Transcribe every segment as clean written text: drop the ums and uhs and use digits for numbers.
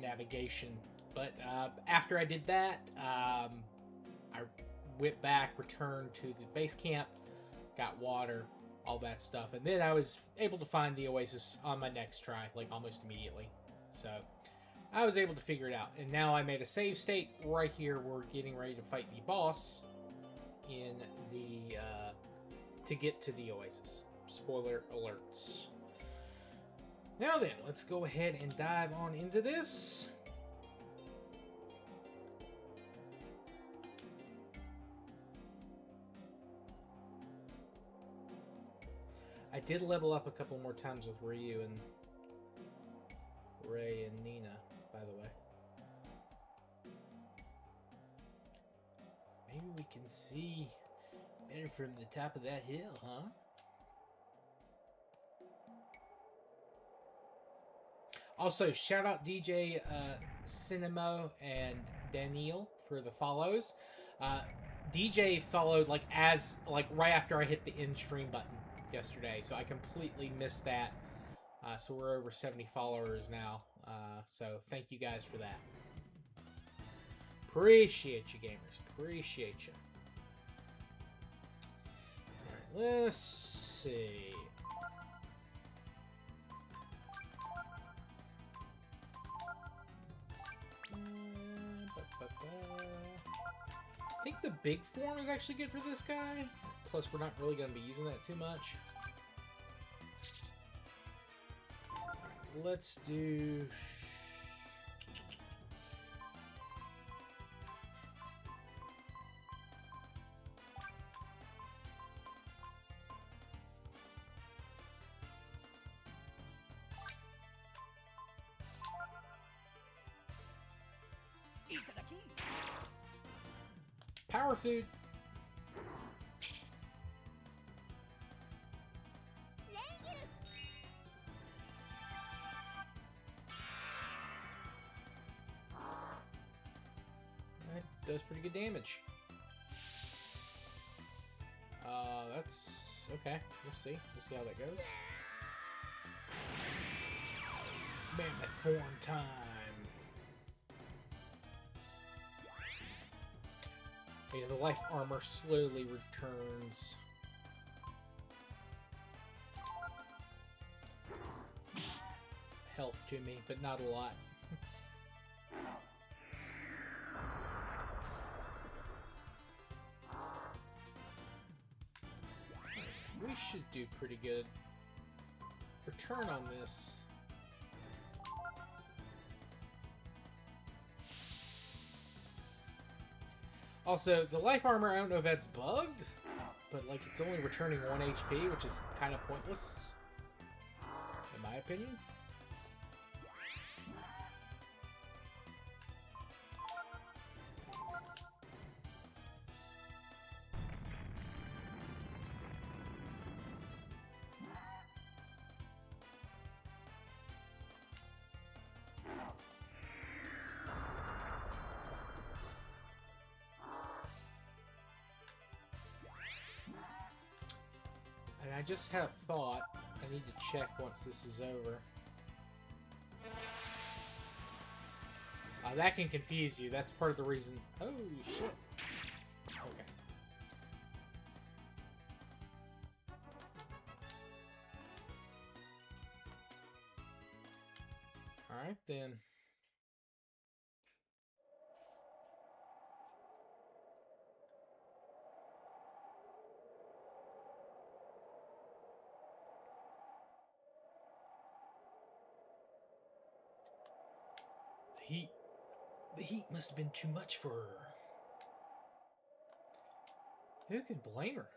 navigation. But after I did that, I went back, returned to the base camp, got water, all that stuff, and then I was able to find the oasis on my next try, like almost immediately. So I was able to figure it out, and now I made a save state right here. We're getting ready to fight the boss in the to get to the oasis. Spoiler alerts. Now then, let's go ahead and dive on into this. I did level up a couple more times with Ryu and Ray and Nina, by the way. Maybe we can see better from the top of that hill, huh? Also, shout out DJ Cinemo and Daniel for the follows. DJ followed like right after I hit the end stream button yesterday, so I completely missed that. So we're over 70 followers now. So thank you guys for that. Appreciate you, gamers. Appreciate you. All right, let's see. I think the big form is actually good for this guy. Plus, we're not really going to be using that too much. Let's do... Power food. That does pretty good damage. That's okay. We'll see. We'll see how that goes. Mammoth form time. Yeah, the life armor slowly returns. Health to me, but not a lot. We should do pretty good. Return on this. Also, the life armor, I don't know if that's bugged, but like it's only returning 1 HP, which is kind of pointless, in my opinion. And I just have thought, I need to check once this is over. That can confuse you. That's part of the reason. Oh, shit. Okay. Alright, then. The heat must have been too much for her. Who can blame her?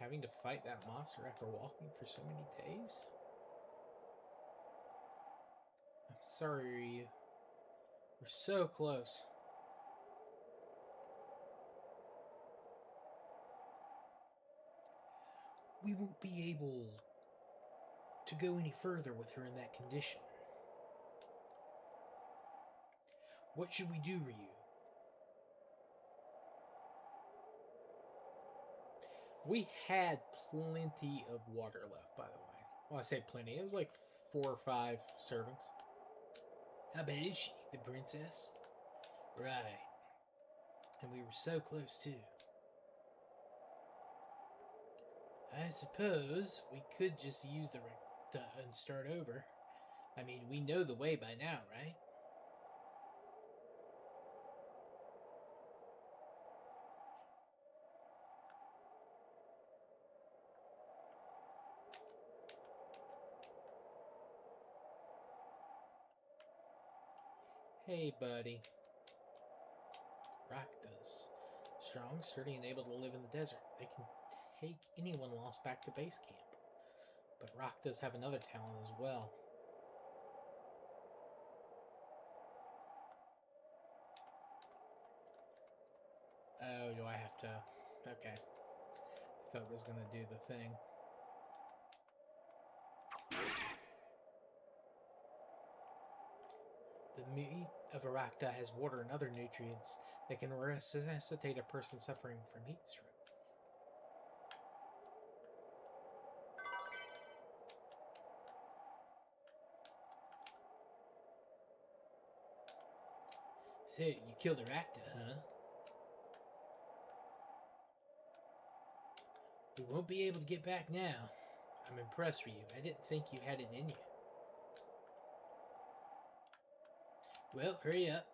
Having to fight that monster after walking for so many days? I'm sorry, Ryu. We're so close. We won't be able to go any further with her in that condition. What should we do, Ryu? We had plenty of water left, by the way. Well, I say plenty. It was like 4 or 5 servings. How bad is she, the princess? Right. And we were so close, too. I suppose we could just use the Rakda and start over. I mean, we know the way by now, right? Hey, buddy. Rakdas. Strong, sturdy, and able to live in the desert. They can take anyone lost back to base camp. But Rakdas have another talent as well. Oh, do I have to... Okay. I thought it was going to do the thing. The meat of a Rakda has water and other nutrients that can resuscitate a person suffering from heat stroke. So, you killed a Rakda, huh? We won't be able to get back now. I'm impressed with you. I didn't think you had it in you. Well, hurry up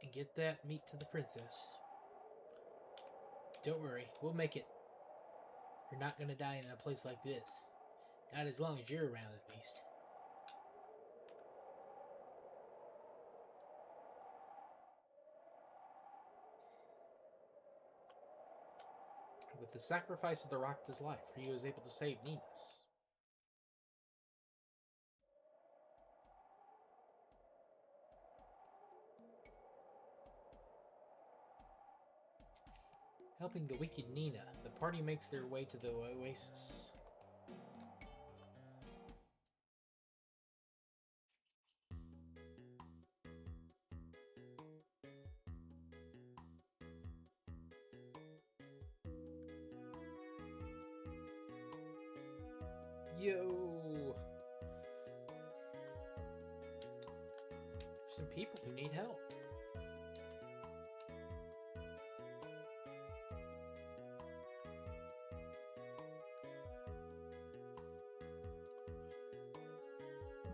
and get that meat to the princess. Don't worry, we'll make it. You're not going to die in a place like this. Not as long as you're around, at least. With the sacrifice of the Rakda's life, Ryu was able to save Ninas. Helping the wicked Nina, the party makes their way to the oasis. Yo! Some people who need help.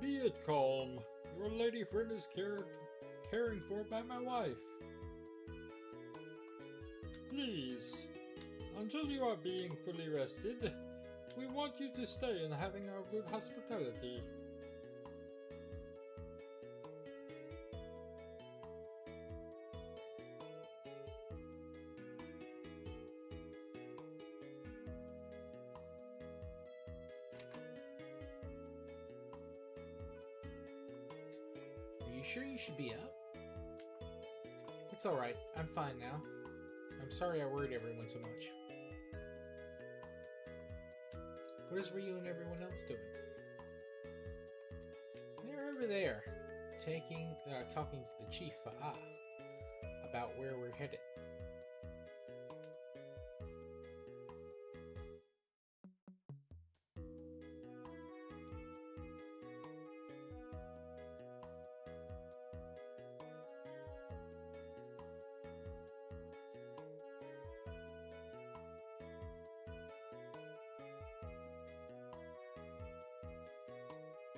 Be it calm. Your lady friend is caring for by my wife. Please, until you are being fully rested, we want you to stay and having our good hospitality. Are you sure you should be up? It's alright, I'm fine now. I'm sorry I worried everyone so much. What is Ryu and everyone else doing? They're over there, talking to the chief about where we're headed.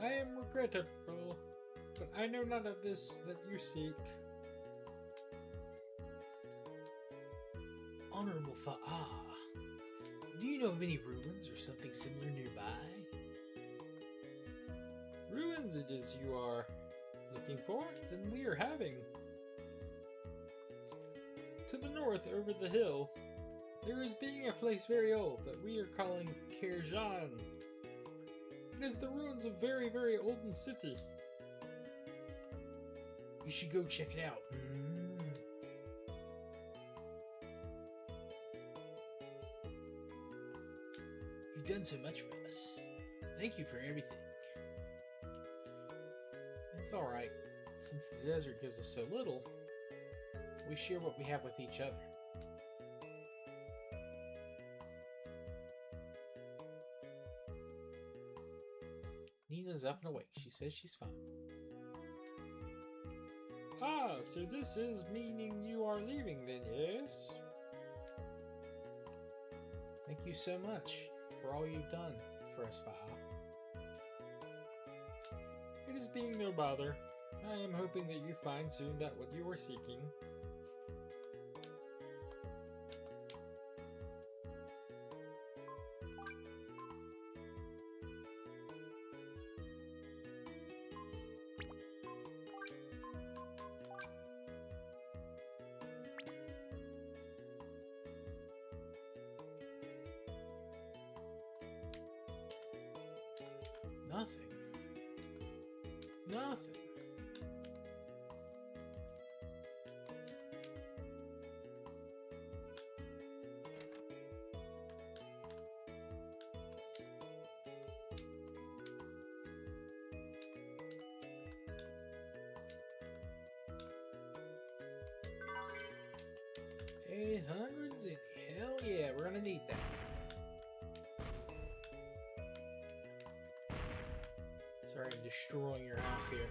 I am regrettable, but I know none of this that you seek. Honorable Fa'a, do you know of any ruins or something similar nearby? Ruins it is you are looking for? Then we are having. To the north, over the hill, there is being a place very old that we are calling Kerjan. It is the ruins of a very, very olden city. You should go check it out. You've done so much for us. Thank you for everything. It's alright. Since the desert gives us so little, we share what we have with each other. Nina's up and awake. She says she's fine. Ah, so this is meaning you are leaving then, yes? Thank you so much for all you've done for us, Fa'a. It is being no bother. I am hoping that you find soon that what you are seeking. Nothing. Nothing. $800? Hell yeah, we're gonna need that. Sorry, I'm destroying your house here.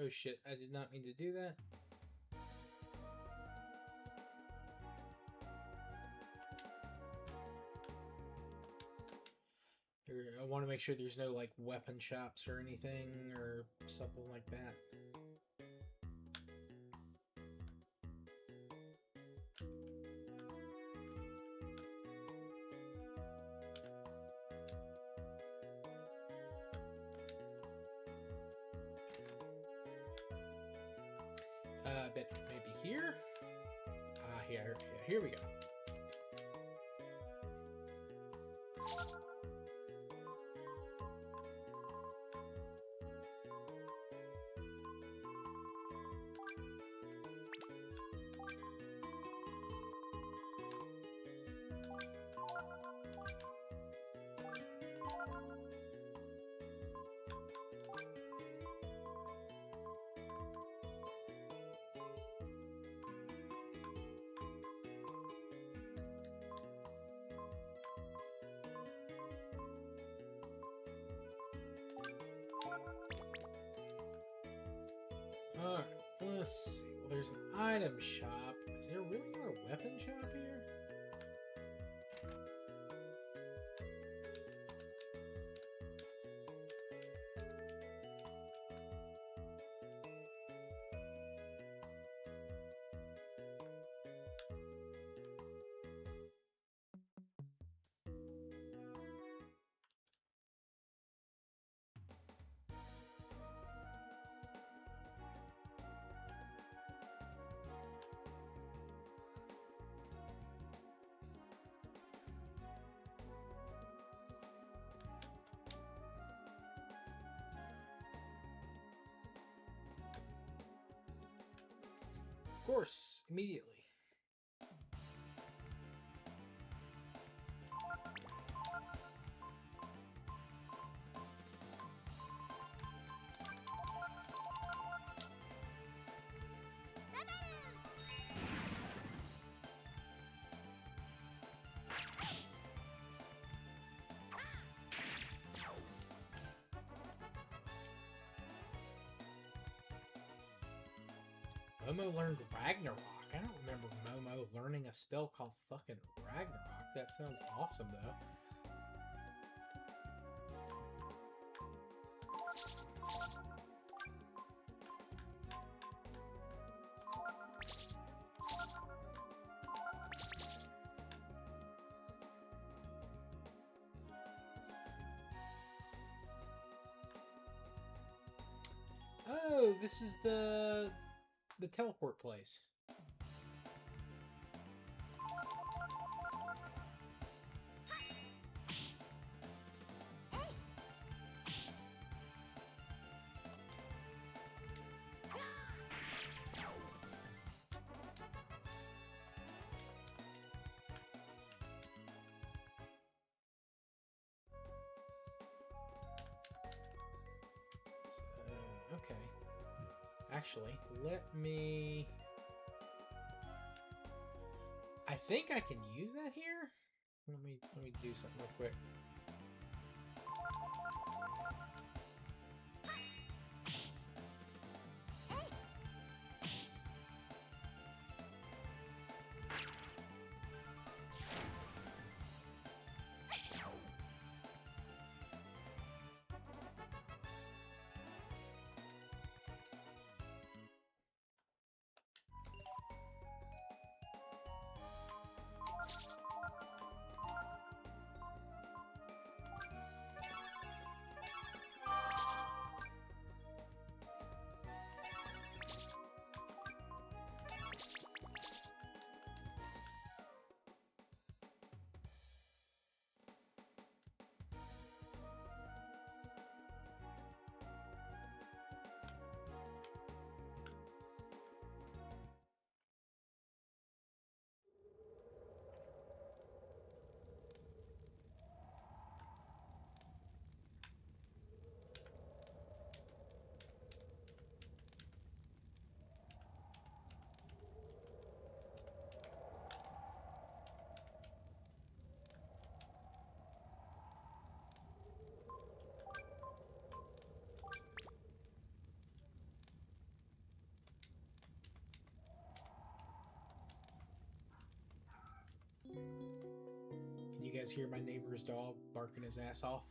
Oh shit, I did not mean to do that. I want to make sure there's no like weapon shops or anything or something like that. But maybe here? Here we go. Alright, let's see. Well, there's an item shop. Is there really not a weapon shop here? Of course, immediately. Momo learned Ragnarok. I don't remember Momo learning a spell called fucking Ragnarok. That sounds awesome, though. Oh, this is the teleport place. Okay. Actually, let me... I think I can use that here. Let me do something real quick. Can you guys hear my neighbor's dog barking his ass off?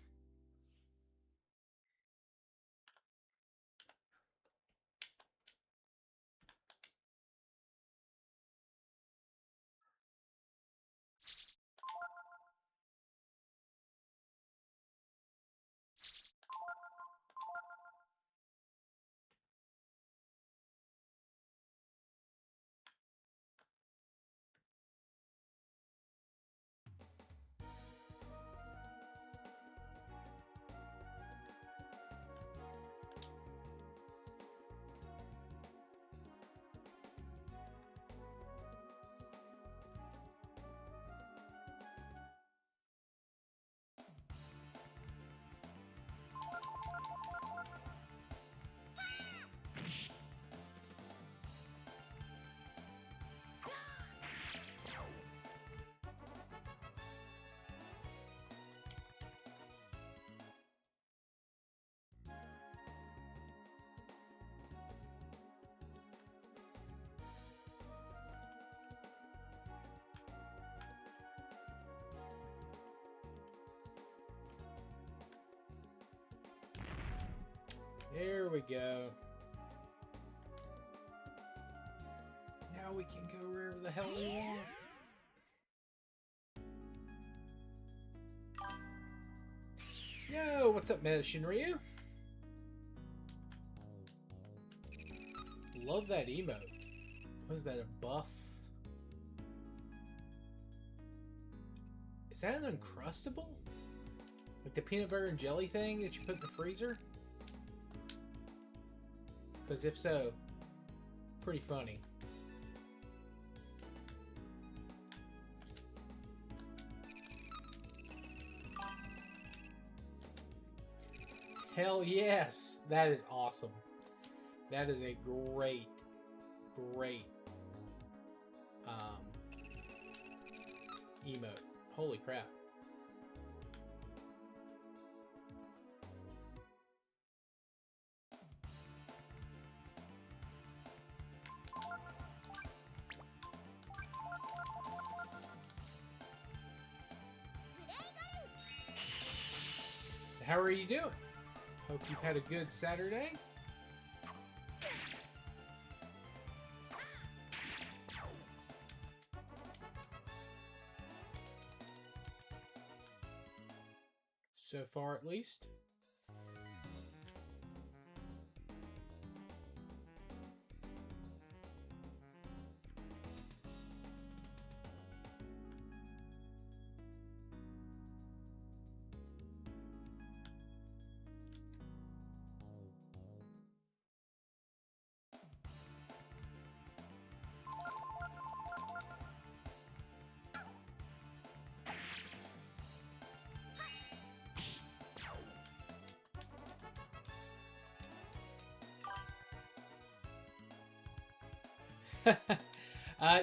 There we go. Now we can go wherever the hell we want. Yo, what's up, Medicine Ryu? Love that emote. Was that a buff? Is that an Uncrustable? Like the peanut butter and jelly thing that you put in the freezer? Because if so, pretty funny. Hell yes! That is awesome. That is a great emote. Holy crap. How are you doing? Hope you've had a good Saturday. So far, at least.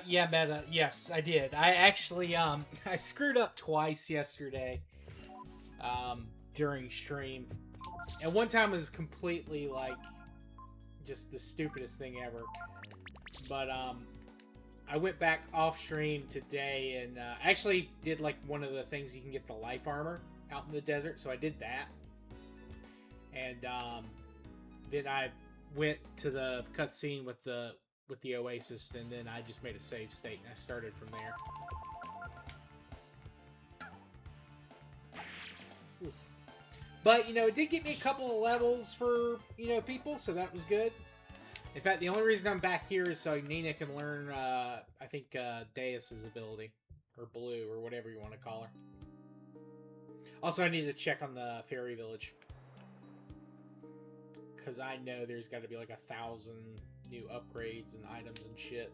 Yeah, Meta. Yes, I did. I actually I screwed up twice yesterday during stream, and one time was completely like just the stupidest thing ever. But I went back off stream today and actually did like one of the things you can get the life armor out in the desert. So I did that, and then I went to the cutscene with the Oasis, and then I just made a save state and I started from there. Oof. But it did get me a couple of levels for people, so that was good. In fact, the only reason I'm back here is so Nina can learn, I think, Deus's ability. Or Blue, or whatever you want to call her. Also, I need to check on the fairy village. Because I know there's got to be like 1,000 new upgrades and items and shit.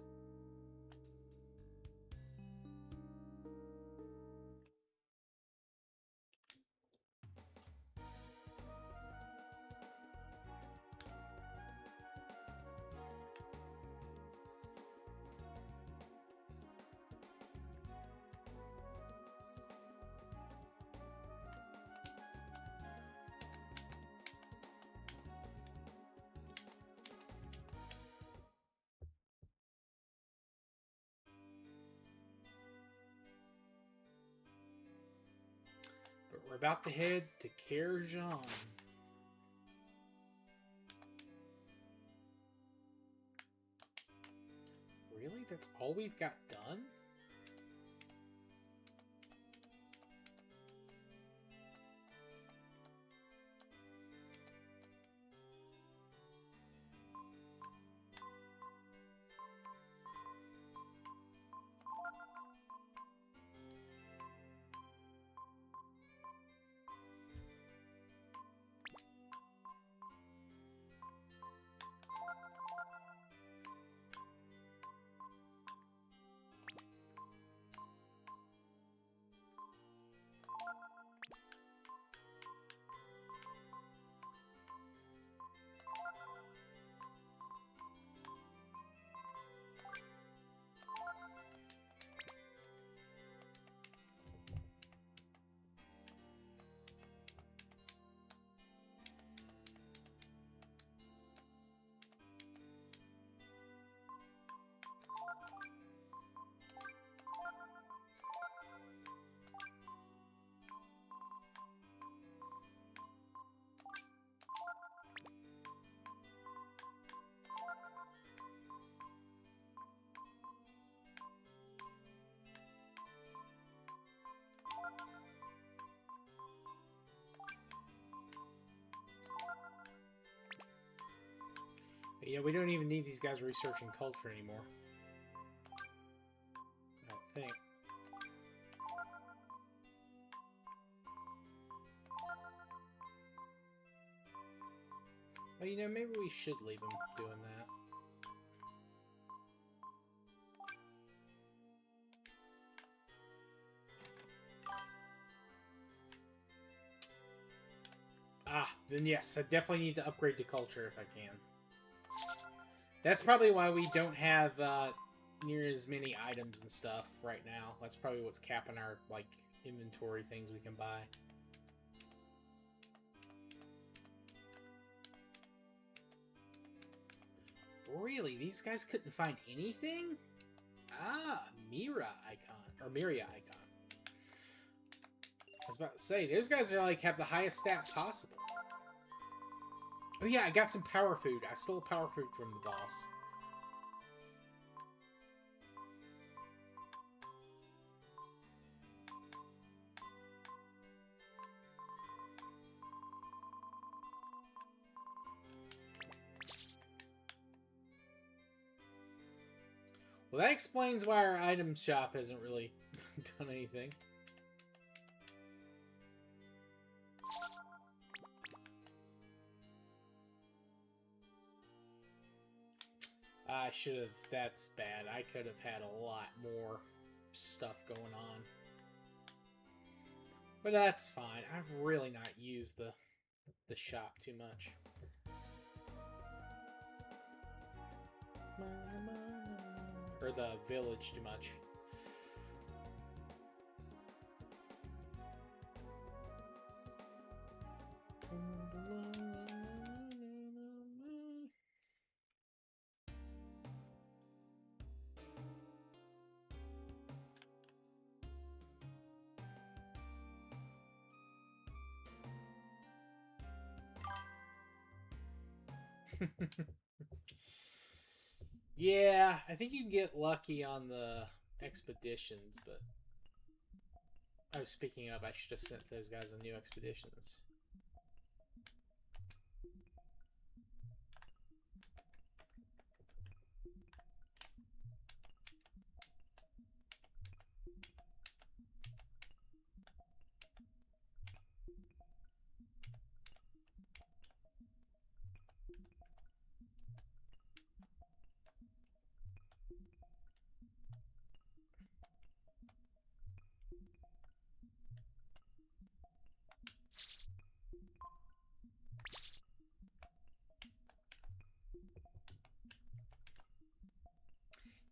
But we're about to head to Kerjan. Really? That's all we've got done? But yeah, we don't even need these guys researching culture anymore. I think. Well, maybe we should leave them doing that. Then yes, I definitely need to upgrade to culture if I can. That's probably why we don't have near as many items and stuff right now. That's probably what's capping our inventory things we can buy. Really? These guys couldn't find anything? Mira icon. Or Miria icon. I was about to say, those guys are have the highest stat possible. Oh yeah, I got some power food. I stole power food from the boss. Well, that explains why our item shop hasn't really done anything. I should have... That's bad. I could have had a lot more stuff going on. But that's fine. I've really not used the shop too much. or the village too much. Yeah, I think you can get lucky on the expeditions, but oh, speaking of, I should have sent those guys on new expeditions.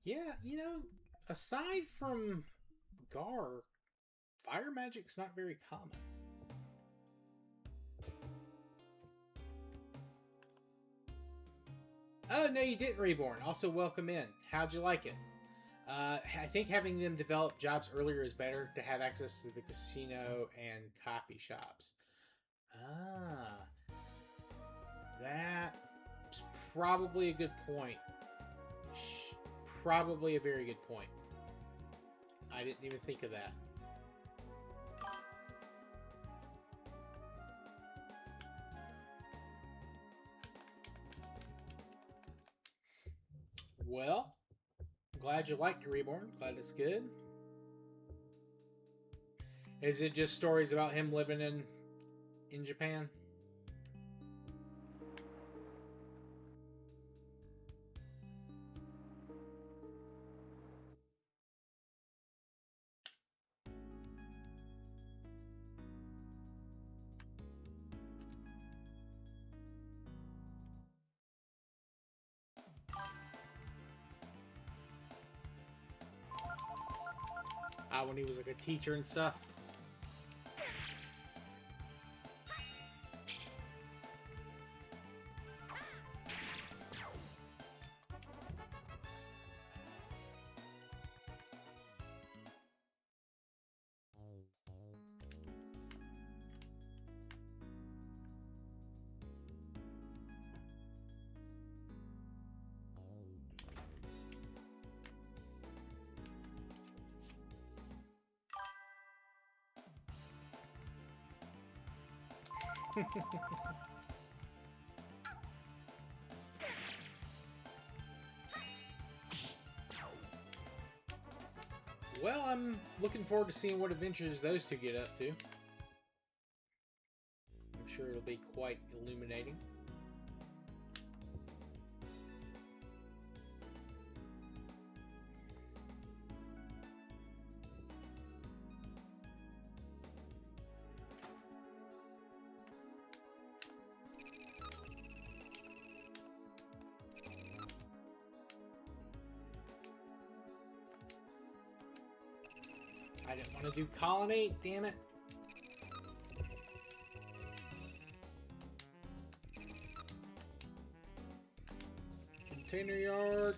Yeah, you know, aside from Gar, fire magic's not very common. Oh, no, you didn't, Reborn. Also, welcome in. How'd you like it? I think having them develop jobs earlier is better to have access to the casino and copy shops. Ah, that's probably a good point. Probably a very good point. I didn't even think of that. Well, glad you liked it, Reborn. Glad it's good. Is it just stories about him living in Japan? When he was like a teacher and stuff. Well, I'm looking forward to seeing what adventures those two get up to. I'm sure it'll be quite illuminating. I didn't want to do colony, damn it. Container yard.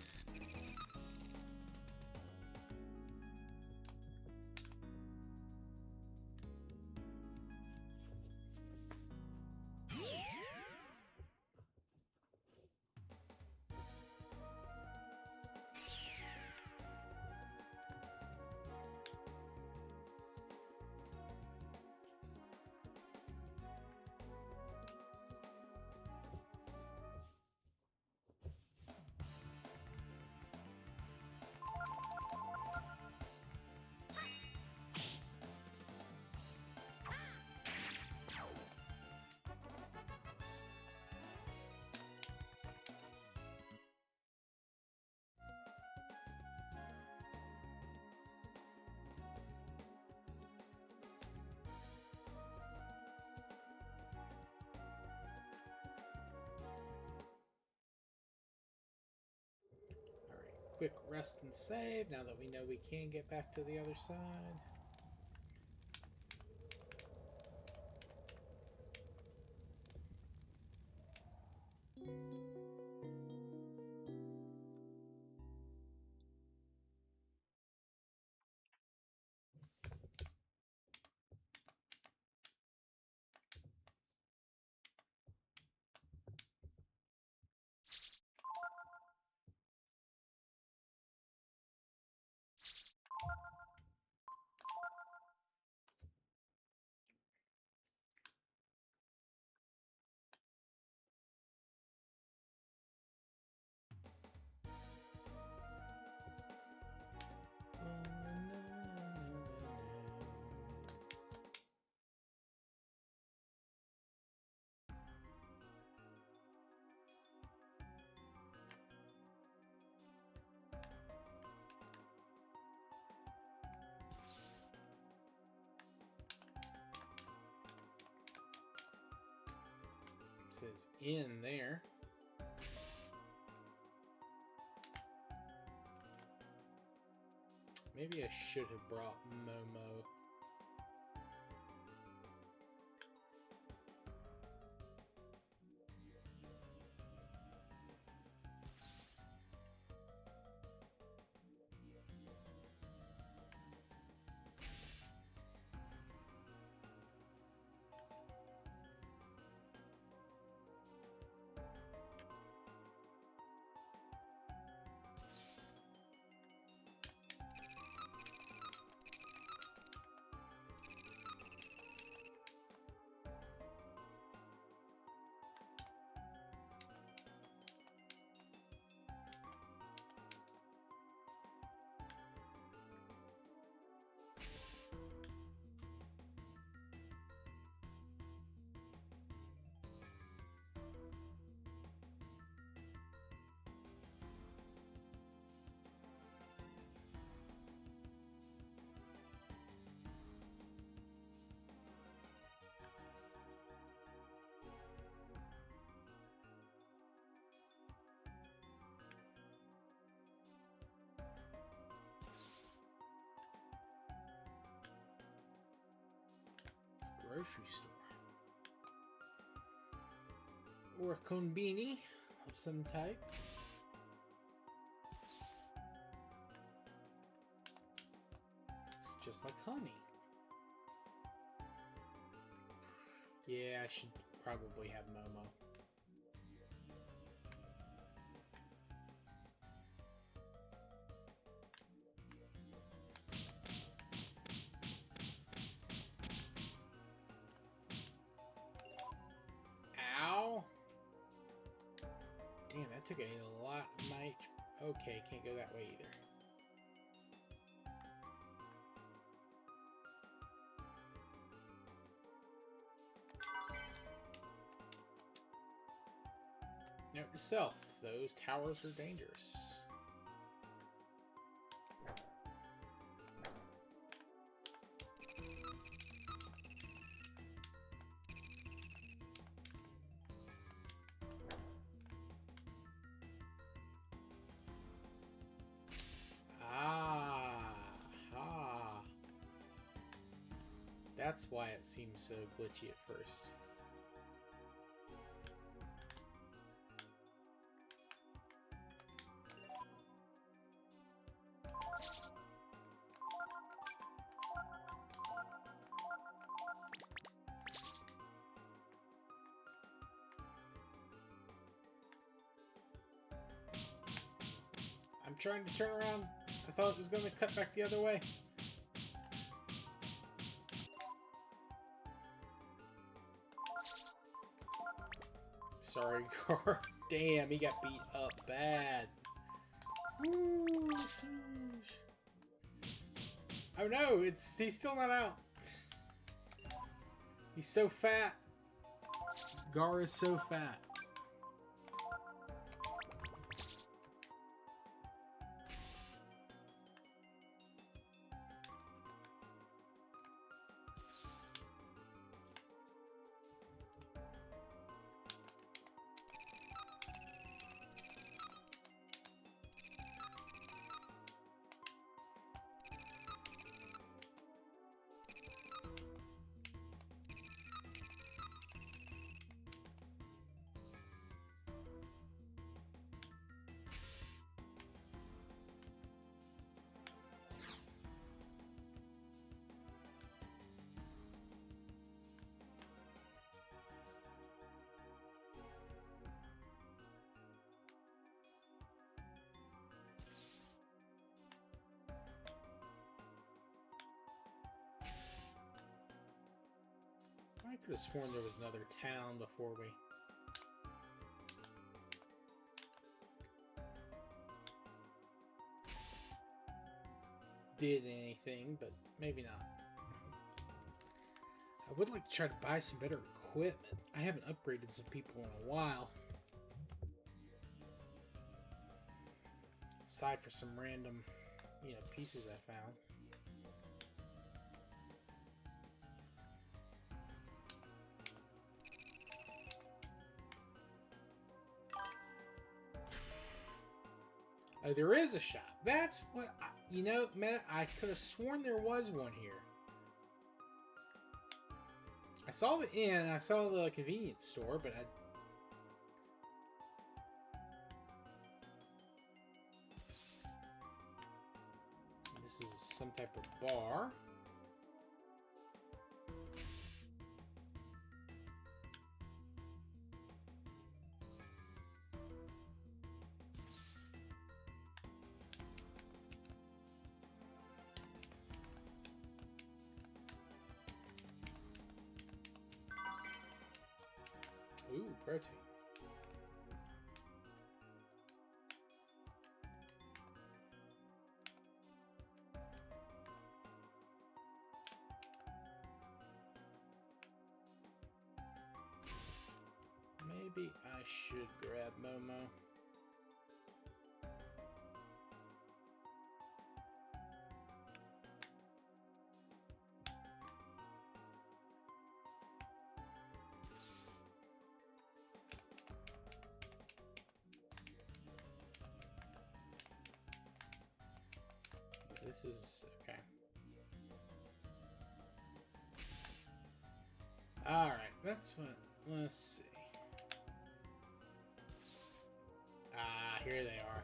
quick rest and save now that we know we can get back to the other side. Says in there. Maybe I should have brought Momo. Grocery store. Or a konbini of some type. It's just like honey. Yeah, I should probably have Momo. Damn, that took a lot of my... Okay, can't go that way either. Note to self, those towers are dangerous. That's why it seems so glitchy at first. I'm trying to turn around. I thought it was going to cut back the other way. Sorry, Gar. Damn, he got beat up bad. Ooh, oh no, he's still not out. He's so fat. Gar is so fat. could have sworn there was another town before we... did anything, but maybe not. I would like to try to buy some better equipment. I haven't upgraded some people in a while. Aside for some random, pieces I found. Oh, there is a shop. That's what, man, I could have sworn there was one here. I saw the inn, I saw the convenience store, but I... This is some type of bar. Ooh, protein. Maybe I should grab Momo. This is okay. All right, that's what. Let's see. Ah, here they are.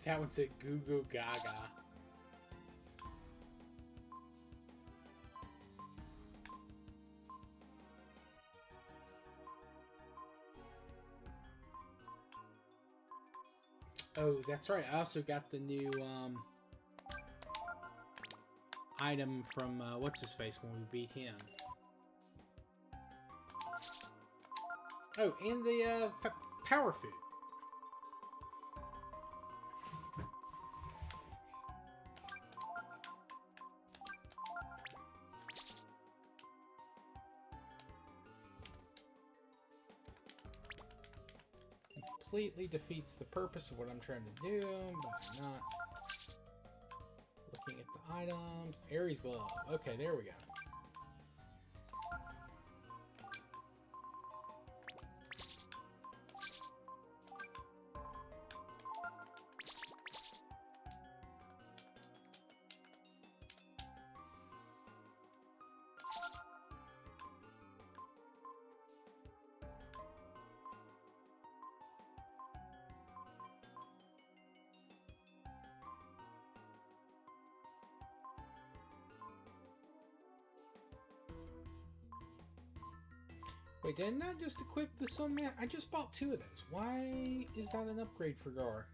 That one said Goo Goo Gaga. Oh, that's right. I also got the new item from what's his face when we beat him. Oh, and the power food. Completely defeats the purpose of what I'm trying to do, but I'm not. Looking at the items. Aries glove. Okay, there we go. Wait, didn't I just equip the Sunman? I just bought 2 of those. Why is that an upgrade for Gar?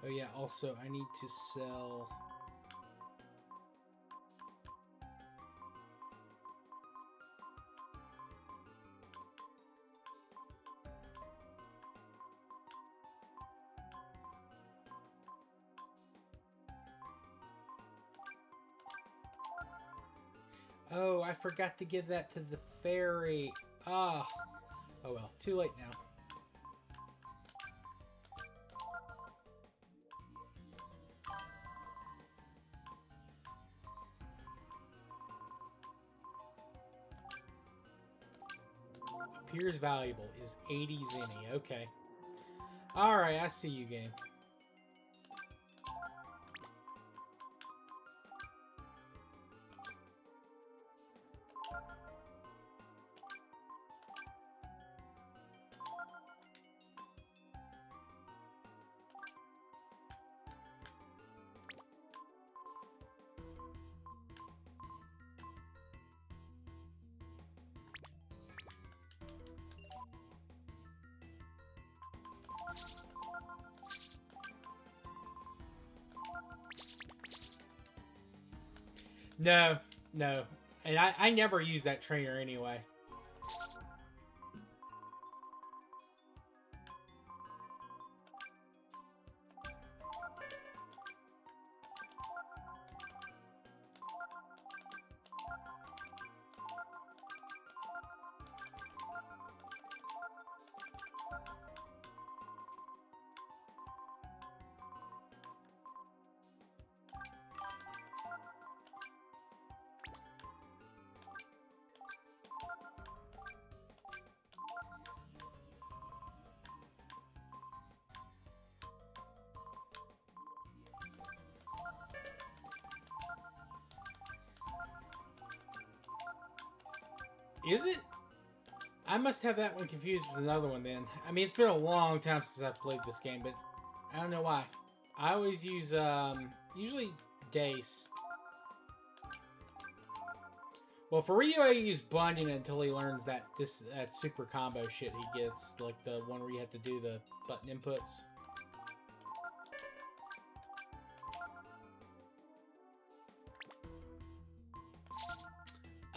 Oh yeah, also I need to sell... Oh, I forgot to give that to the fairy. Ah. Oh well, too late now. appears valuable is 80 zenny. Okay. Alright, I see you, game. No, no. And I never use that trainer anyway. Is it? I must have that one confused with another one then. I mean, it's been a long time since I've played this game, but I don't know why. I always use, usually Dace. Well, for Ryu, I use Bunyan until he learns that that super combo shit he gets, like the one where you have to do the button inputs.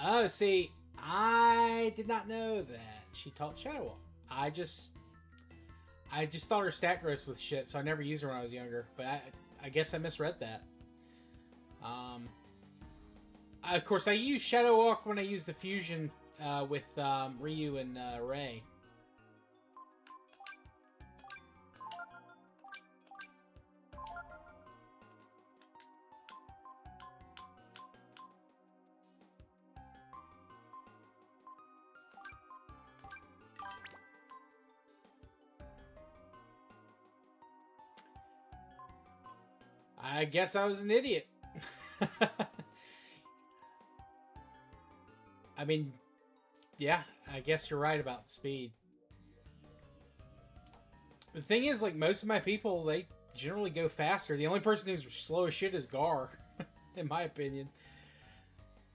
Oh, see, I did not know that she taught Shadow Walk. I just thought her stat growth was shit, so I never used her when I was younger. But I guess I misread that. Of course, I use Shadow Walk when I use the fusion with Ryu and Rei. I guess I was an idiot. I mean, yeah, I guess you're right about speed. The thing is, like, most of my people, they generally go faster. The only person who's slow as shit is Gar, in my opinion.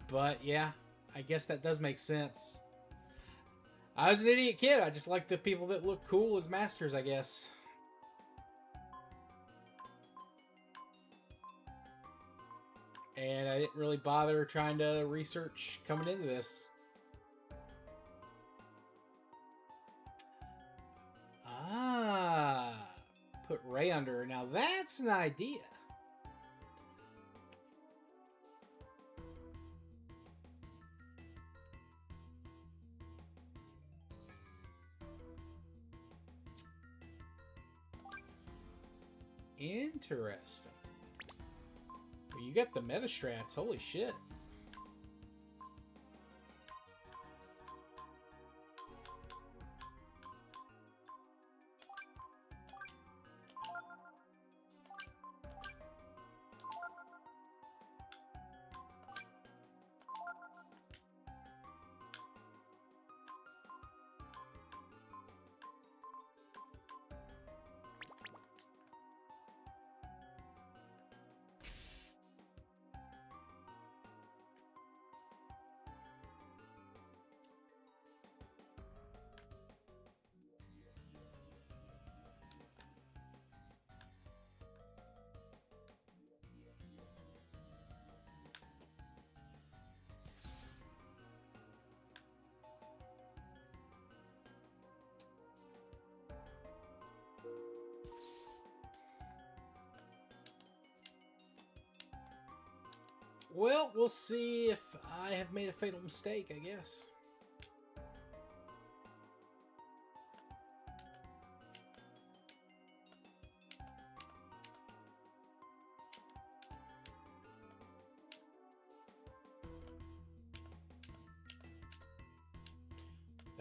But, yeah, I guess that does make sense. I was an idiot kid. I just like the people that look cool as masters, I guess. And I didn't really bother trying to research coming into this. Ah, put Ray under. Now that's an idea. Interesting. Well, you got the meta strats. Holy shit. Well, we'll see if I have made a fatal mistake, I guess.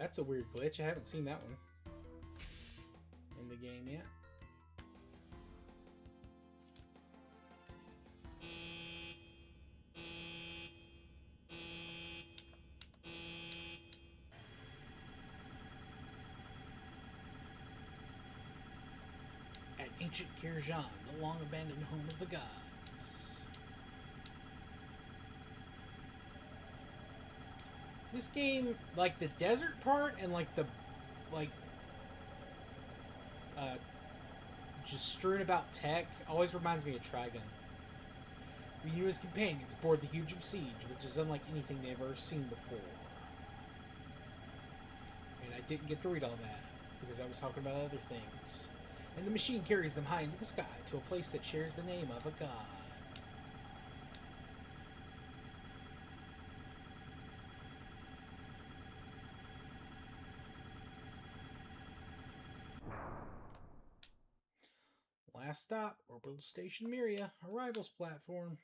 That's a weird glitch. I haven't seen that one in the game yet. At ancient Kirjan, the long-abandoned home of the gods. This game, like the desert part and like the, just strewn about tech, always reminds me of Trigun. We knew his companions aboard the huge siege, which is unlike anything they've ever seen before. And I didn't get to read all that, because I was talking about other things. And the machine carries them high into the sky to a place that shares the name of a god. Last stop, Orbital Station Miria, arrivals platform.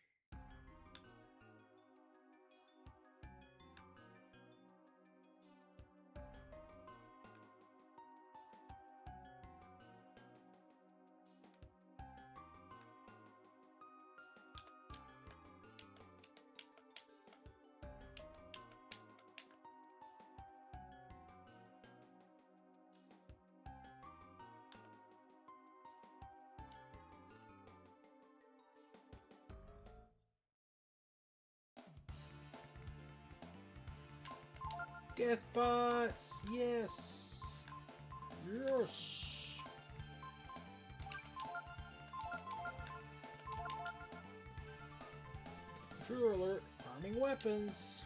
Deathbots! Yes! Yes! True alert, arming weapons.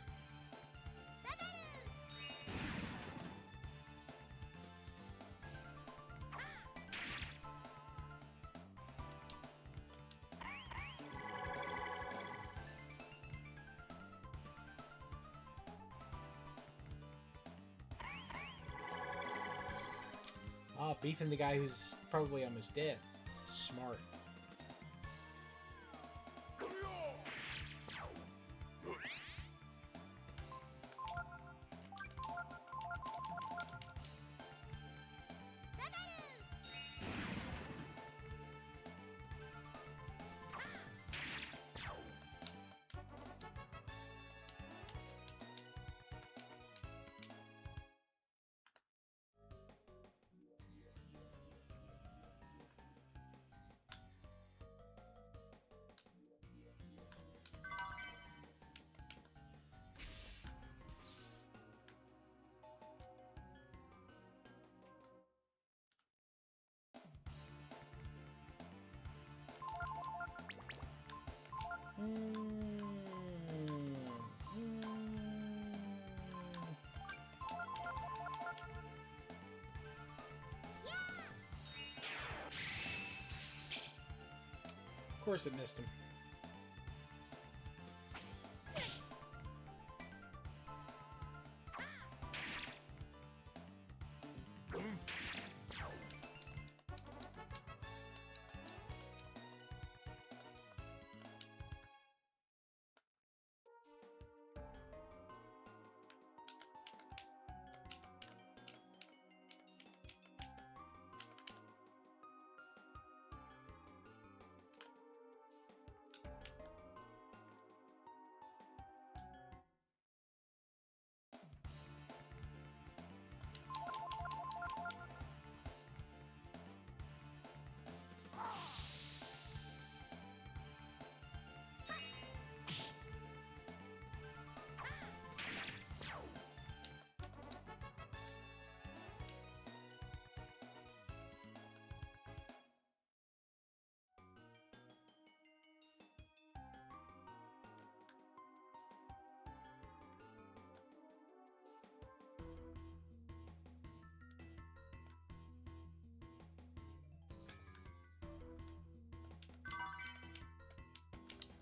Ah, beefing the guy who's probably almost dead. Smart. Of course it missed him.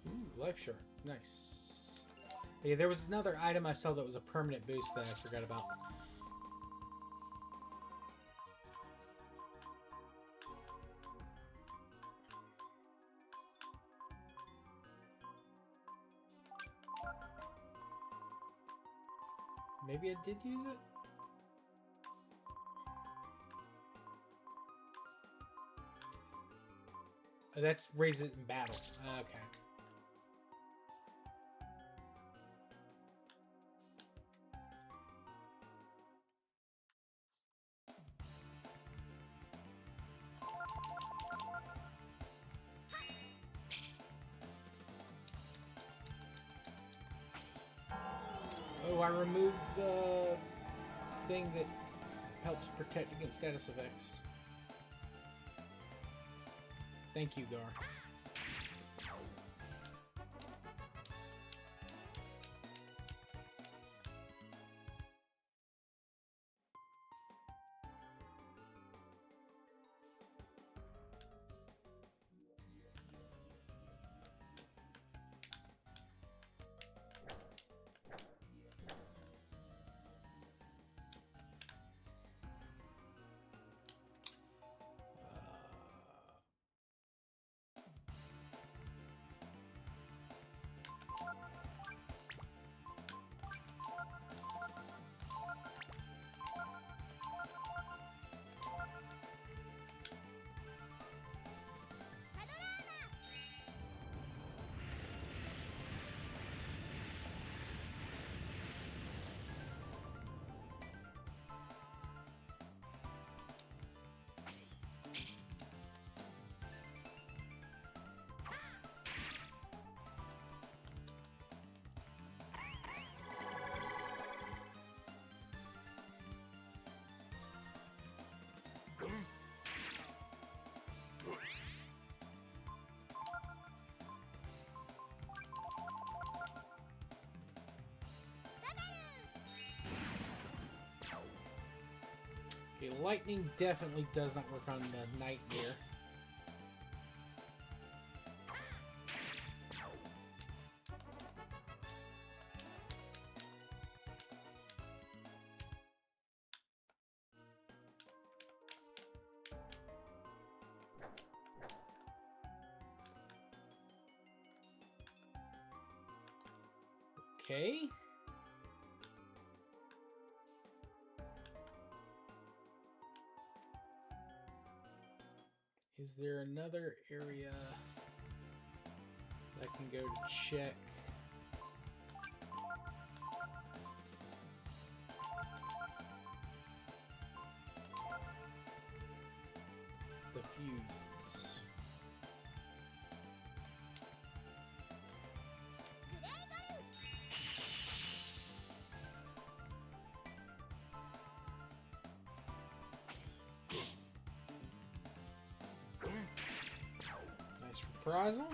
Ooh, life shard. Nice. Yeah, there was another item I saw that was a permanent boost that I forgot about. Maybe I did use it? That's raise it in battle. Okay. Oh, I removed the thing that helps protect against status effects. Thank you, Gar. Okay, lightning definitely does not work on the nightmare. Okay. Is there another area that I can go to check? The fuses. Nice reprisal.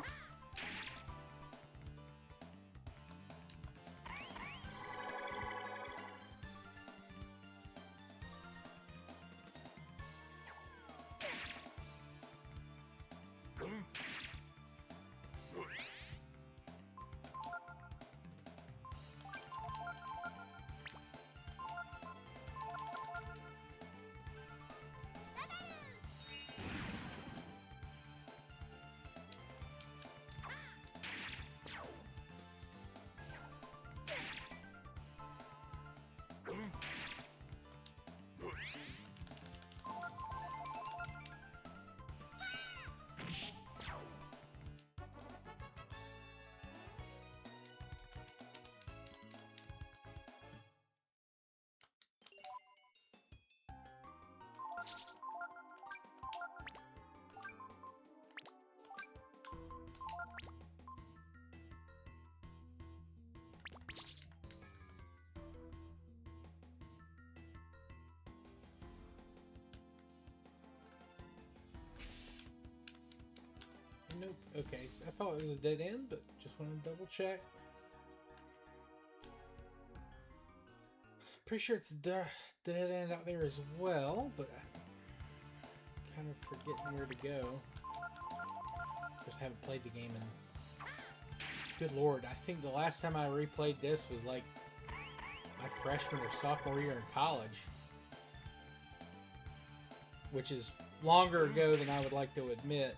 Nope. Okay. I thought it was a dead end, but just want to double check. Pretty sure it's a dead end out there as well, but I'm kind of forgetting where to go. Of course, I haven't played the game in... Good lord, I think the last time I replayed this was like my freshman or sophomore year in college. Which is longer ago than I would like to admit.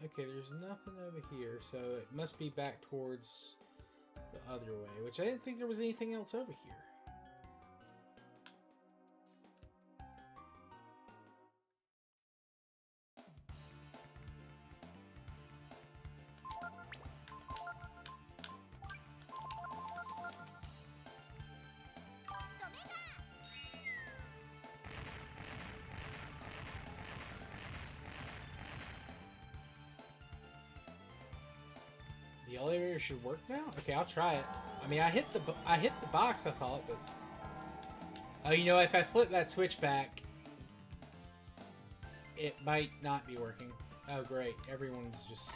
Okay, there's nothing over here, so it must be back towards the other way, which I didn't think there was anything else over here. The elevator should work now? Okay, I'll try it. I mean, I hit the box, I thought, but... Oh, you know, if I flip that switch back, it might not be working. Oh, great. Everyone's just...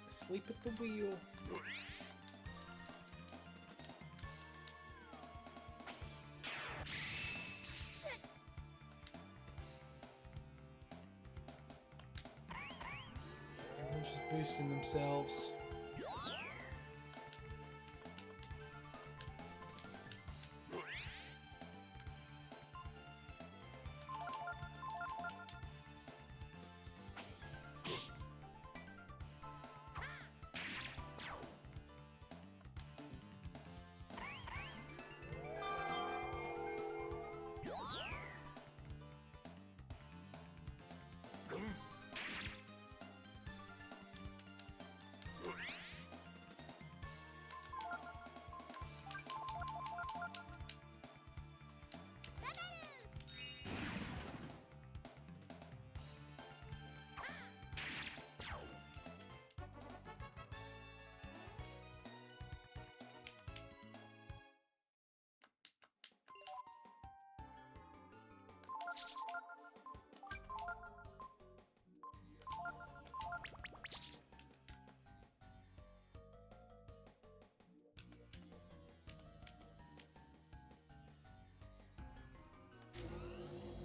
Asleep at the wheel. Everyone's just boosting themselves.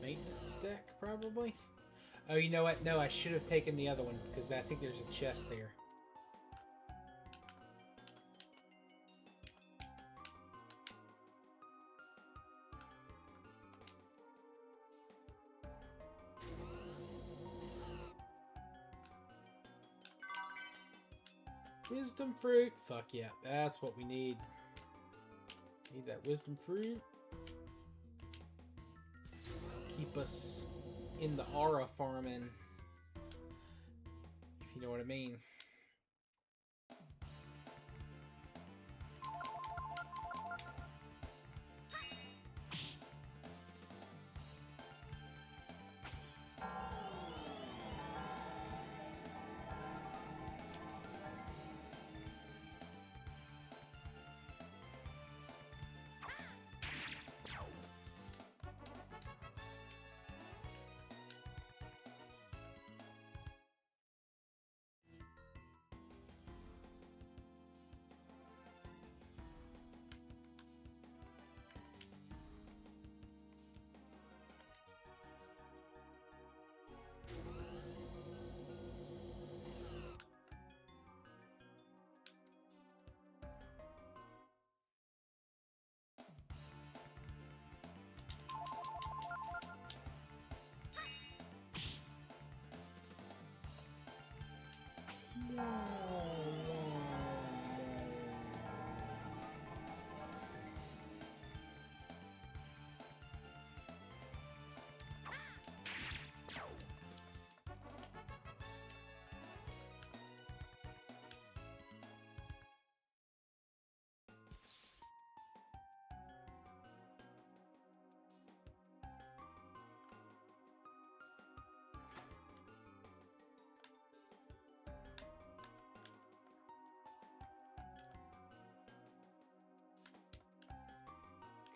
Maintenance deck, probably? Oh, you know what? No, I should have taken the other one, because I think there's a chest there. Wisdom fruit. Fuck yeah, that's what we need. Need that wisdom fruit. Keep us in the aura farming, if you know what I mean.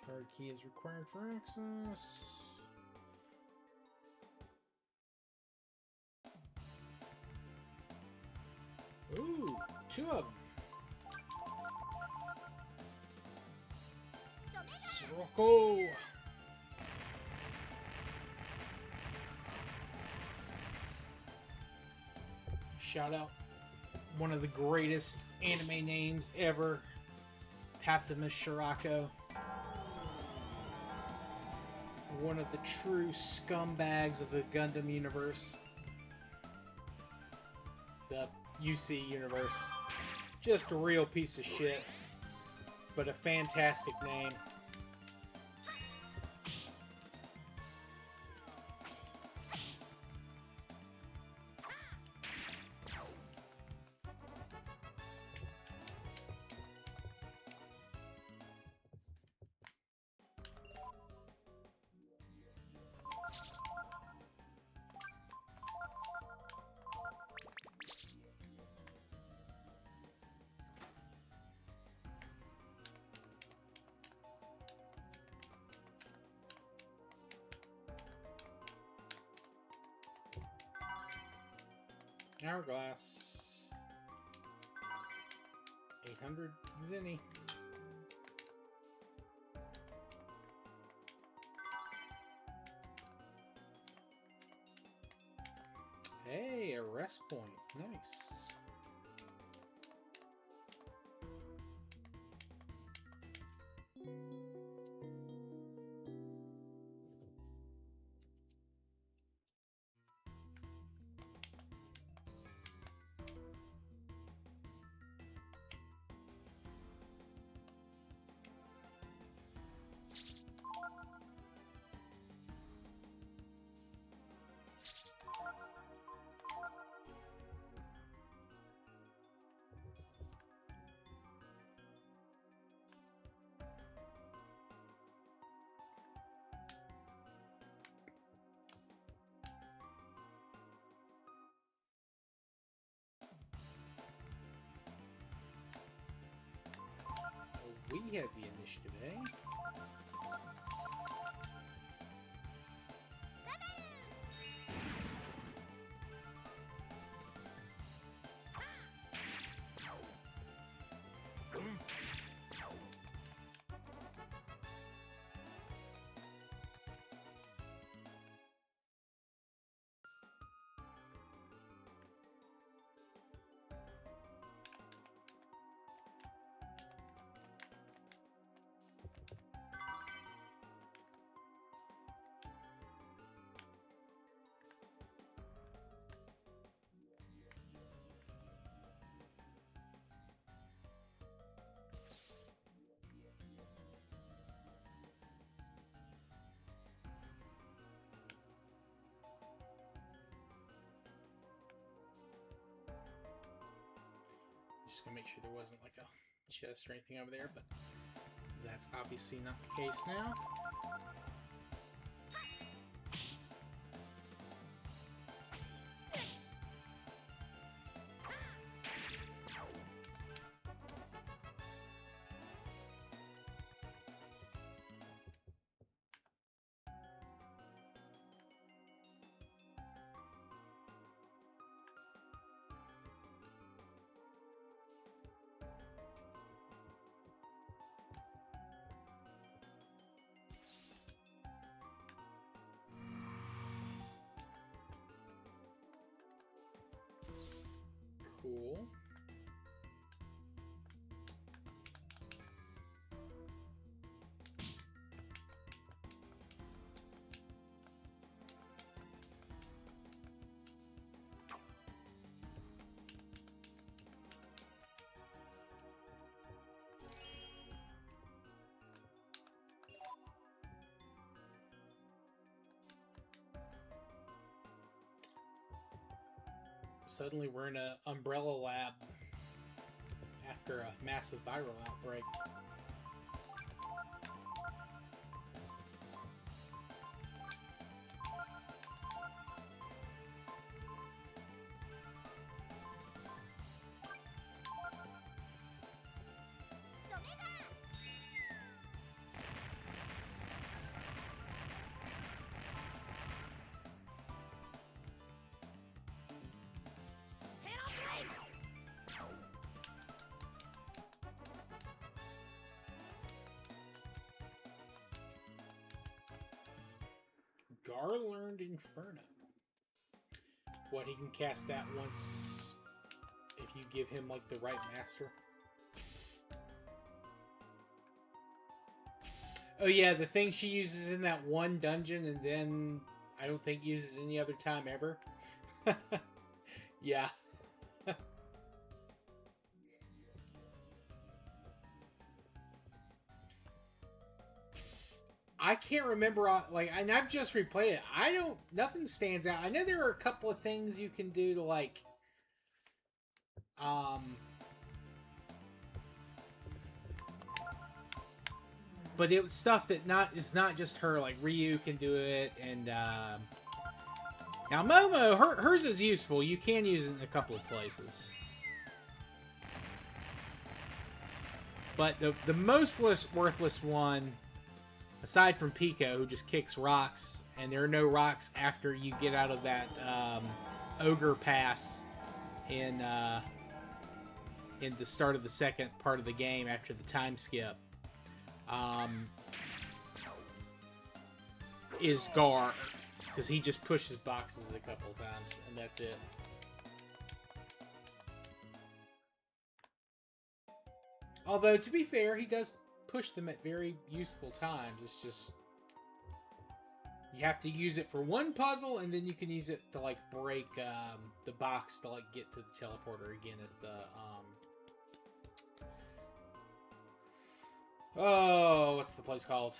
Card key is required for access. Ooh, 2 of them. Sirocco! Shout out one of the greatest anime names ever, Paptimus Sirocco. one of the true scumbags of the Gundam universe. The UC universe. Just a real piece of shit. But a fantastic name. Hourglass. 800 Zinni. Hey, a rest point. Nice. We have the initiative, eh? Just gonna make sure there wasn't like a chest or anything over there, but that's obviously not the case now. Cool. Suddenly we're in an umbrella lab after a massive viral outbreak. Gar-learned Inferno. What, he can cast that once if you give him, like, the right master? Oh yeah, the thing she uses in that one dungeon and then I don't think uses any other time ever. Yeah. I can't remember like, and I've just replayed it. I don't, nothing stands out. I know there are a couple of things you can do to like um but it was stuff that not is not just her. Like Ryu can do it, and now Momo, hers is useful. You can use it in a couple of places. But the most worthless one, aside from Pico, who just kicks rocks, and there are no rocks after you get out of that ogre pass in the start of the second part of the game after the time skip, is Gar, because he just pushes boxes a couple times, and that's it. Although, to be fair, he does push them at very useful times. It's just you have to use it for one puzzle, and then you can use it to like break the box to like get to the teleporter again at the oh, what's the place called?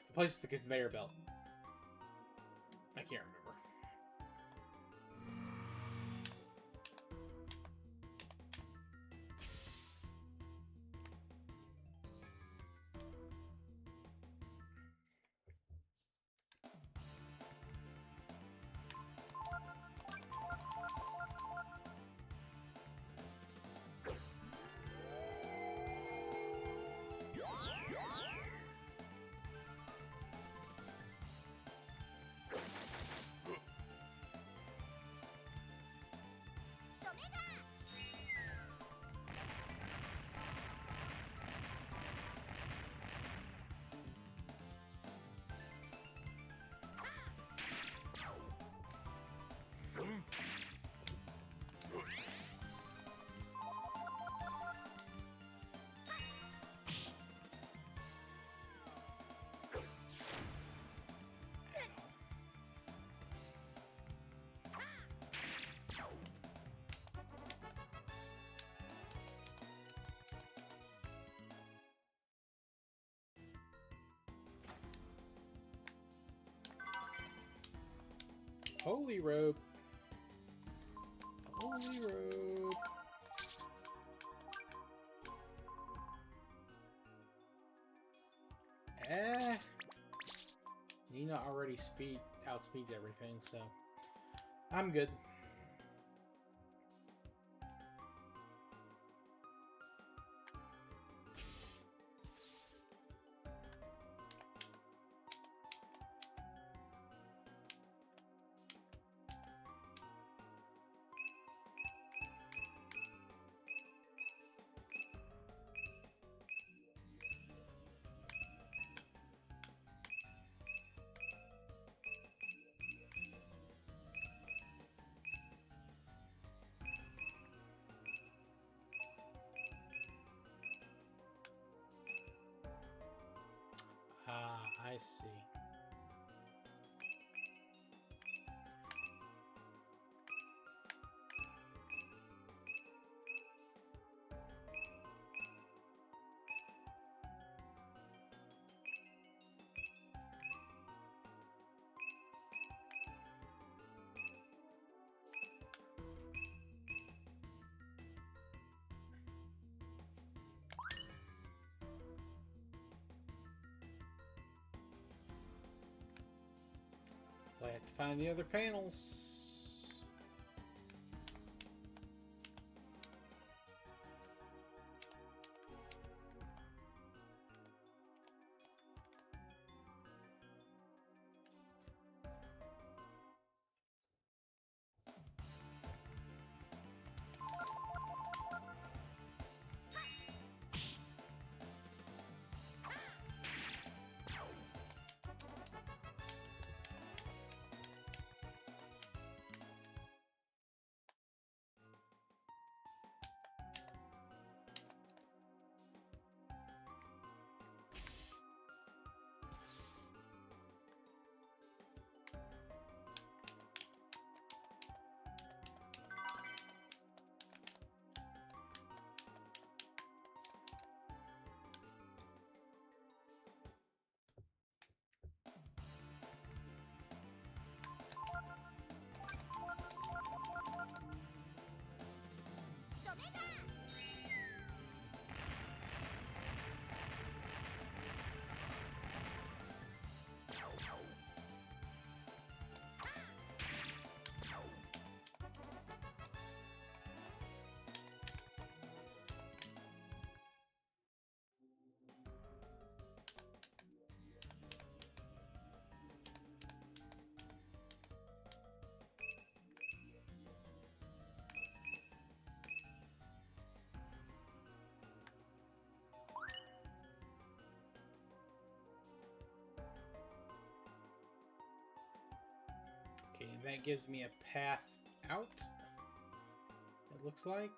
The place with the conveyor belt. I can't remember. Holy robe. Holy robe. Nina already outspeeds everything, so I'm good. Ah, I see. I have to find the other panels. that gives me a path out. It looks like.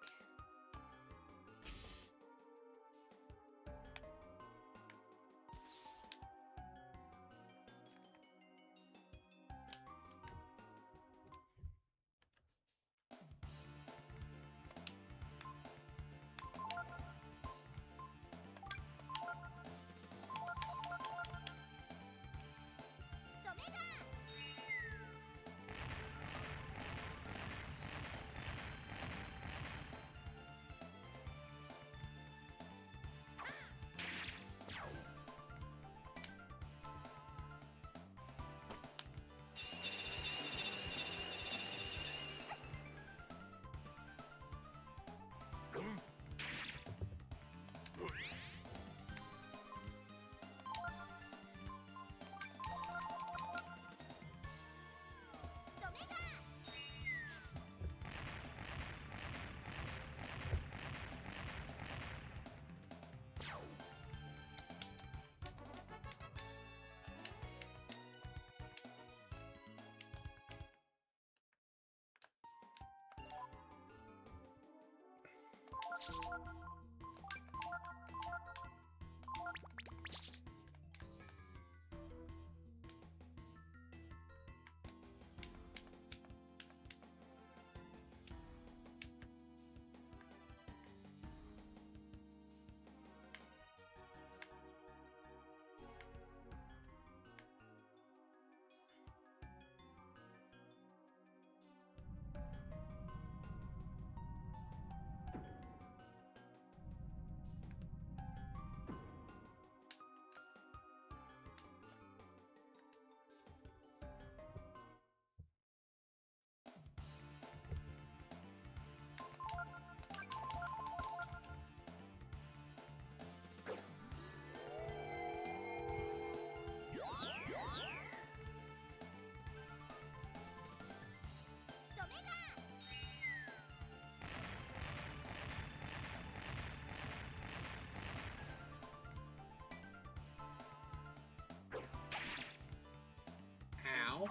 Ow.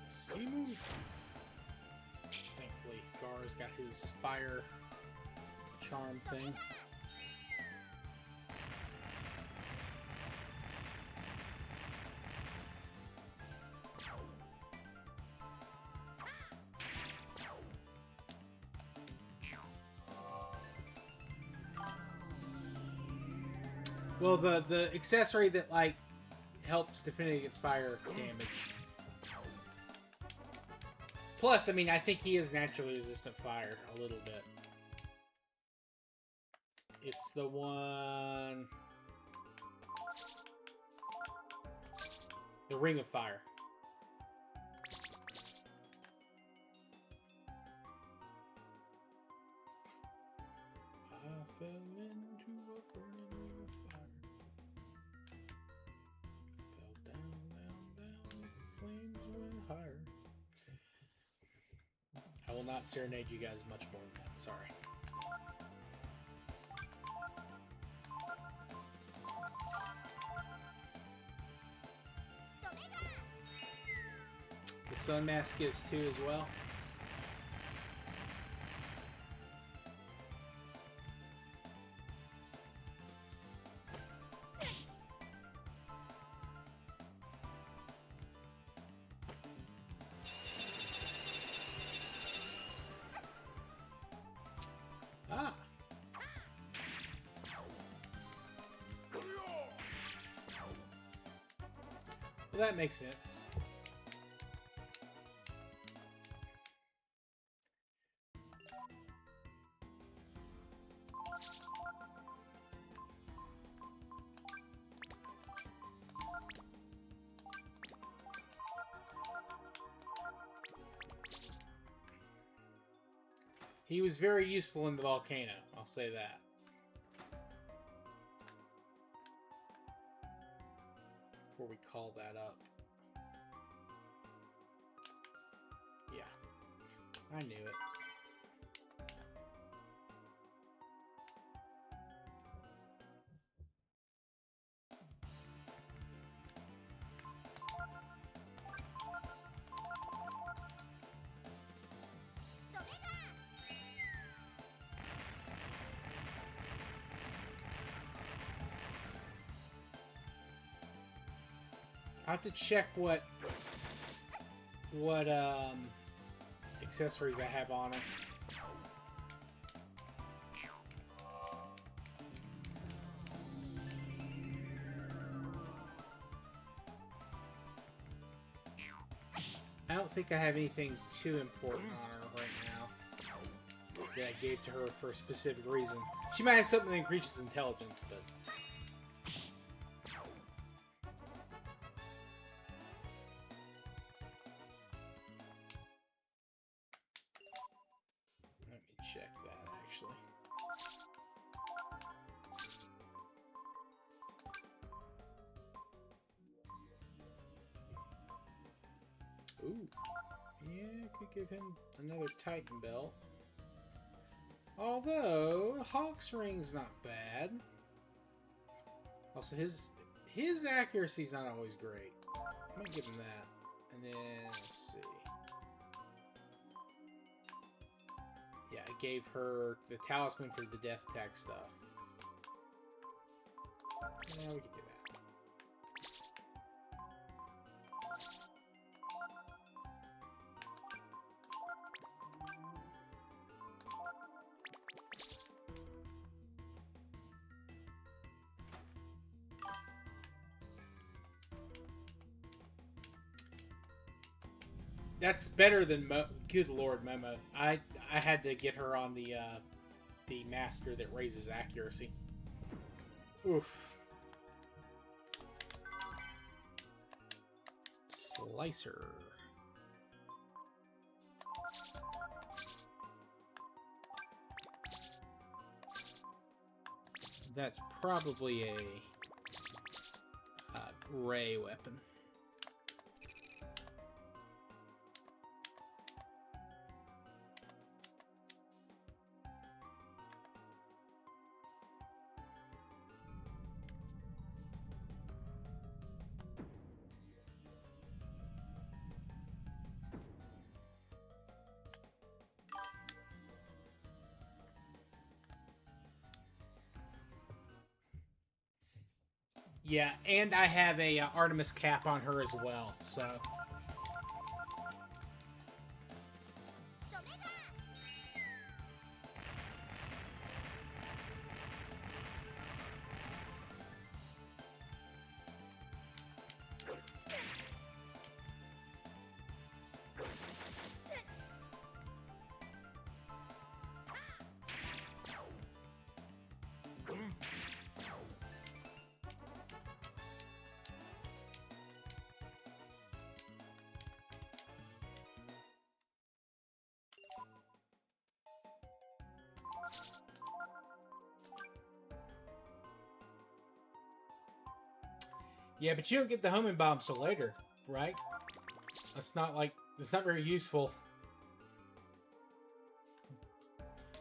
Simu. Thankfully, Gar's got his fire charm thing. Well, the accessory that like helps defend against fire damage. Plus, I mean, I think he is naturally resistant to fire a little bit. It's the one... The Ring of Fire. I fell into a burning ring of fire. Fell down, down, down as the flames went higher. I will not serenade you guys much more than that. Sorry. The Sun Mask gives 2 as well. that makes sense. He was very useful in the volcano, I'll say that. Before we call that up. Yeah. I knew it. I have to check what accessories I have on it. I don't think I have anything too important on her right now that I gave to her for a specific reason. She might have something that increases intelligence, but... Let me check that, actually. Ooh. Yeah, could give him another Titan belt. Although, Hawk's ring's not bad. Also, his accuracy's not always great. I might give him that. And then, let's see. Yeah, I gave her the talisman for the death attack stuff. Yeah, we can do that. That's better than good Lord, Momo. I had to get her on the master that raises accuracy. Oof. Slicer. That's probably a gray weapon. Yeah, and I have a Artemis cap on her as well, so... Yeah, but you don't get the homing bombs till later, right? That's not like... It's not very useful.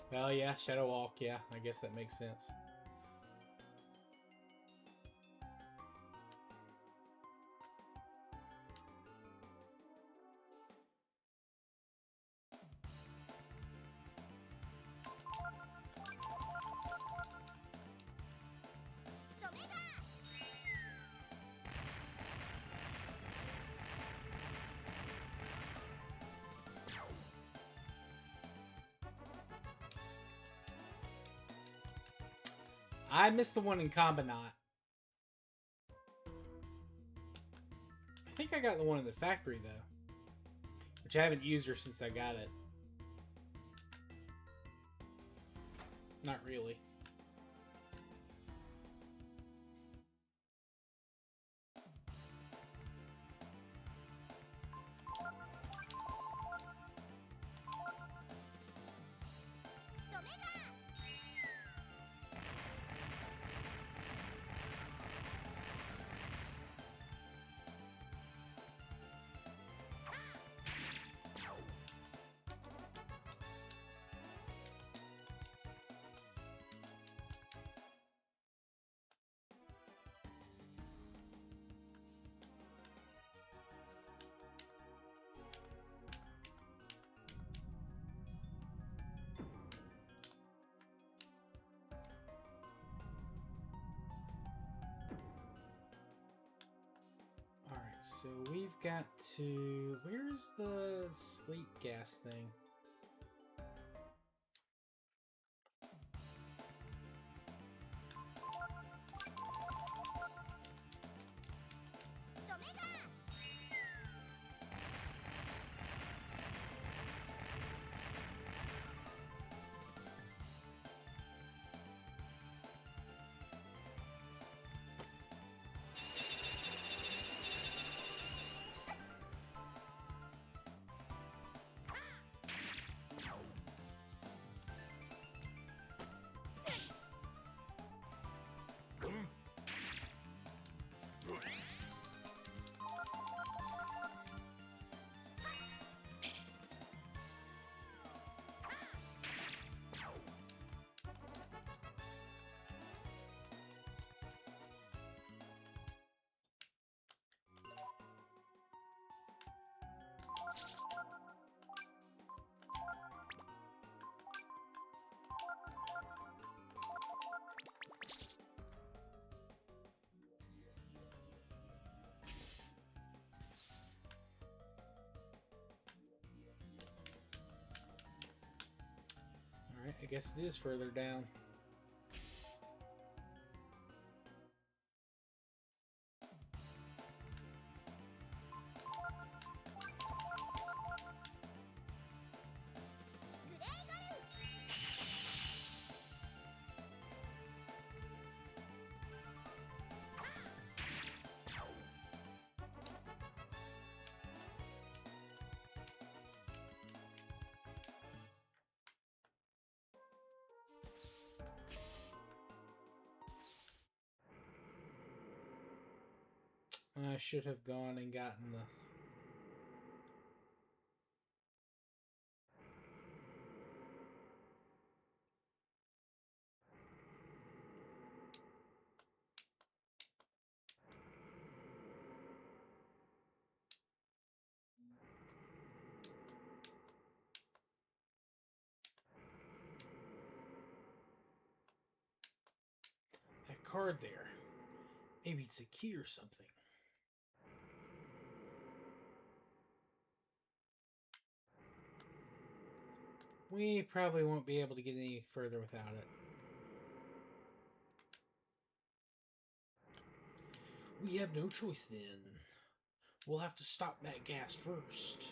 Well, yeah, Shadow Walk, yeah. I guess that makes sense. I missed the one in Combinat. I I got the one in the factory, though. Which I haven't used her since I got it. Not really. So we've got to... Where's the sleep gas thing? Alright, I guess it is further down. I should have gone and gotten the... that card there. Maybe it's a key or something. We probably won't be able to get any further without it. We have no choice then. We'll have to stop that gas first.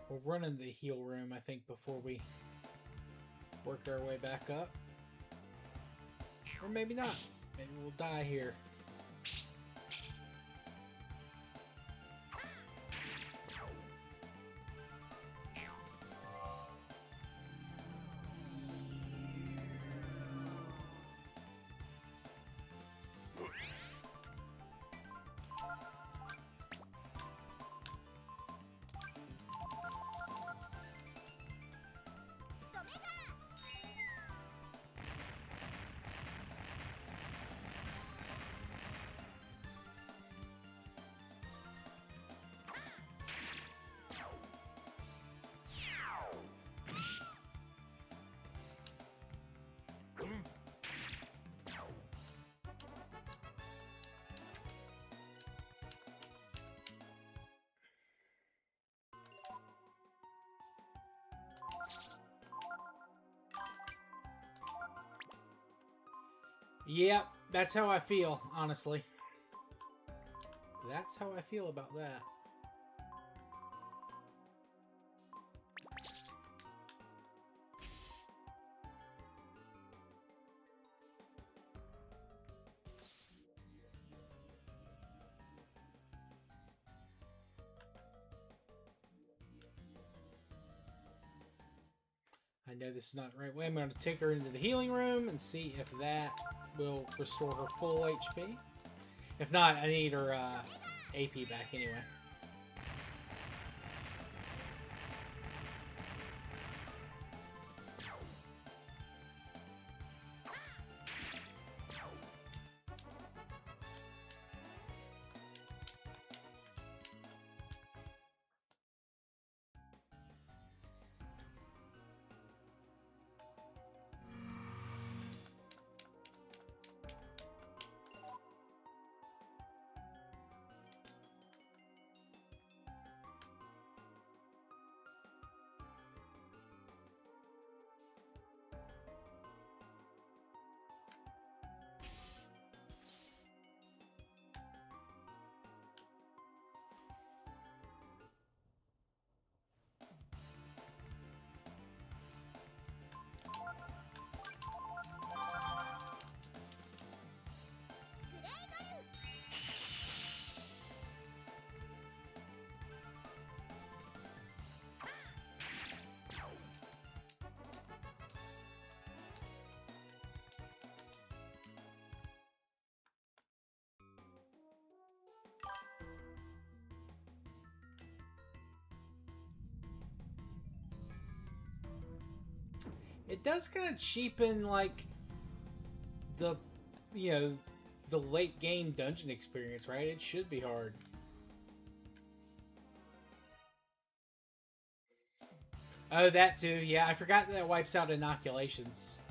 We'll run in the heal room, I think, before we work our way back up. Or maybe not. Maybe we'll die here. Yep, that's how I feel, honestly. That's how I feel about that. I know this is not the right way. I'm going to take her into the healing room and see if that will restore her full HP. If not, I need her AP back anyway. It does kind of cheapen, like, the, you know, the late game dungeon experience, right? It should be hard. Oh, that too. Yeah, I forgot that wipes out inoculations.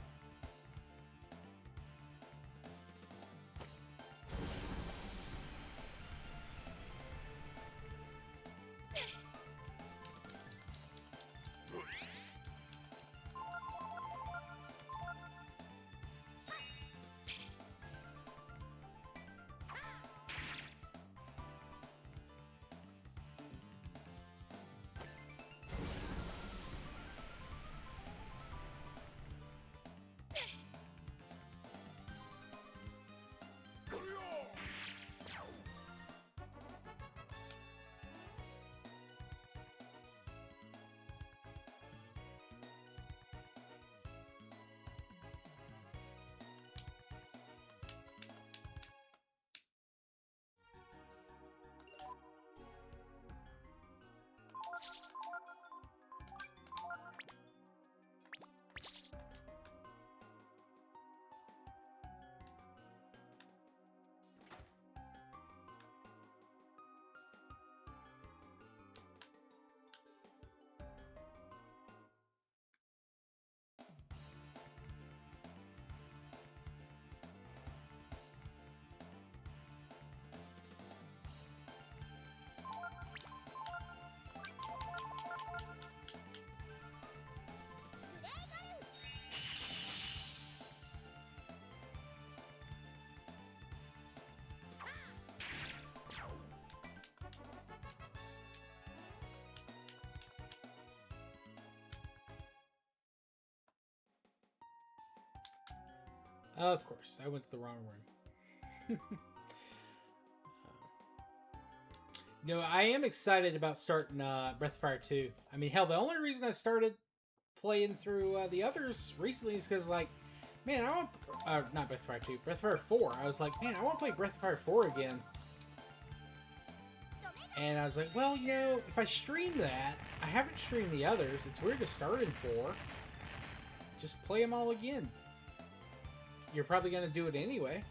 Of course, I went to the wrong room. No, I am excited about starting Breath of Fire 2. I mean, hell, the only reason I started playing through the others recently is because, like, man, I want... not Breath of Fire 2, Breath of Fire 4. I was like, man, I want to play Breath of Fire 4 again. And I was like, well, you know, if I stream that, I haven't streamed the others. It's weird to start in 4. Just play them all again. You're probably going to do it anyway.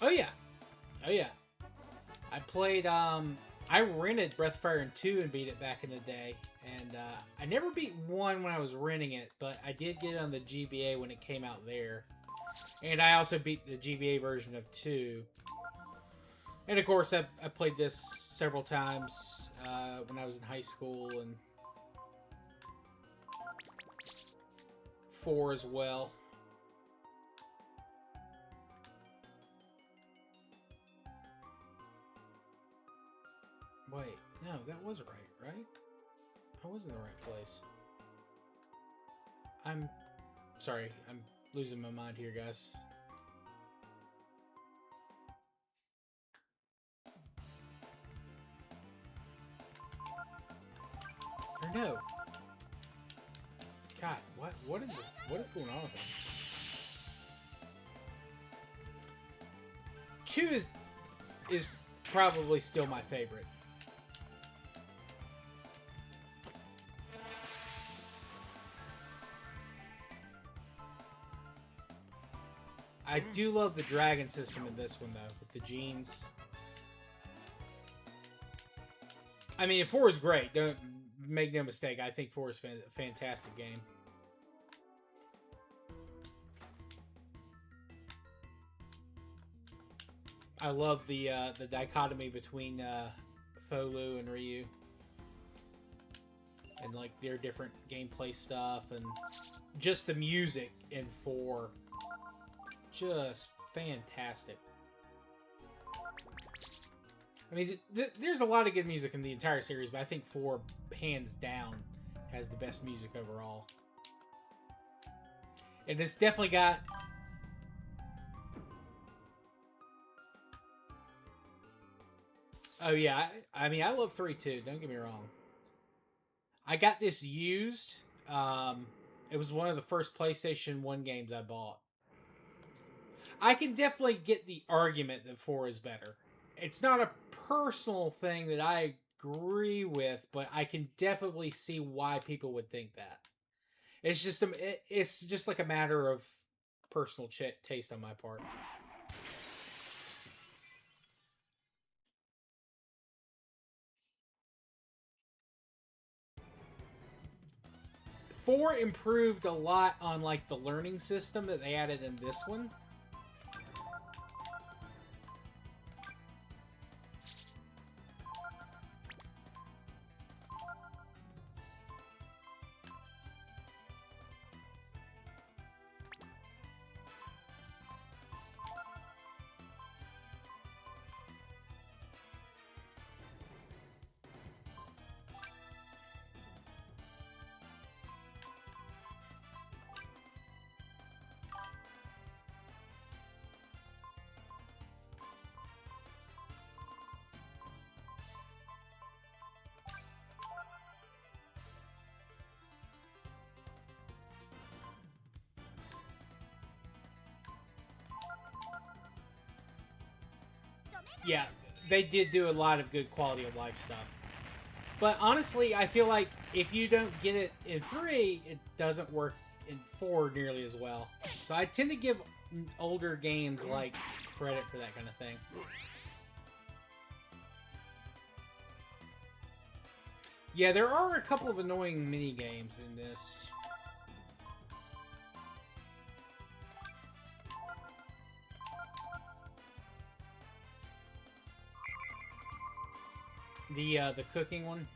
Oh yeah. Oh yeah. I played I rented Breath of Fire 2 and beat it back in the day, and I never beat 1 when I was renting it, but I did get it on the GBA when it came out there. And I also beat the GBA version of 2. And of course, I played this several times when I was in high school, and 4 as well. Wait, no, that was right? I was in the right place. I'm sorry, I'm losing my mind here, guys. Or no. God, what is going on with him? 2 is probably still my favorite. I do love the dragon system in this one, though, with the genes. I mean, 4 is great. Don't make no mistake. I think 4 is a fantastic game. I love the dichotomy between Folu and Ryu, and like their different gameplay stuff, and just the music in 4. Just fantastic. I mean, there's a lot of good music in the entire series, but I think 4, hands down, has the best music overall. And it's definitely got... Oh, yeah. I mean, I love 3, too. Don't get me wrong. I got this used. It was one of the first PlayStation 1 games I bought. I can definitely get the argument that 4 is better. It's not a personal thing that I agree with, but I can definitely see why people would think that. It's just like a matter of personal taste on my part. Four improved a lot on like the learning system that they added in this one. Yeah, they did do a lot of good quality of life stuff. But honestly, I feel like if you don't get it in 3, it doesn't work in 4 nearly as well. So I tend to give older games like credit for that kind of thing. Yeah, there are a couple of annoying mini games in this. The cooking one.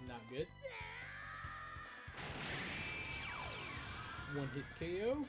Not good. One hit KO.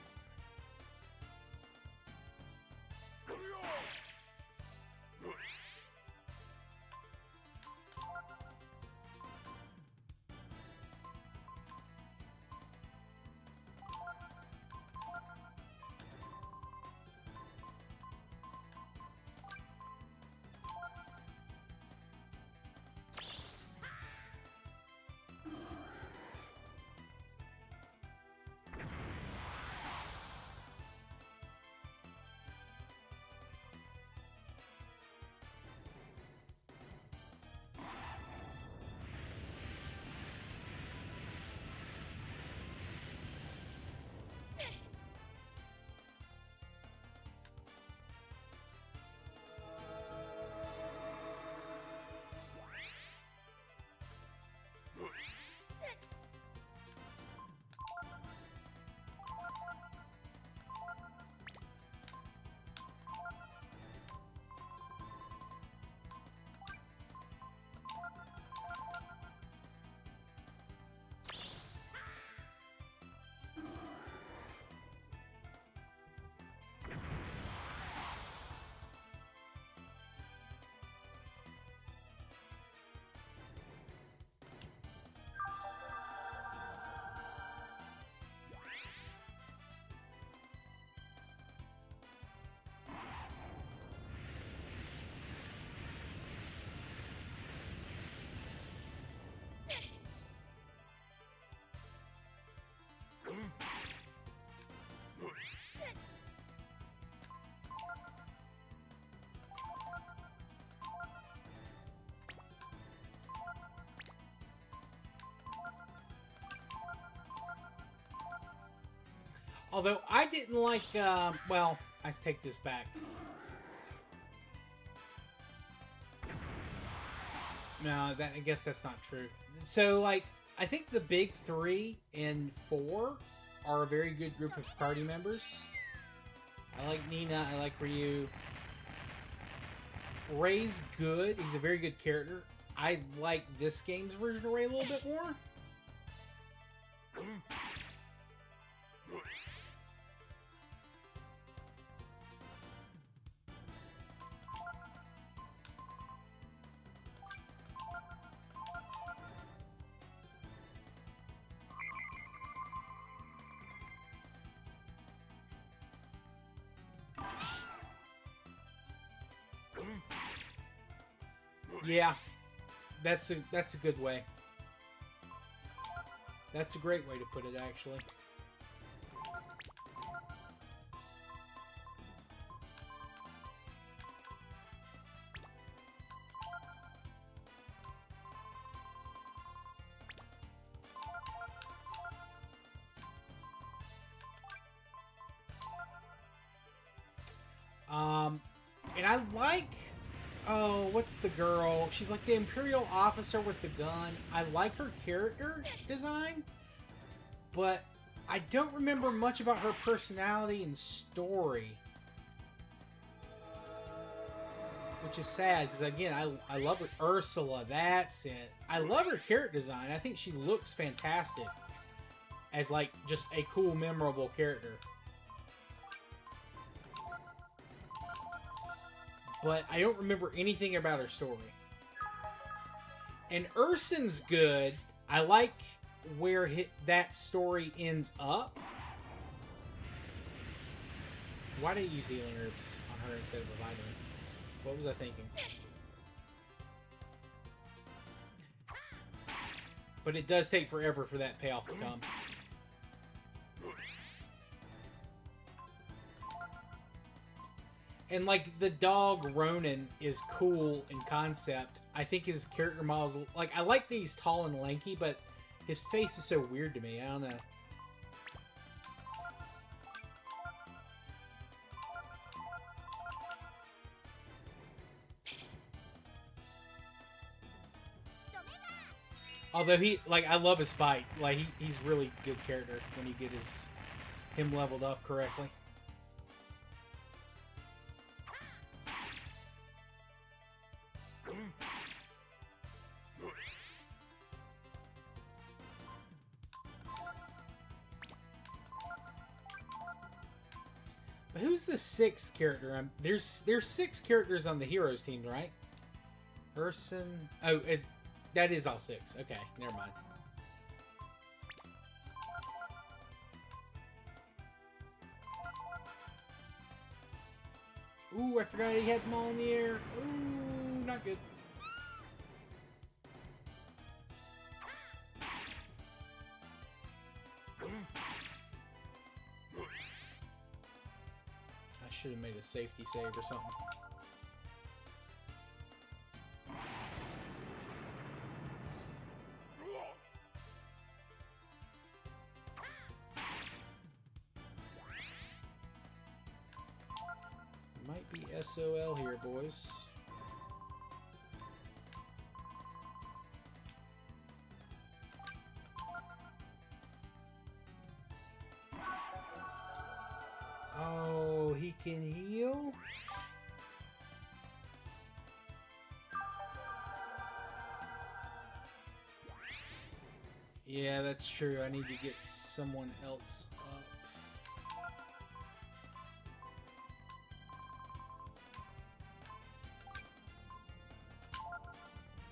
Although I didn't like, well, I take this back. No, I guess that's not true. So, like, I think the big 3 and 4 are a very good group of party members. I like Nina, I like Ryu. Ray's good. He's a very good character. I like this game's version of Ray a little bit more. Yeah, that's a good way. That's a great way to put it, actually. And I like, oh, what's the girl? She's like the Imperial officer with the gun. I like her character design, but I don't remember much about her personality and story. Which is sad, because again, I love her. Ursula, that's it. I love her character design. I think she looks fantastic as, like, just a cool, memorable character. But I don't remember anything about her story. And Ursin's good. I like where that story ends up. Why did I use healing herbs on her instead of a vitamin? What was I thinking? But it does take forever for that payoff to come. And, like, the dog Ronan is cool in concept. I think his character model's... Like, I like that he's tall and lanky, but his face is so weird to me. I don't know. Although I love his fight. Like, he's really good character when you get him leveled up correctly. But who's the 6th character? There's 6 characters on the heroes team, right? Urson. Oh, that is all 6. Okay, never mind. Ooh, I forgot he had them all in the air. Ooh, not good. I should have made a safety save or something. Might be SOL here, boys. Oh, he can heal? Yeah, that's true. I need to get someone else up.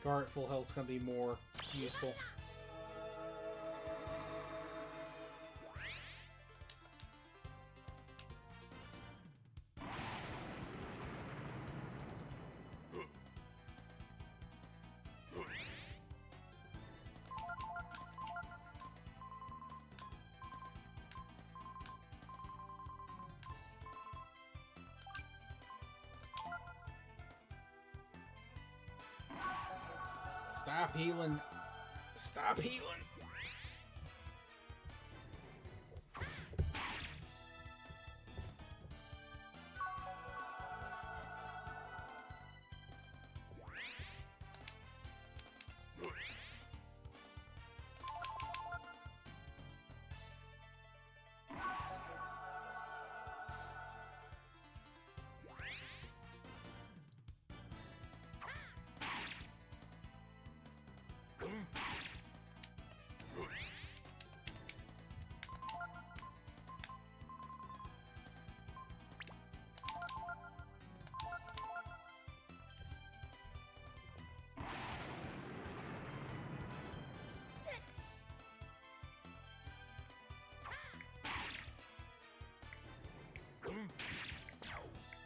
Guard at full health is going to be more useful. Stop healing. Stop healing.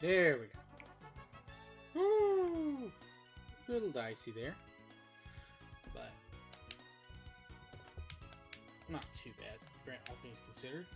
There we go. Woo! Little dicey there. But not too bad, Grant, all things considered.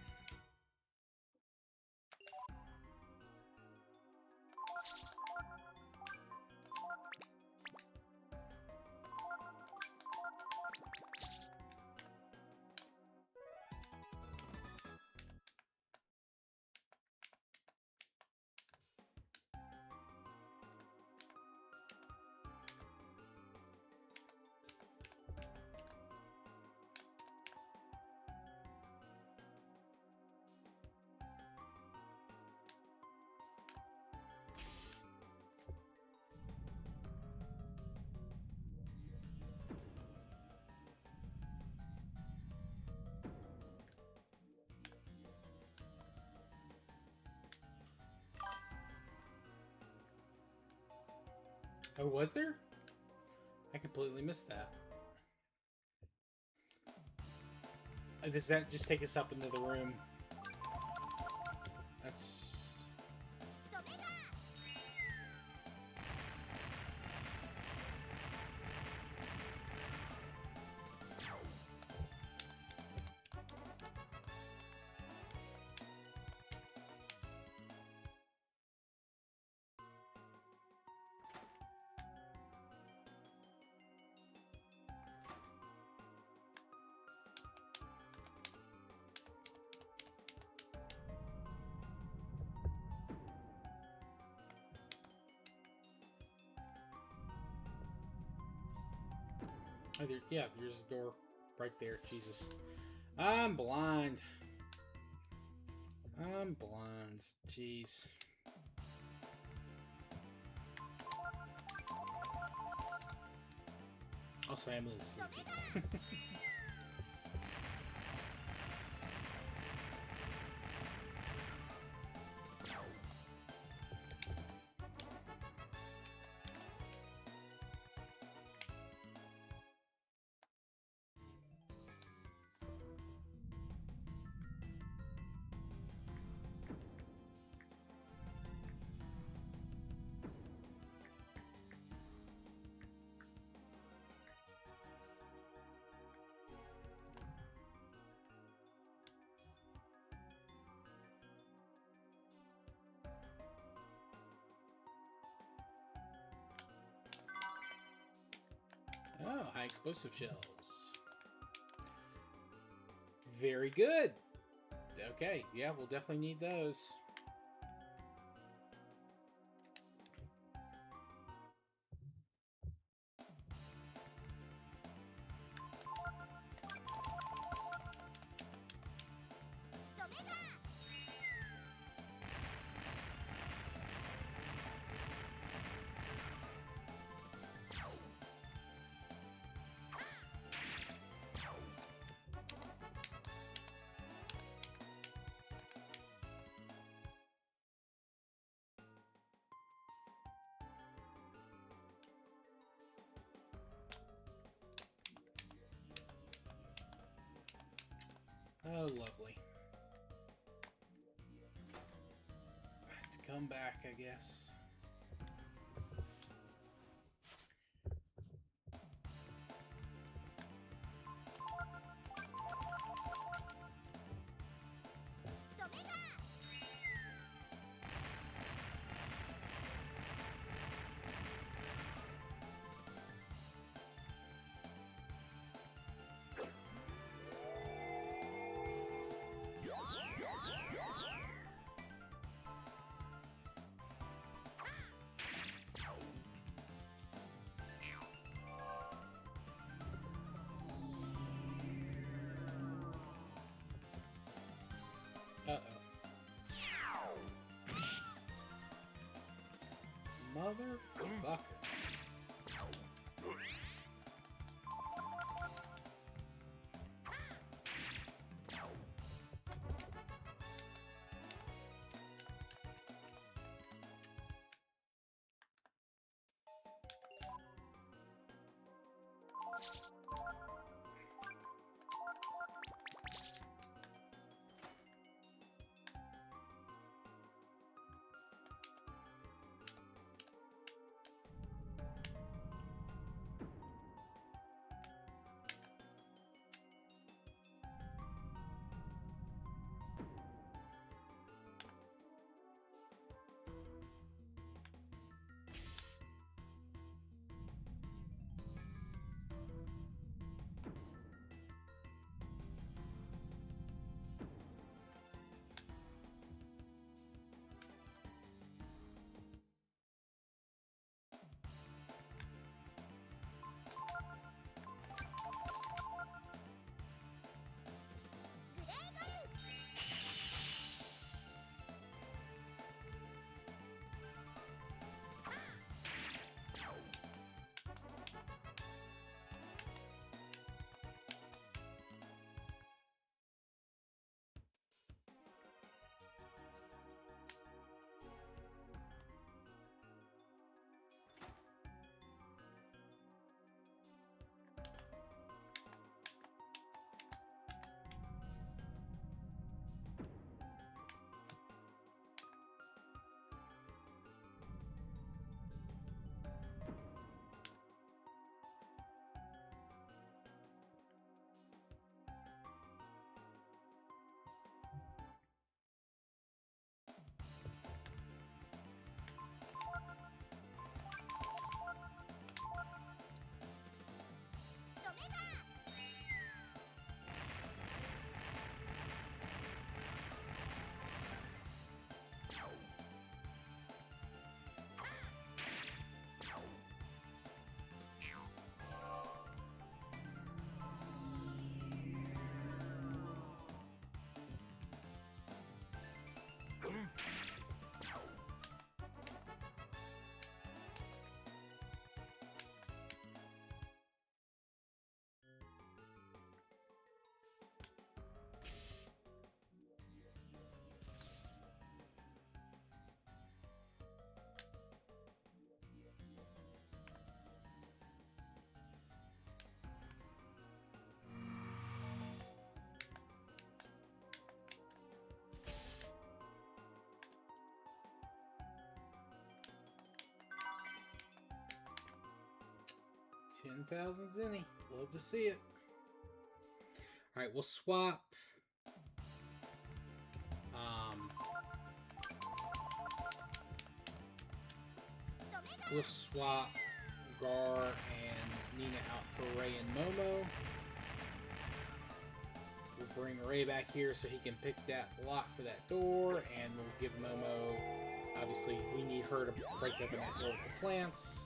Oh, was there? I completely missed that. Does that just take us up into the room? That's... Oh, there, yeah, there's a door right there. Jesus. I'm blind. I'm blind. Jeez. Also, I'm a little sleepy. Oh, high explosive shells. Very good. Okay, yeah, we'll definitely need those. Oh, lovely. To come back, I guess. Motherfucker. 10,000 zenny. Love to see it. Alright, we'll swap. We'll swap Gar and Nina out for Ray and Momo. We'll bring Ray back here so he can pick that lock for that door, and we'll give Momo. Obviously, we need her to break open that door with the plants.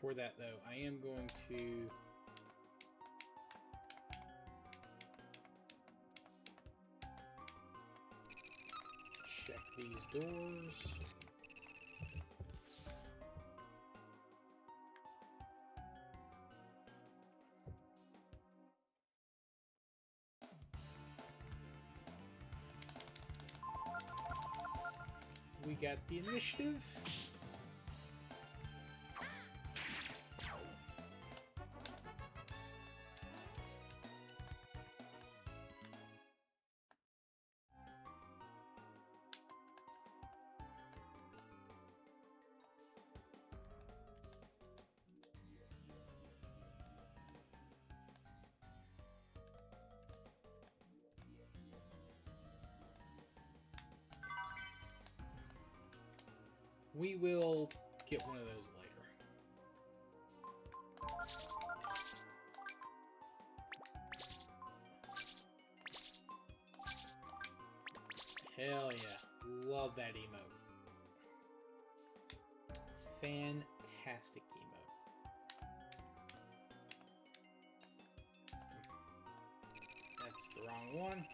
For that, though, I am going to check these doors. We got the initiative. We will get one of those later. Hell yeah. Love that emote. Fantastic emote. That's the wrong one.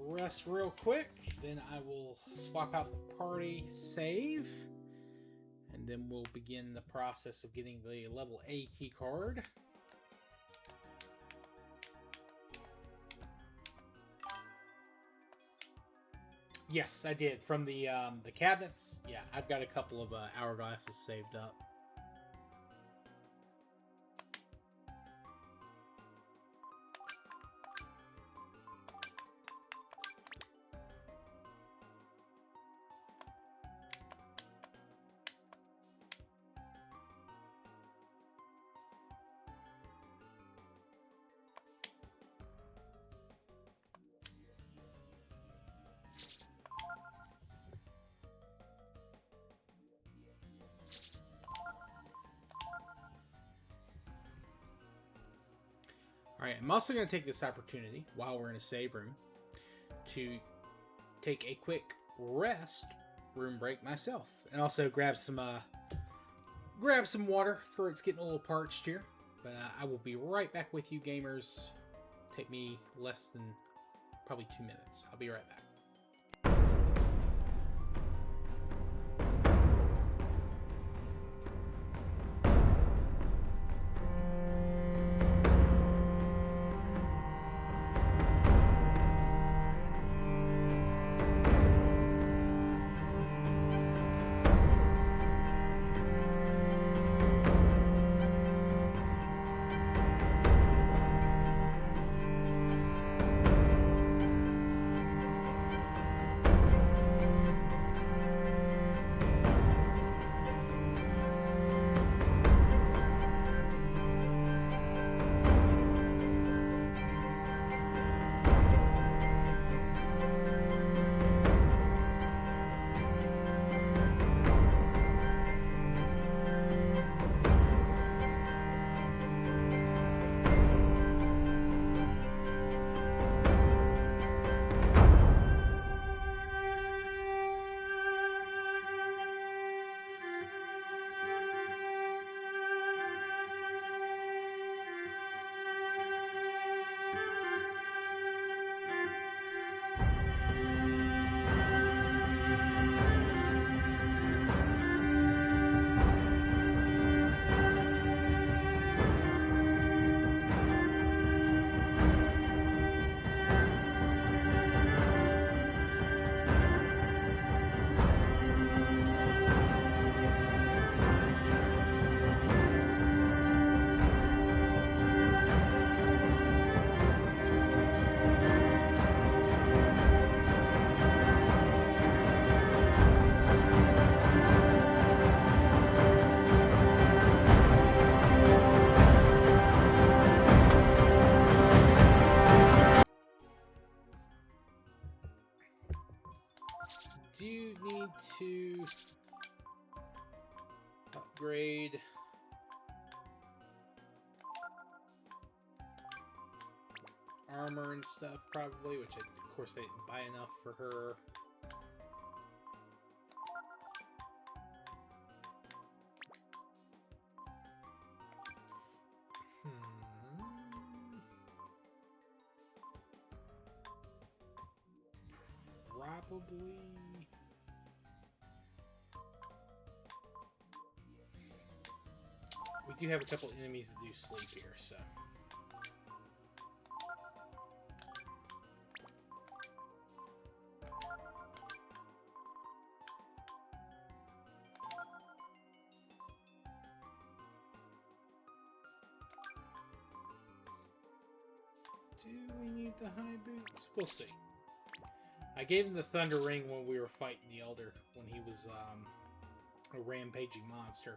Rest real quick, then I will swap out the party save, and then we'll begin the process of getting the level A key card. Yes, I did. From the cabinets. Yeah, I've got a couple of hourglasses saved up. Alright, I'm also going to take this opportunity, while we're in a save room, to take a quick rest room break myself. And also grab some water. Throat's getting a little parched here. But I will be right back with you, gamers. Take me less than probably 2 minutes. I'll be right back. Do need to upgrade armor and stuff, probably, which of course I didn't buy enough for her. Probably. We do have a couple enemies that do sleep here, so. Do we need the high boots? We'll see. I gave him the Thunder Ring when we were fighting the Elder, when he was a rampaging monster.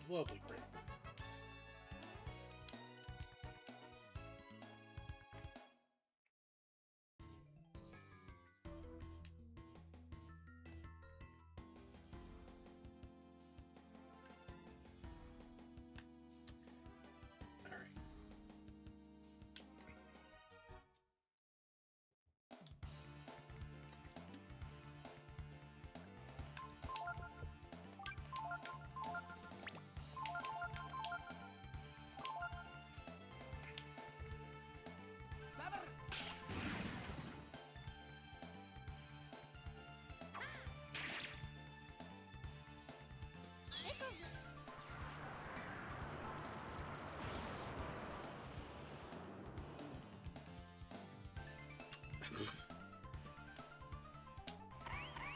Lovely crit.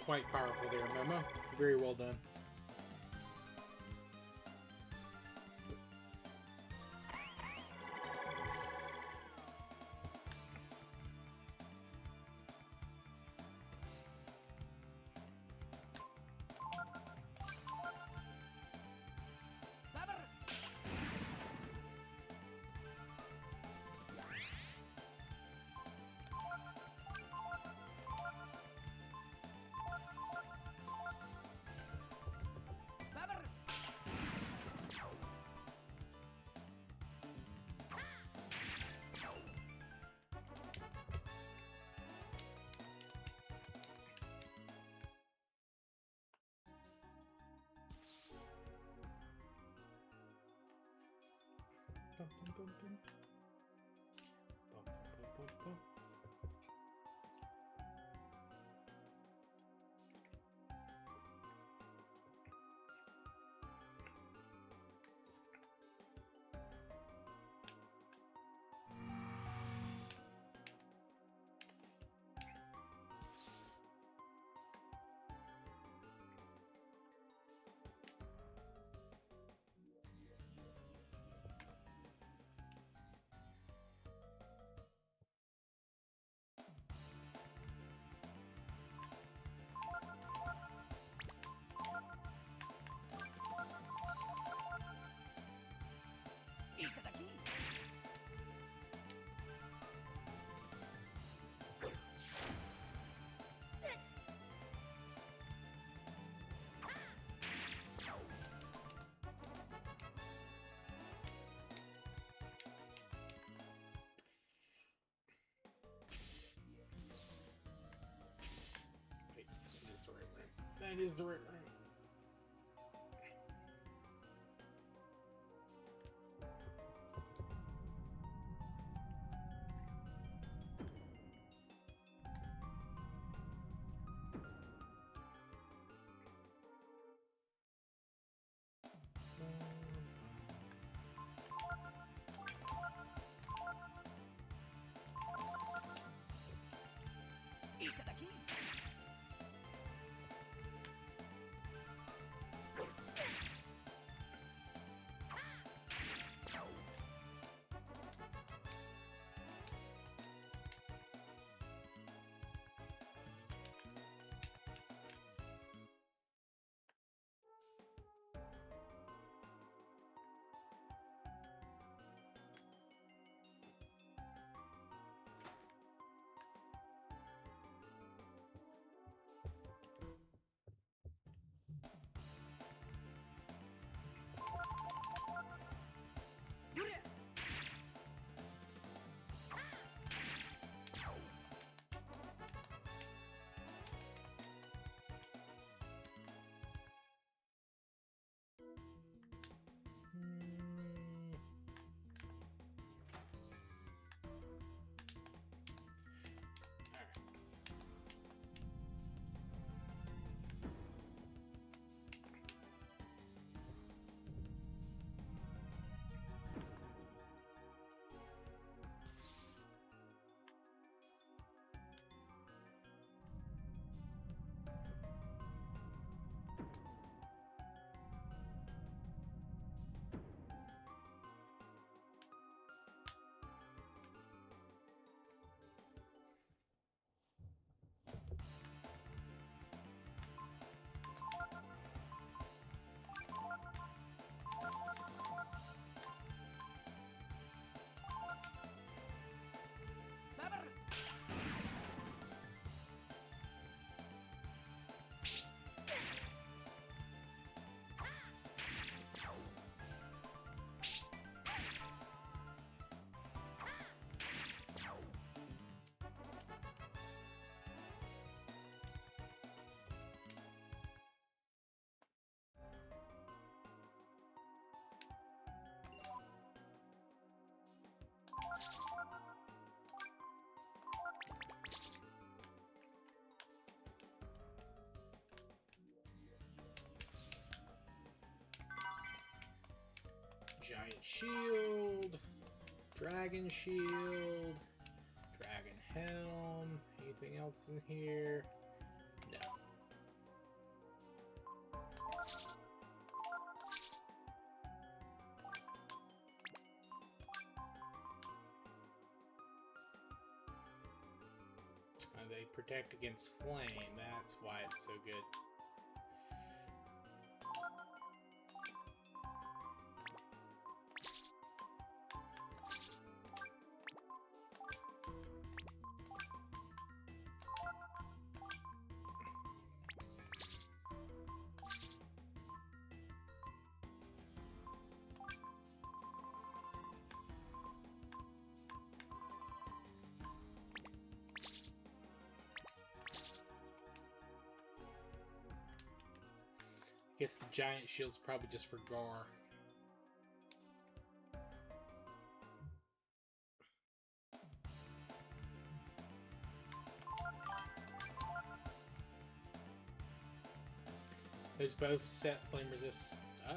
quite powerful there, Memo. Very well done. Bum, bum, bum, bum. Bum, bum, bum, bum, bum. Wait, that is the right room. That is the right room. Giant shield, dragon shield, dragon helm. Anything else in here? No. they protect against flame. That's why it's so good. Guess the giant shield's probably just for Gar. Those both set flame resist. Oh.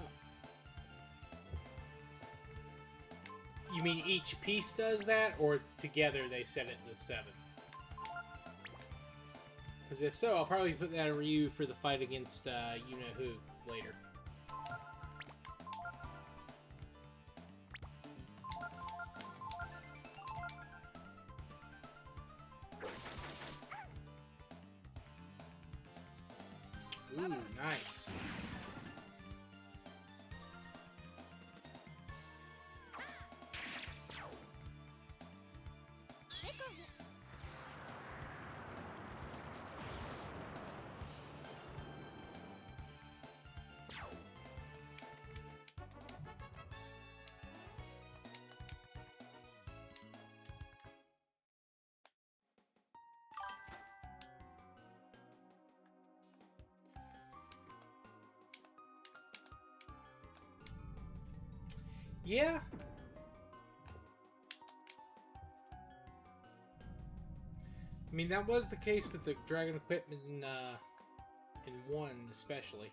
You mean each piece does that, or together they set it to 7? Because if so, I'll probably put that on Ryu for the fight against you-know-who later. Ooh, nice. Yeah. I mean, that was the case with the dragon equipment in 1, especially.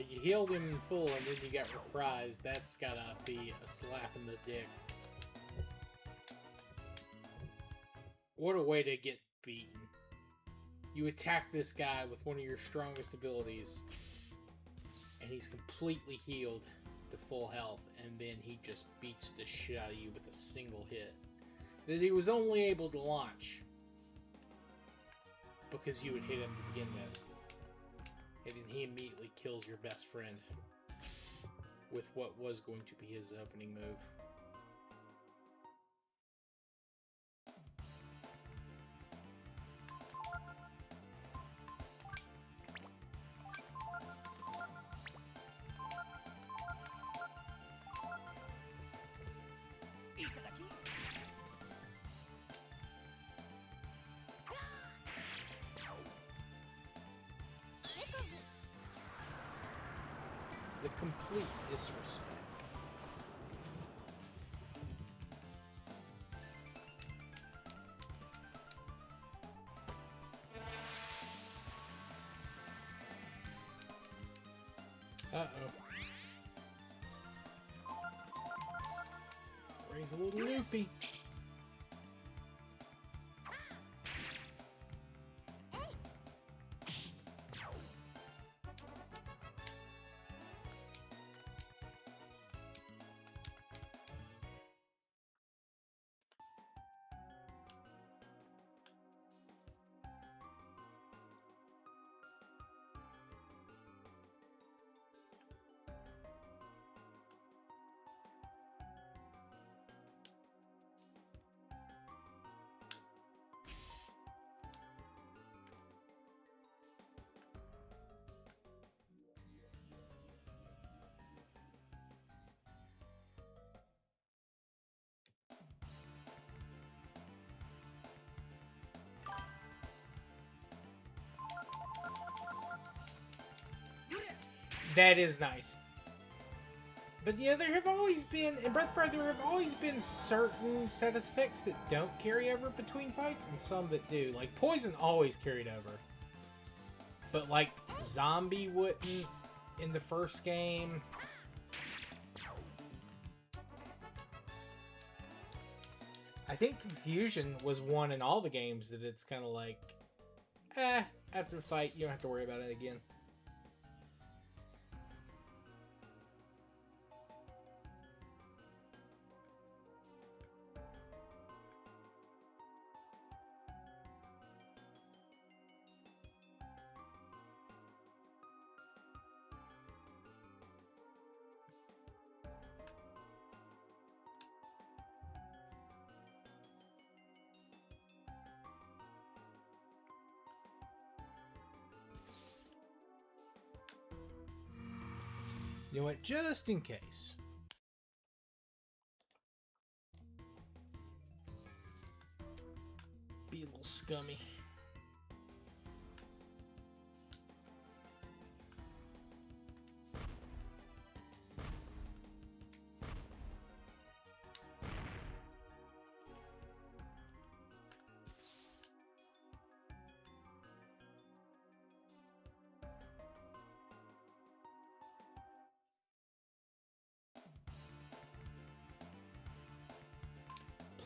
You healed him in full and then you got reprised. That's gotta be a slap in the dick. What a way to get beaten. You attack this guy with one of your strongest abilities, and he's completely healed to full health, and then he just beats the shit out of you with a single hit that he was only able to launch because you had hit him to begin with. And then he immediately kills your best friend with what was going to be his opening move. complete disrespect. Uh-oh. Ray's a little loopy. That is nice. But yeah, there have always been, in Breath of Fire, there have always been certain status effects that don't carry over between fights, and some that do. Like, Poison always carried over. But, like, Zombie wouldn't in the first game. I think Confusion was one in all the games that it's kind of like, after the fight, you don't have to worry about it again. You know what? Just in case. Be a little scummy.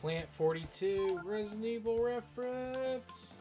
Plant 42, Resident Evil reference.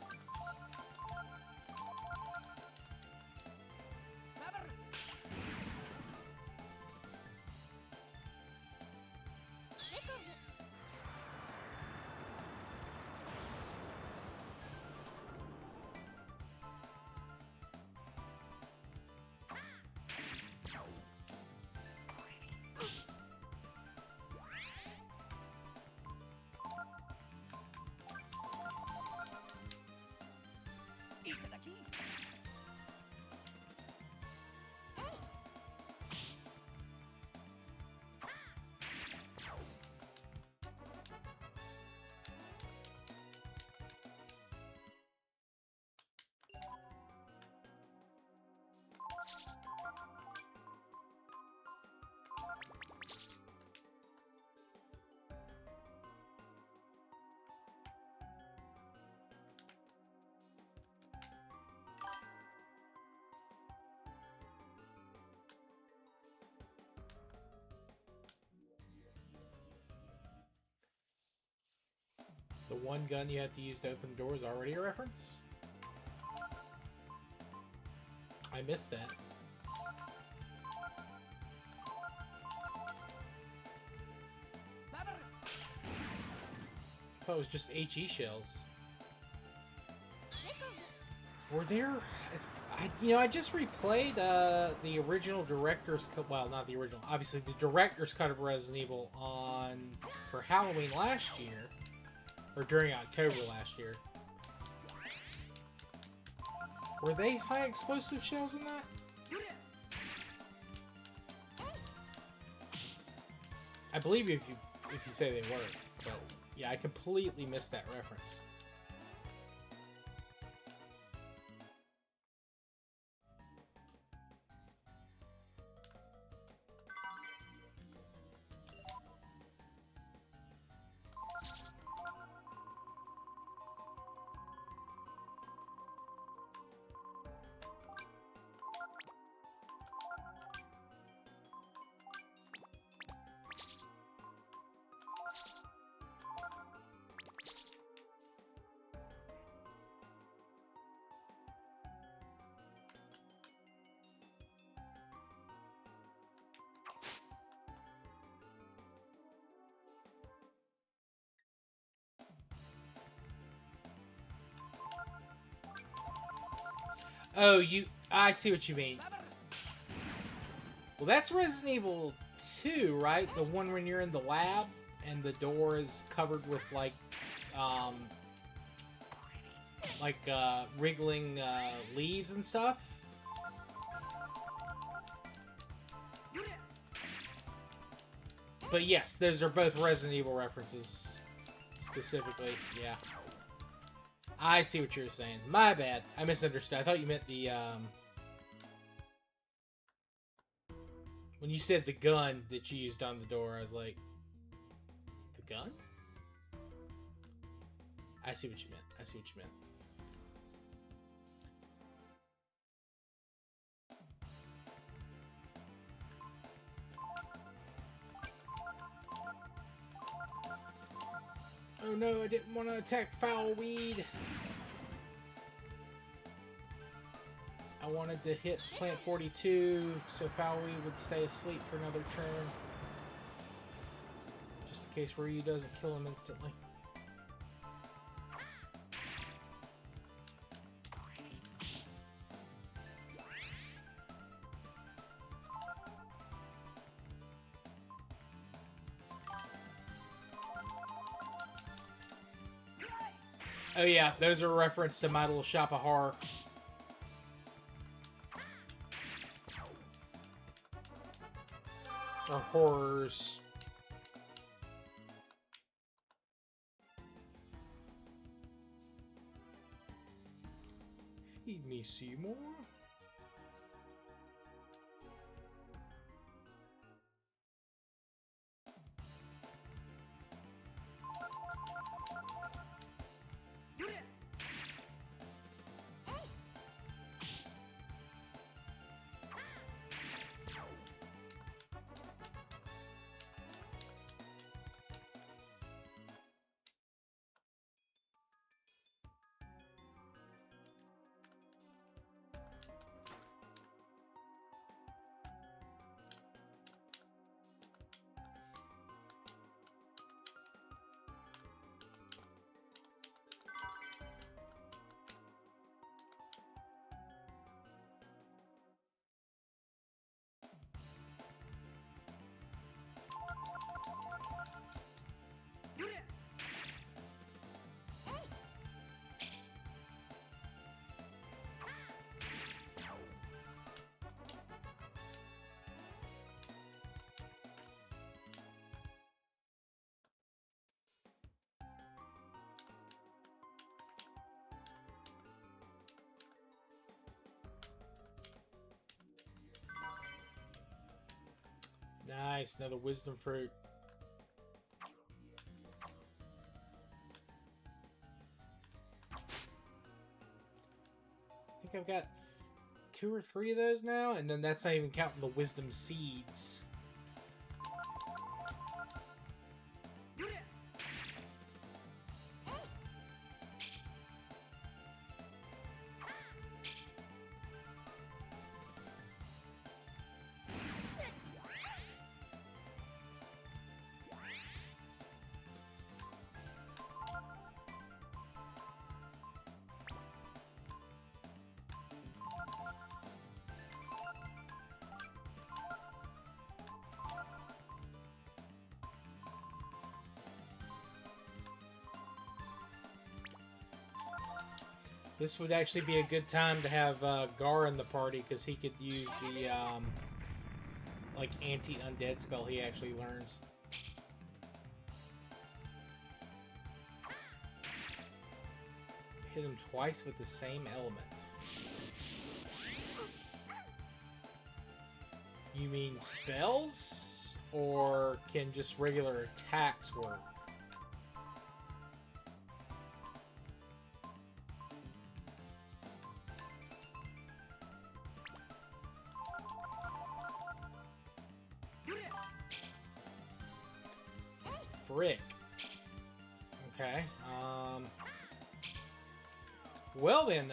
The one gun you have to use to open the door is already a reference? I missed that. I thought it was just HE shells. Were there... I just replayed the original director's cut. Well, not the original. Obviously, the director's cut of Resident Evil for Halloween last year. Or during October last year. Were they high explosive shells in that? I believe if you say they were, but yeah, I completely missed that reference. Oh, I see what you mean. Well, that's Resident Evil 2, right? The one when you're in the lab and the door is covered with um, wriggling leaves and stuff. But yes, those are both Resident Evil references, specifically. Yeah, I see what you're saying. My bad, I misunderstood. I thought you meant the when you said the gun that you used on the door. I was like, the gun? I see what you meant. I see what you meant. Oh no, I didn't want to attack Foul Weed. I wanted to hit Plant 42 so Foul Weed would stay asleep for another turn. Just in case Ryu doesn't kill him instantly. Oh yeah, those are a reference to My Little Shop of Horror. Or horrors. Feed me, Seymour. Nice, another wisdom fruit. I think I've got 2 or 3 of those now, and then that's not even counting the wisdom seeds. This would actually be a good time to have Gar in the party, because he could use the like anti-undead spell he actually learns. Hit him twice with the same element. You mean spells? Or can just regular attacks work? Frick. Okay. Well then,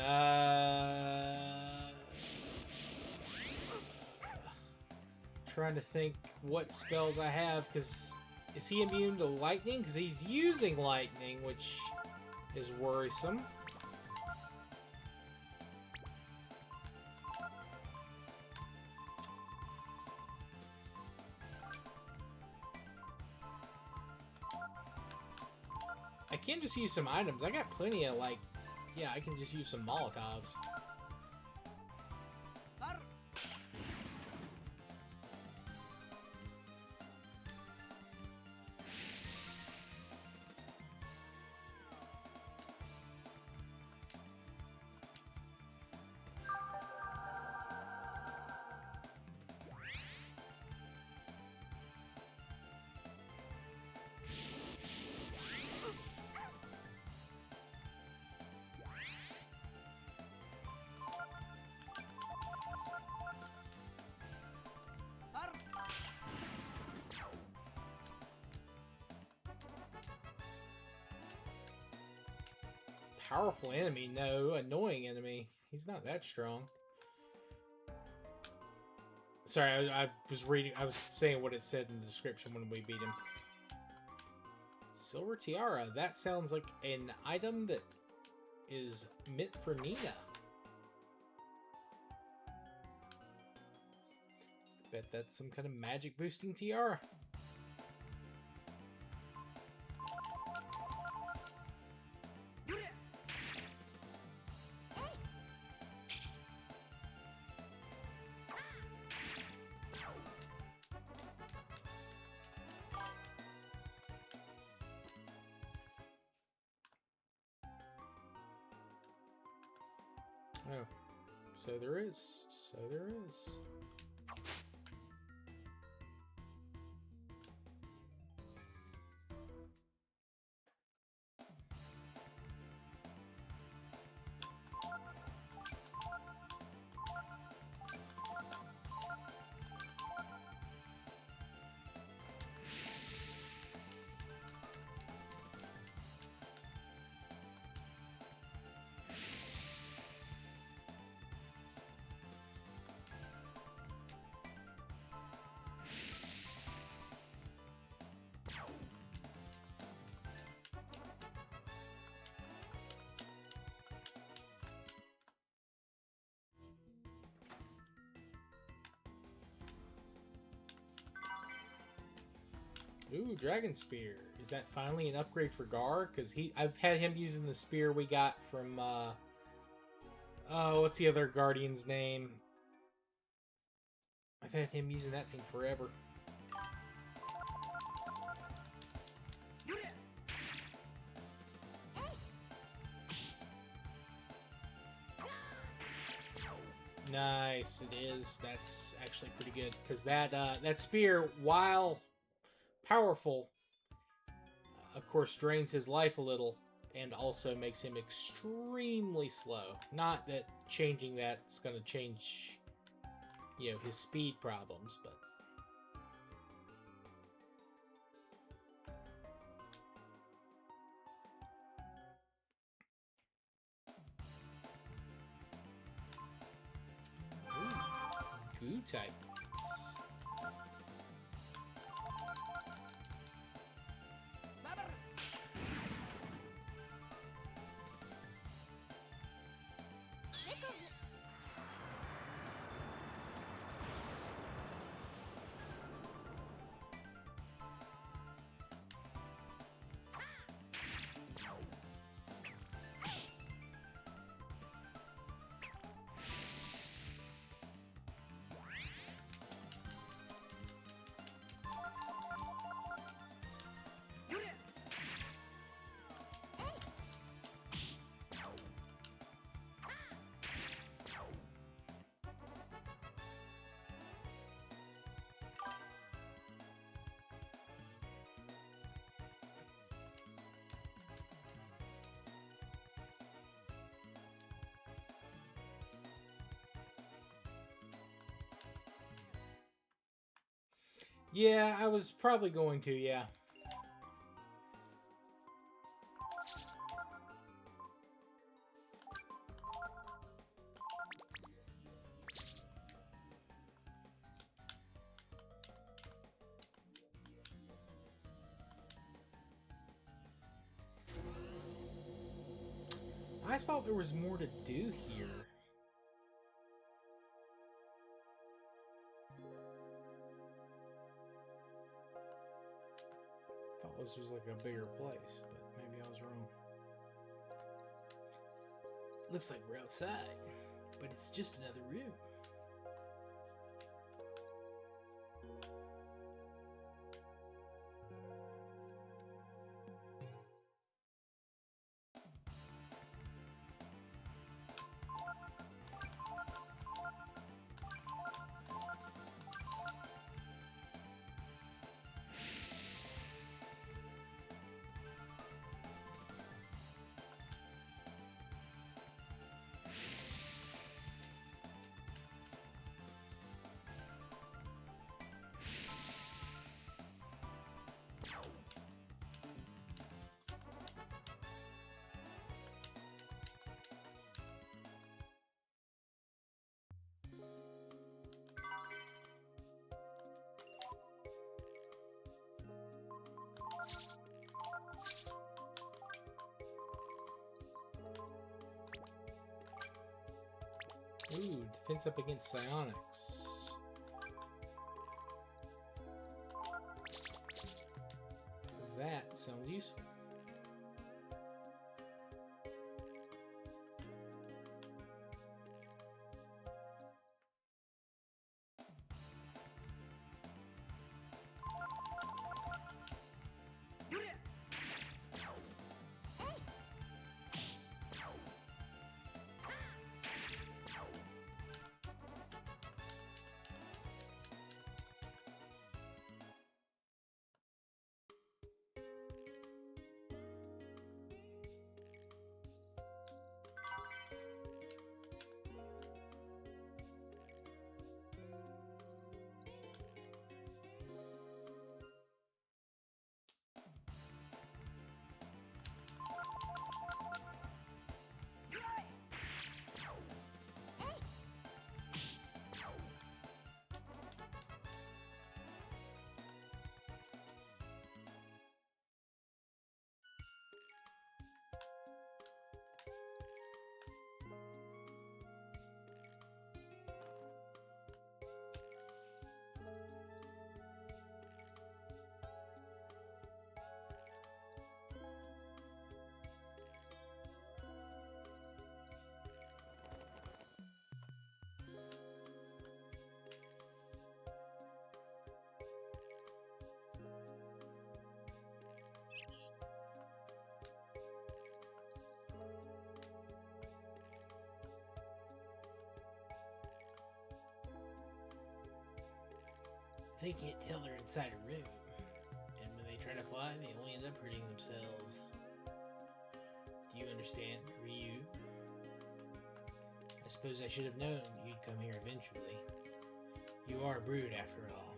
trying to think what spells I have, because is he immune to lightning? Because he's using lightning, which is worrisome. I can just use some items. I got plenty of, like... Yeah, I can just use some Molotovs. Powerful enemy? No, annoying enemy. He's not that strong. Sorry, I was reading. I was saying what it said in the description when we beat him. Silver Tiara. That sounds like an item that is meant for Nina. Bet that's some kind of magic boosting tiara. Oh, so there is. So there is. Ooh, Dragon Spear. Is that finally an upgrade for Gar? Because I've had him using the spear we got from, oh, what's the other Guardian's name? I've had him using that thing forever. Nice, it is. That's actually pretty good. Because that spear, while powerful, of course, drains his life a little and also makes him extremely slow. Not that changing that's going to change, you know, his speed problems, but... Ooh, Goo Titans. Yeah, I was probably going to, yeah. I thought there was more to do here. Thought this was like a bigger place, but maybe I was wrong. Looks like we're outside, but it's just another room. Ooh, defense up against psionics. That sounds useful. They can't tell they're inside a room, and when they try to fly, they only end up hurting themselves. Do you understand, Ryu? I suppose I should have known you'd come here eventually. You are a brood, after all.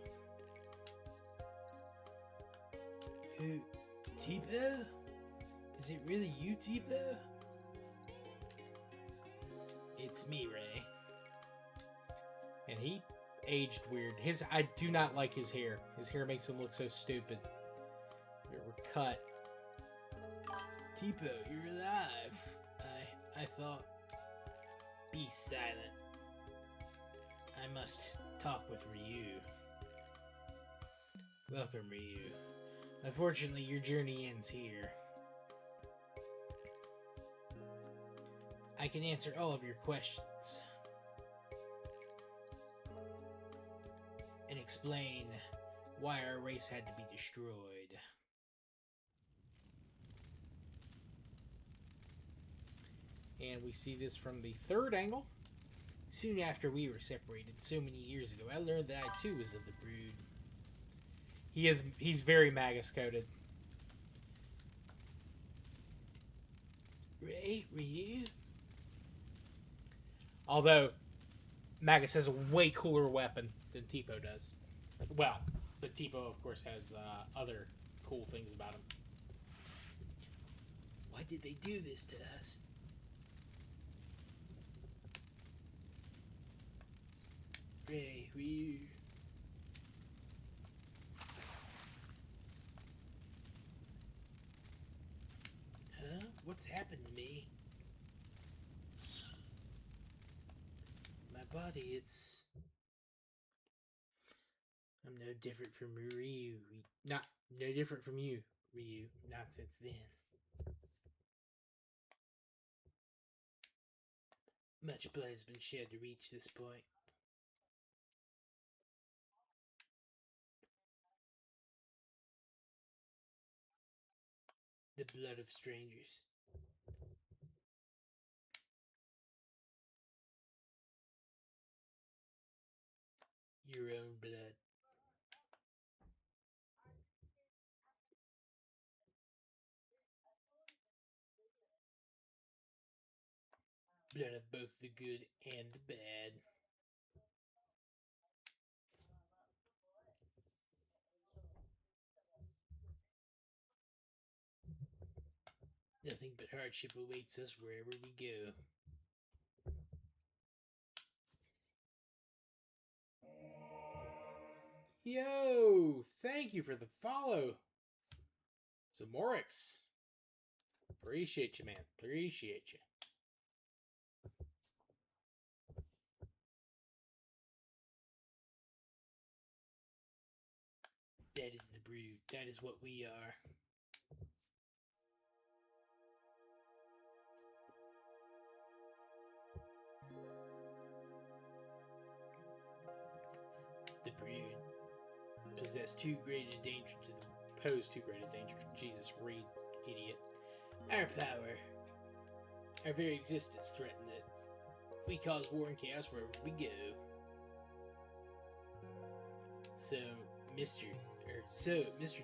Who? Tipo? Is it really you, Tipo? It's me, Ray. And he aged weird. I do not like his hair. His hair makes him look so stupid. We're cut. Tipo, you're alive. I thought. Be silent. I must talk with Ryu. Welcome, Ryu. Unfortunately, your journey ends here. I can answer all of your questions. And explain why our race had to be destroyed. And we see this from the third angle. Soon after we were separated so many years ago, I learned that I too was of the brood. He's very Magus coded. Ryu? Although Magus has a way cooler weapon than Tipo does. Well, but Tipo, of course, has other cool things about him. Why did they do this to us? Ryu. Huh? What's happened to me? My body, I'm no different from Ryu. No different from you, Ryu. Not since then. Much blood has been shed to reach this point. The blood of strangers. Your own blood. Blood of both the good and the bad. Nothing but hardship awaits us wherever we go. Yo! Thank you for the follow. Zamorix. Appreciate you, man. Appreciate you. That is the brood. That is what we are. The brood possess too great a danger to the pose too great a danger. Jesus, read, idiot. Our power, our very existence threaten it. We cause war and chaos wherever we go. So, Mr.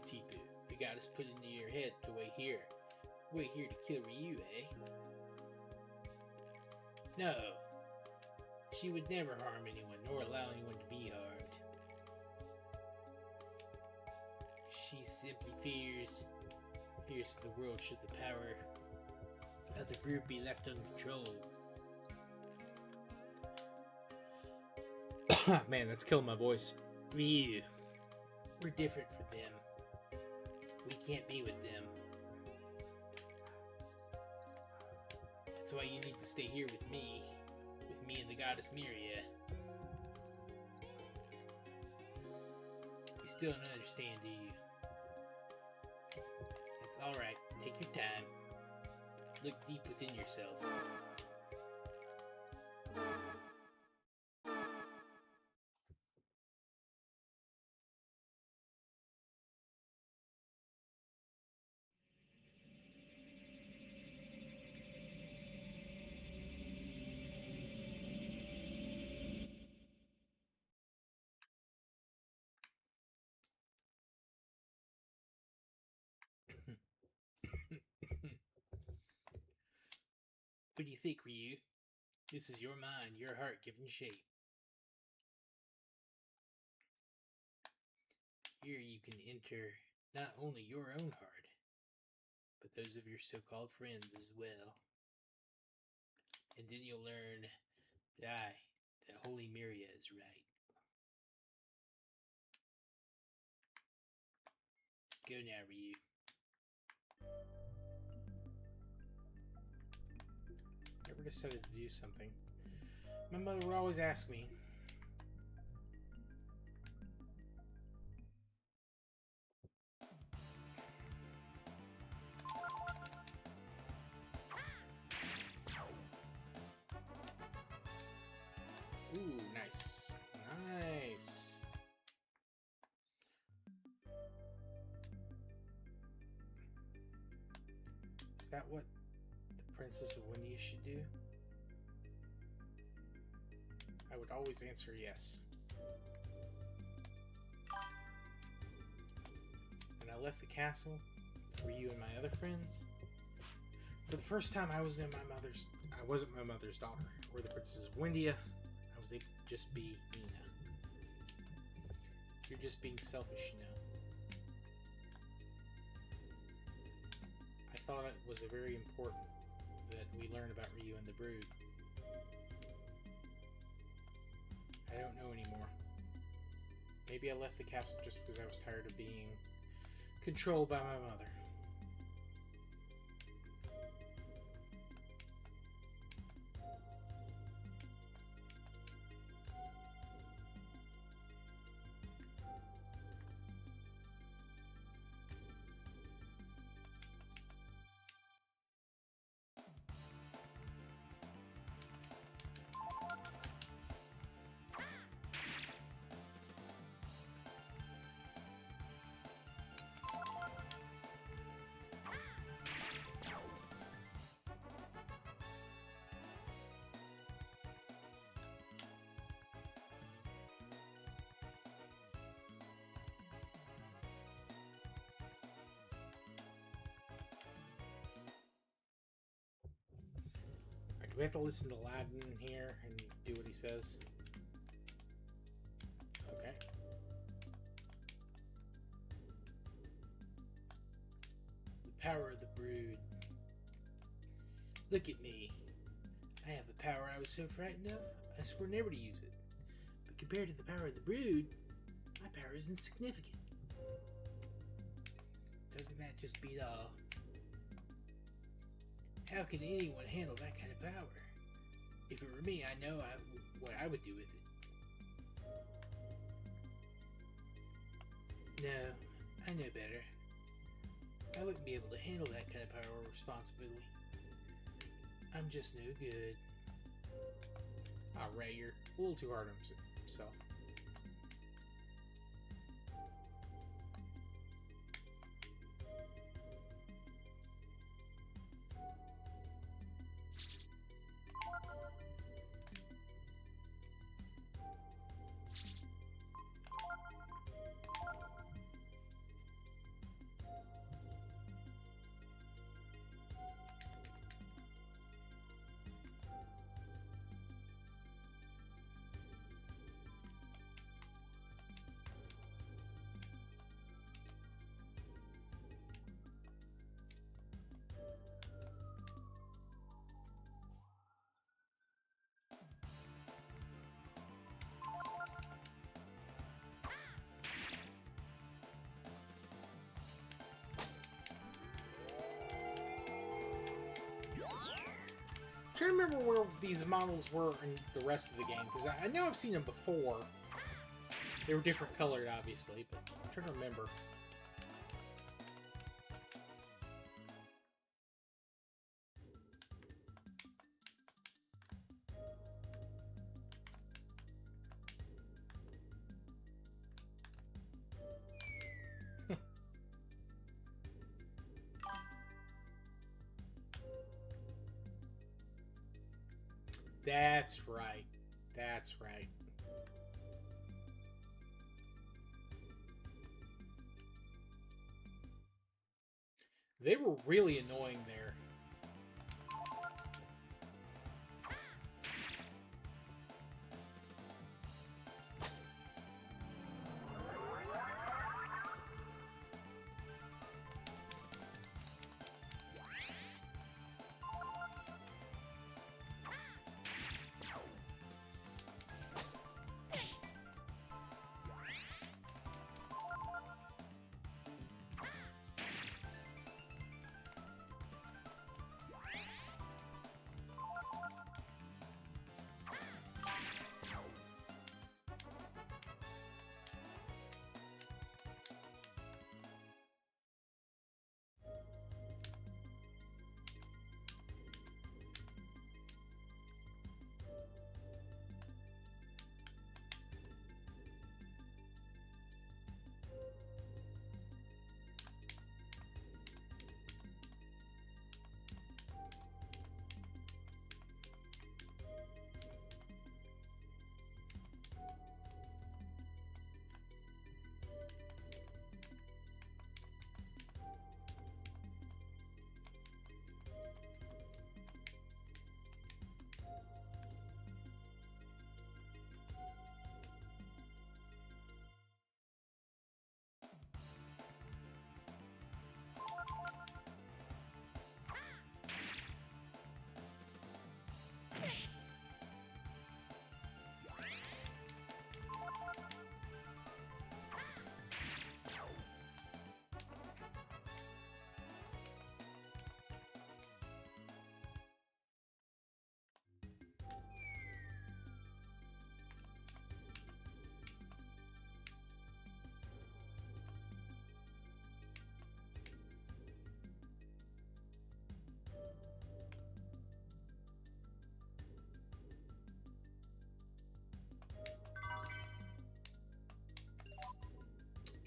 Tipu, the goddess put into your head to wait here. Wait here to kill Ryu, eh? No. She would never harm anyone, nor allow anyone to be harmed. She simply fears for the world should the power of the brood be left uncontrolled. Man, that's killing my voice. Ryu, we're different from them. We can't be with them. That's why you need to stay here with me and the goddess Miria. You still don't understand, do you? That's alright. Take your time. Look deep within yourself. What do you think, Ryu? This is your mind, your heart given shape. Here you can enter not only your own heart, but those of your so-called friends as well. And then you'll learn that Holy Miria is right. Go now, Ryu. Ever decided to do something? My mother would always ask me. Ooh, nice. Nice. Is that what the Princess of Windia should do? I would always answer yes. And I left the castle for you and my other friends. For the first time, I wasn't my mother's daughter, or the Princess of Windia. I was able to just be Nina. You're just being selfish, you know. I thought it was very important that we learn about Ryu and the Brood. I don't know anymore. Maybe I left the castle just because I was tired of being controlled by my mother. we have to listen to Aladdin here and do what he says? Okay. The power of the brood. Look at me. I have the power I was so frightened of, I swore never to use it. But compared to the power of the brood, my power is insignificant. Doesn't that just beat all? How can anyone handle that kind of power? If it were me, I know what I would do with it. No, I know better. I wouldn't be able to handle that kind of power or responsibility. I'm just no good. Oh, Ray, you're a little too hard on himself. I'm trying to remember where these models were in the rest of the game, because I know I've seen them before. They were different colored, obviously, but I'm trying to remember. That's right. That's right. They were really annoying there.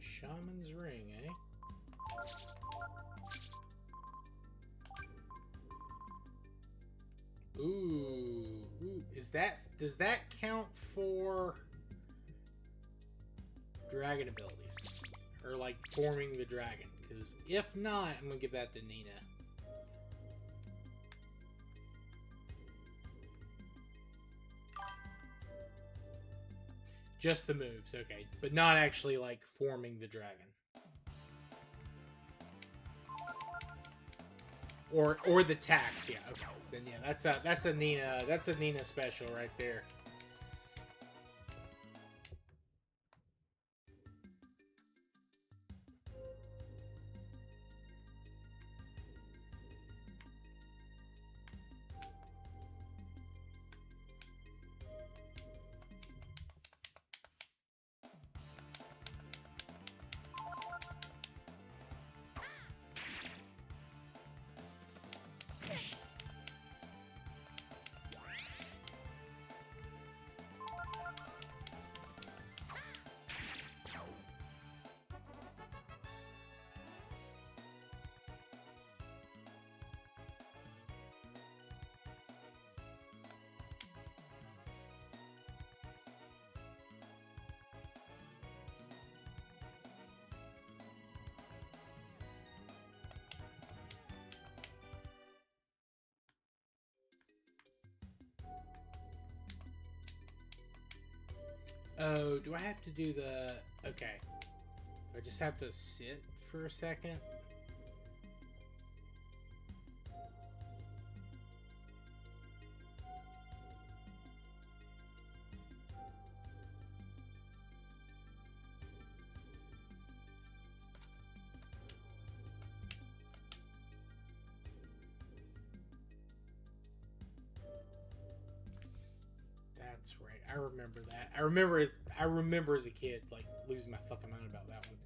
Shaman's ring, eh? Ooh, does that count for dragon abilities? Or like forming the dragon? Because if not, I'm gonna give that to Nina. Just the moves, okay. But not actually, like, forming the dragon. Or the tax, yeah, okay. Then yeah, that's a Nina special right there. Oh, do I have to do the... Okay. I just have to sit for a second? That's right. I remember that. I remember as a kid, like, losing my fucking mind about that one.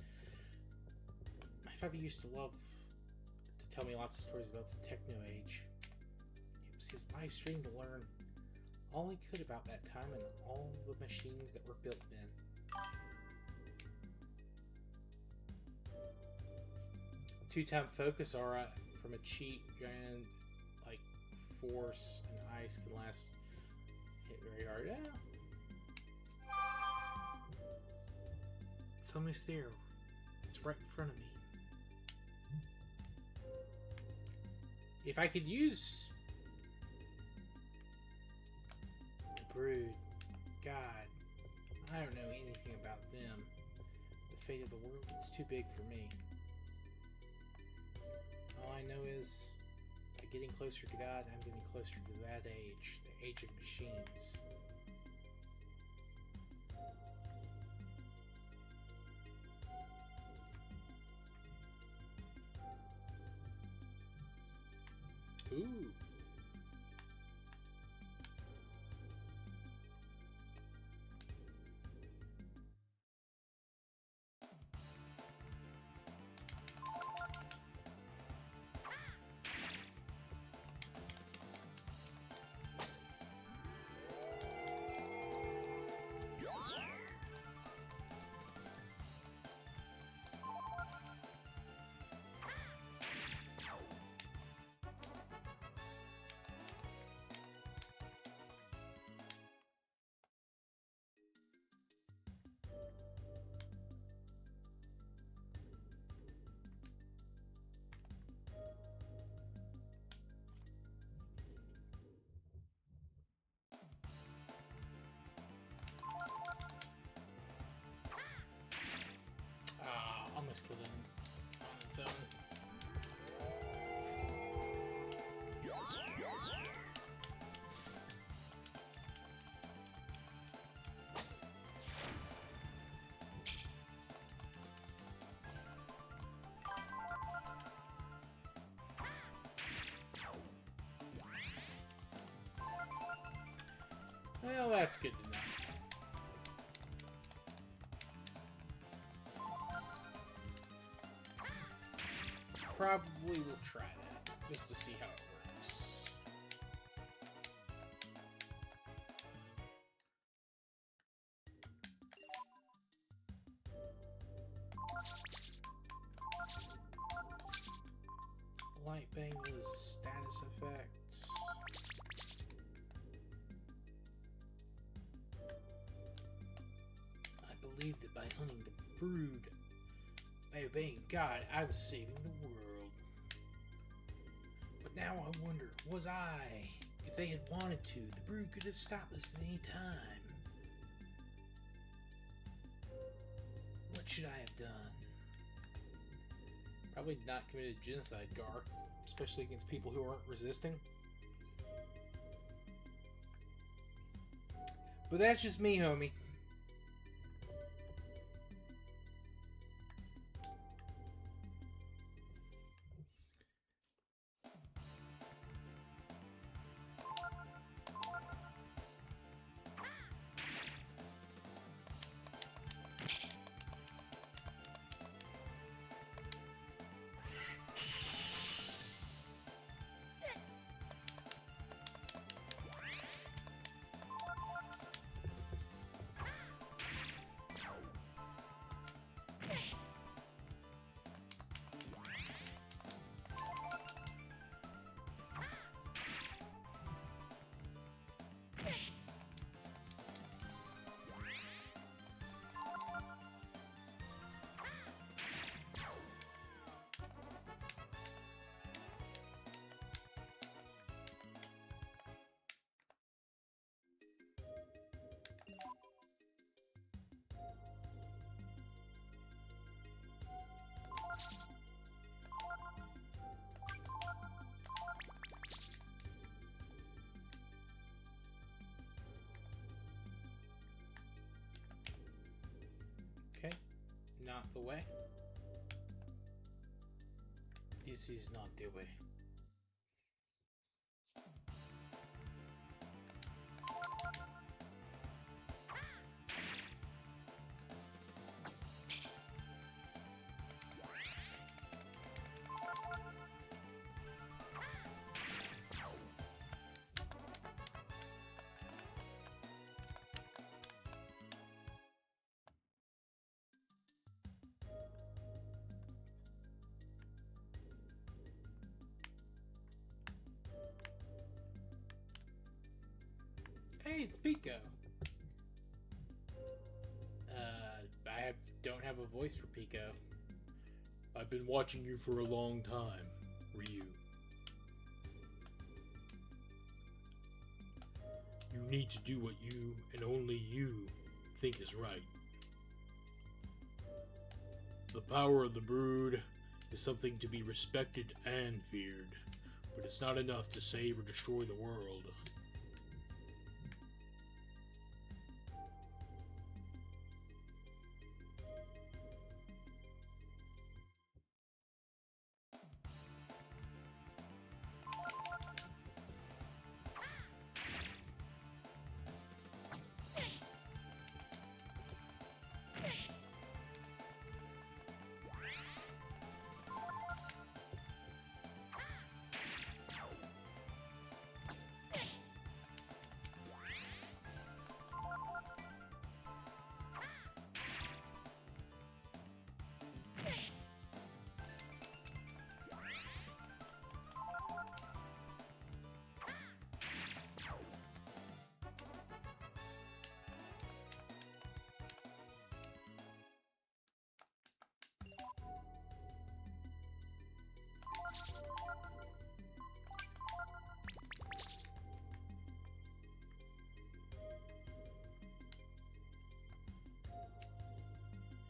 My father used to love to tell me lots of stories about the techno age. It was his live stream to learn all he could about that time and all the machines that were built then. Two-time focus aura from a cheap grand, like, force and ice can last hit very hard. Yeah. It's almost there. It's right in front of me. If I could use the Brood, God, I don't know anything about them. The fate of the world is too big for me. All I know is, by getting closer to God, I'm getting closer to that age, the age of machines. Ooh. Almost killed him on its own. Well, that's good to know. Probably will try that, just to see how it works. Light Bangle's status effects. I believe that by hunting the Brood, by obeying God, I was saving the world. But now I wonder, was I? If they had wanted to, the Brood could have stopped us at any time. What should I have done? Probably not committed genocide, Gar. Especially against people who aren't resisting. But that's just me, homie. Okay, not the way. This is not the way. Hey, it's Pico. I don't have a voice for Pico. I've been watching you for a long time, Ryu. You need to do what you, and only you, think is right. The power of the Brood is something to be respected and feared, but it's not enough to save or destroy the world.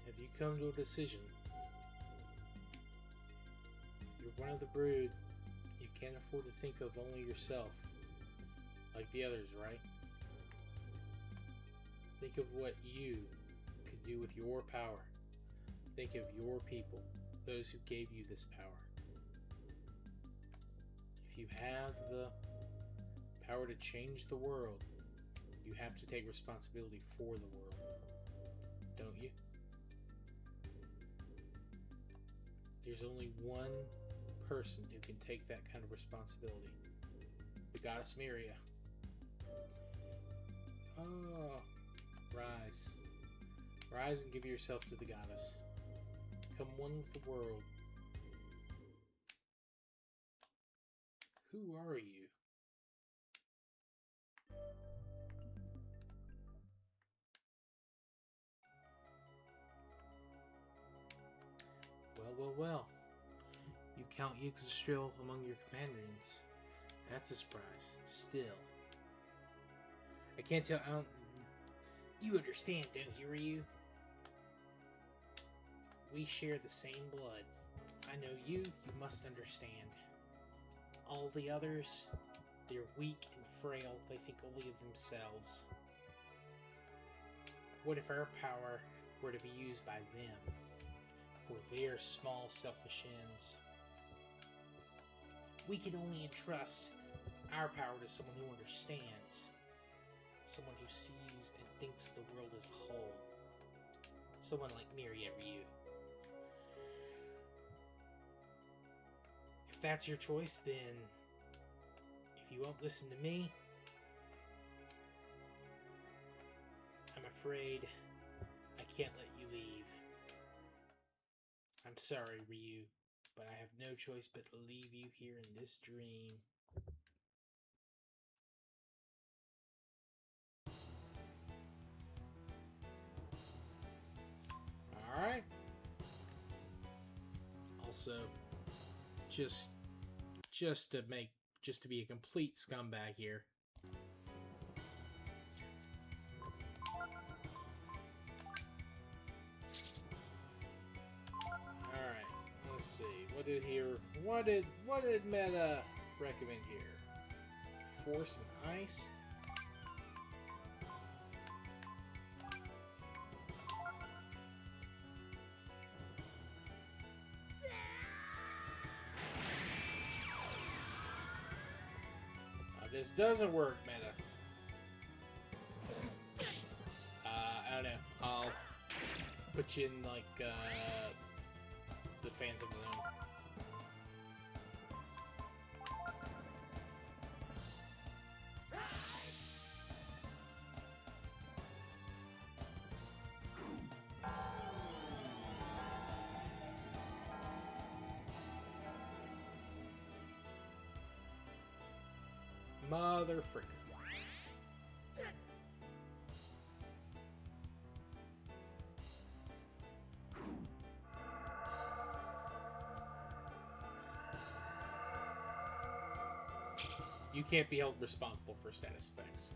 Have you come to a decision? You're one of the Brood. You can't afford to think of only yourself, like the others, right? Think of what you could do with your power. Think of your people, those who gave you this power. If you have the power to change the world, you have to take responsibility for the world, don't you? There's only one person who can take that kind of responsibility. The goddess Miria. Oh, rise. Rise and give yourself to the goddess. Become one with the world. Who are you? Well. You count Yggdrasil among your companions. That's a surprise. Still. I can't tell. You understand, don't you, Ryu? We share the same blood. I know you must understand. All the others, they're weak and frail. They think only of themselves. What if our power were to be used by them for their small, selfish ends? We can only entrust our power to someone who understands, someone who sees and thinks the world as a whole, someone like Miria Ryu. If that's your choice, then if you won't listen to me, I'm afraid I can't let you leave. I'm sorry, Ryu, but I have no choice but to leave you here in this dream. Alright. Also, just to be a complete scumbag here. Alright, let's see. What did Meta recommend here? Force and ice? This doesn't work, Meta. I don't know. I'll put you in, like, the Phantom Zone. Mother fricker. You can't be held responsible for status effects.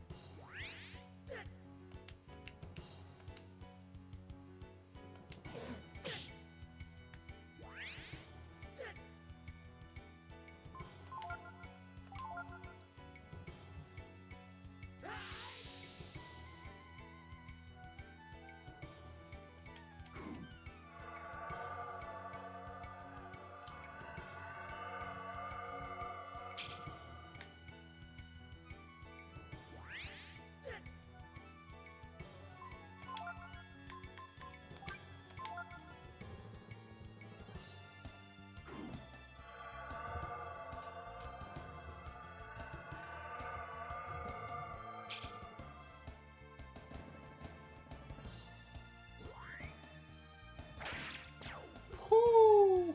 Whoo!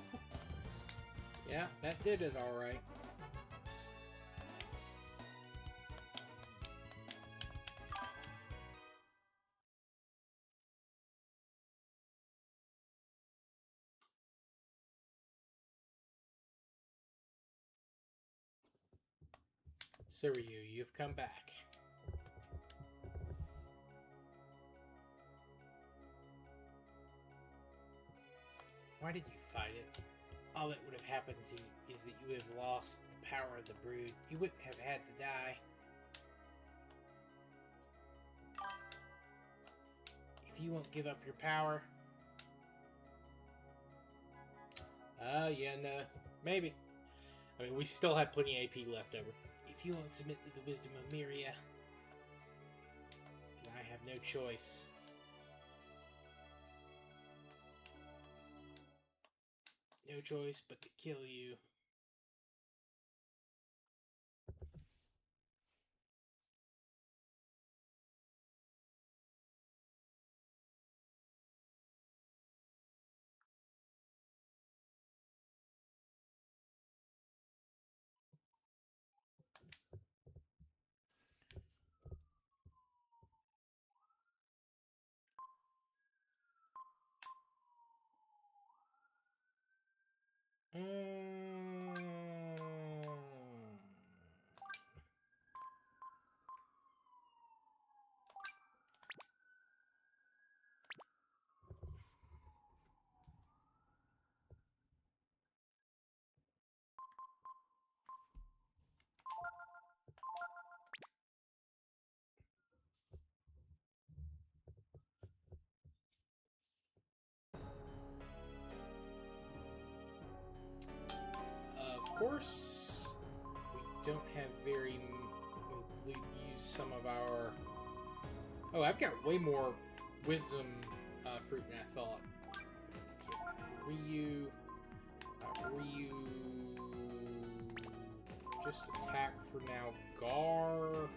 Yeah, that did it all right. So Ryu, you've come back. Why did you fight it? All that would have happened to you is that you would have lost the power of the brood. You wouldn't have had to die. If you won't give up your power... yeah, no. Maybe. I mean, we still have plenty of AP left over. If you won't submit to the wisdom of Miria, then I have no choice. No choice but to kill you. course, we don't have very... We use some of our... Oh, I've got way more wisdom fruit than I thought. Okay, Ryu... Just attack for now. Gar...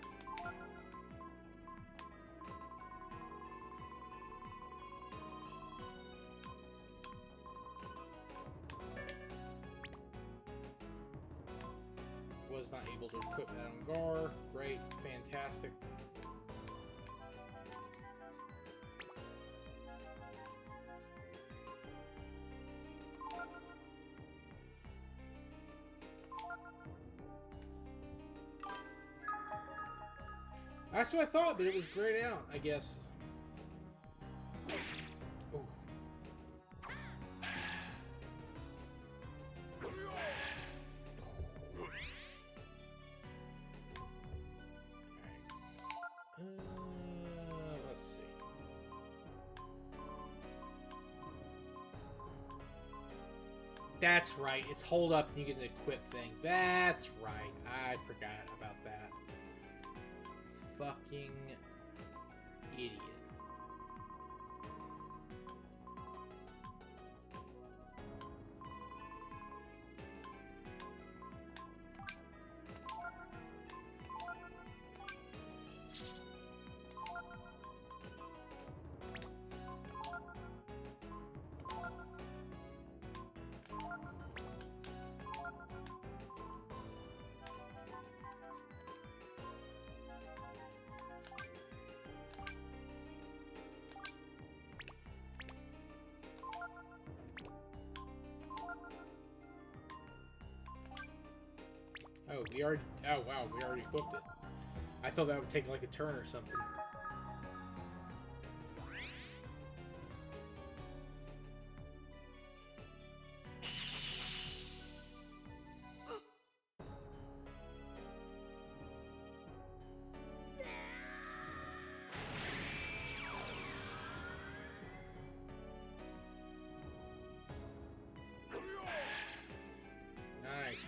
Was not able to equip that on Gar. Great, fantastic. That's what I thought, but it was grayed out, I guess. Ooh. Let's see. That's right. It's hold up and you get an equip thing. That's right. I forgot about that. Fucking idiot. Oh, we already... Oh, wow, we already equipped it. I thought that would take like a turn or something. Nice.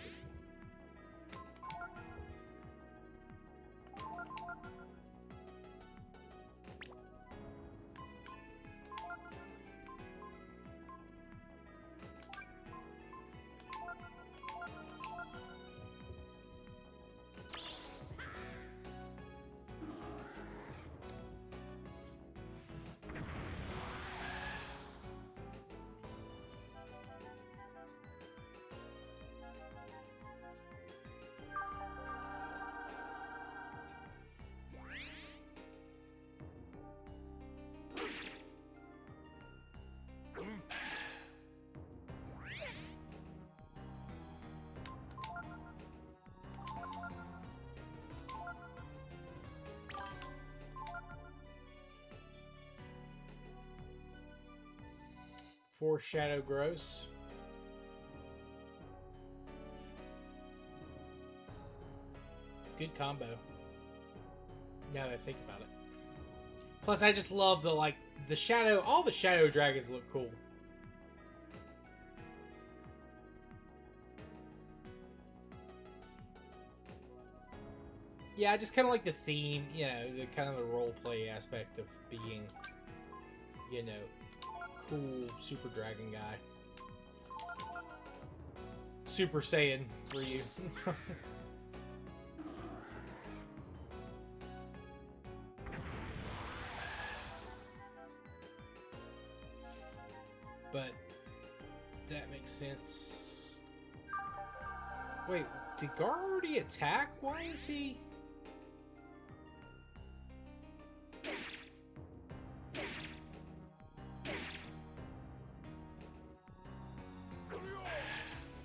Foreshadow Gross. Good combo. Now that I think about it. Plus, I just love the shadow. All the shadow dragons look cool. Yeah, I just kind of like the theme, you know, the kind of the role play aspect of being, you know, cool super dragon guy. Super Saiyan Ryu. But that makes sense. Wait, did Gar already attack? Why is he...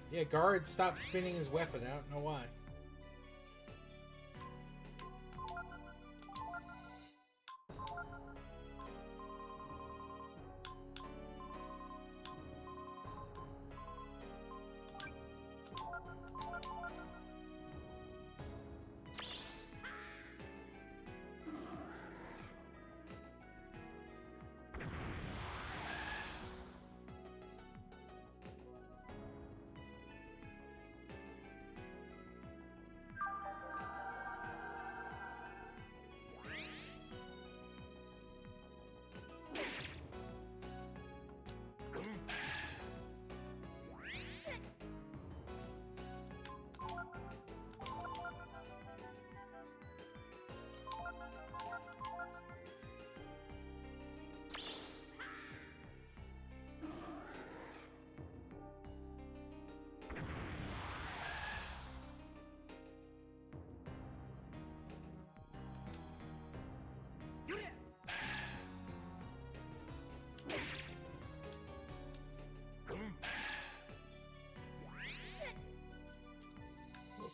Yeah, Guard stopped spinning his weapon. I don't know why.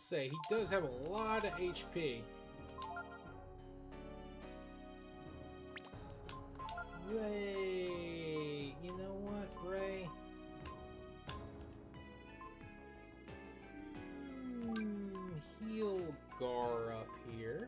say, he does have a lot of HP. Ray, you know what, Ray? Heal Gar up here.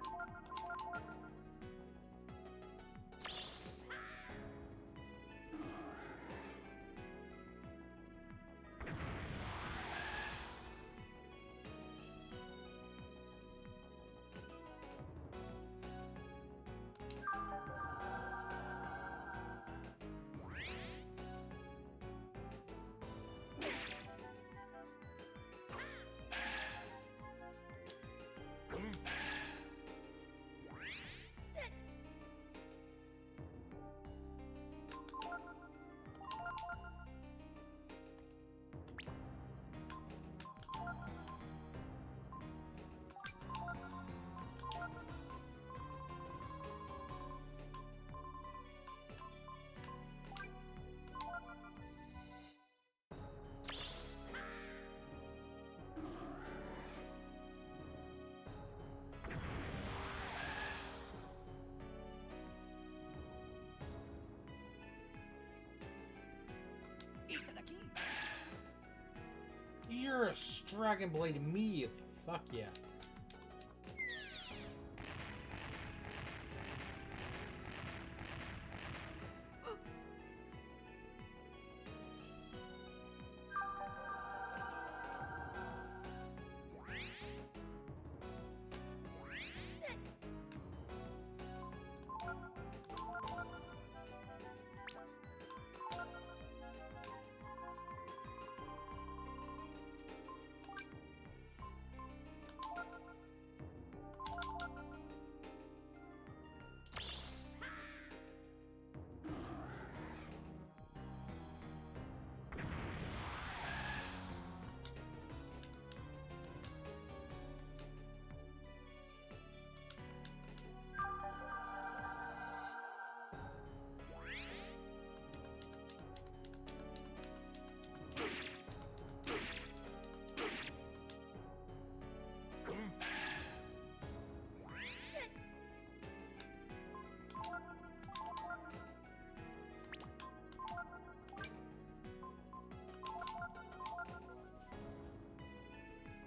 You're a Dragon Blade immediately. Fuck yeah.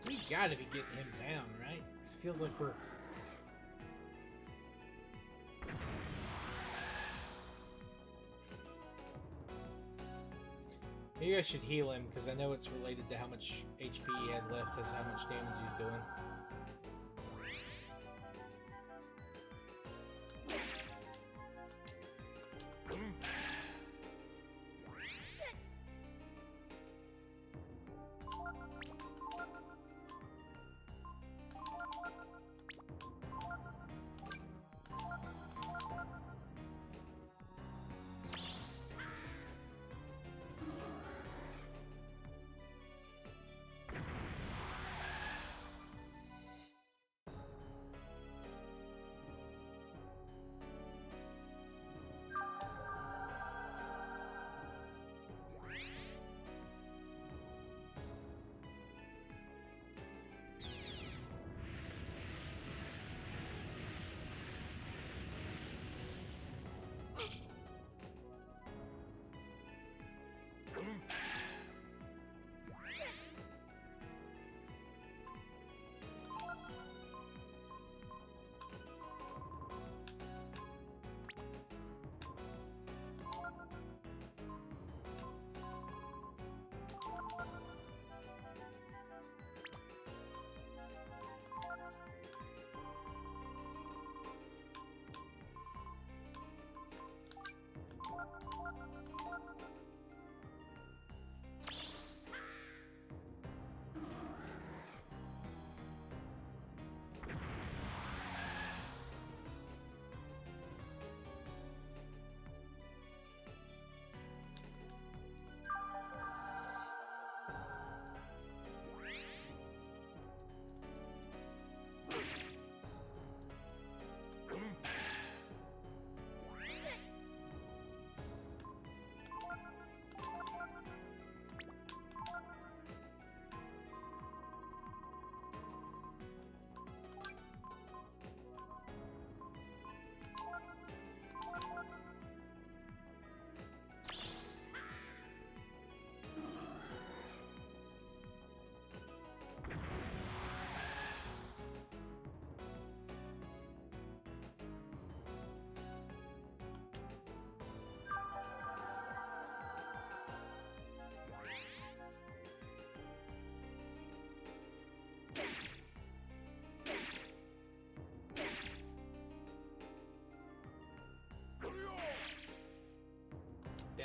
We gotta be getting him down, right? This feels like we're... Maybe I should heal him, because I know it's related to how much HP he has left, as how much damage he's doing.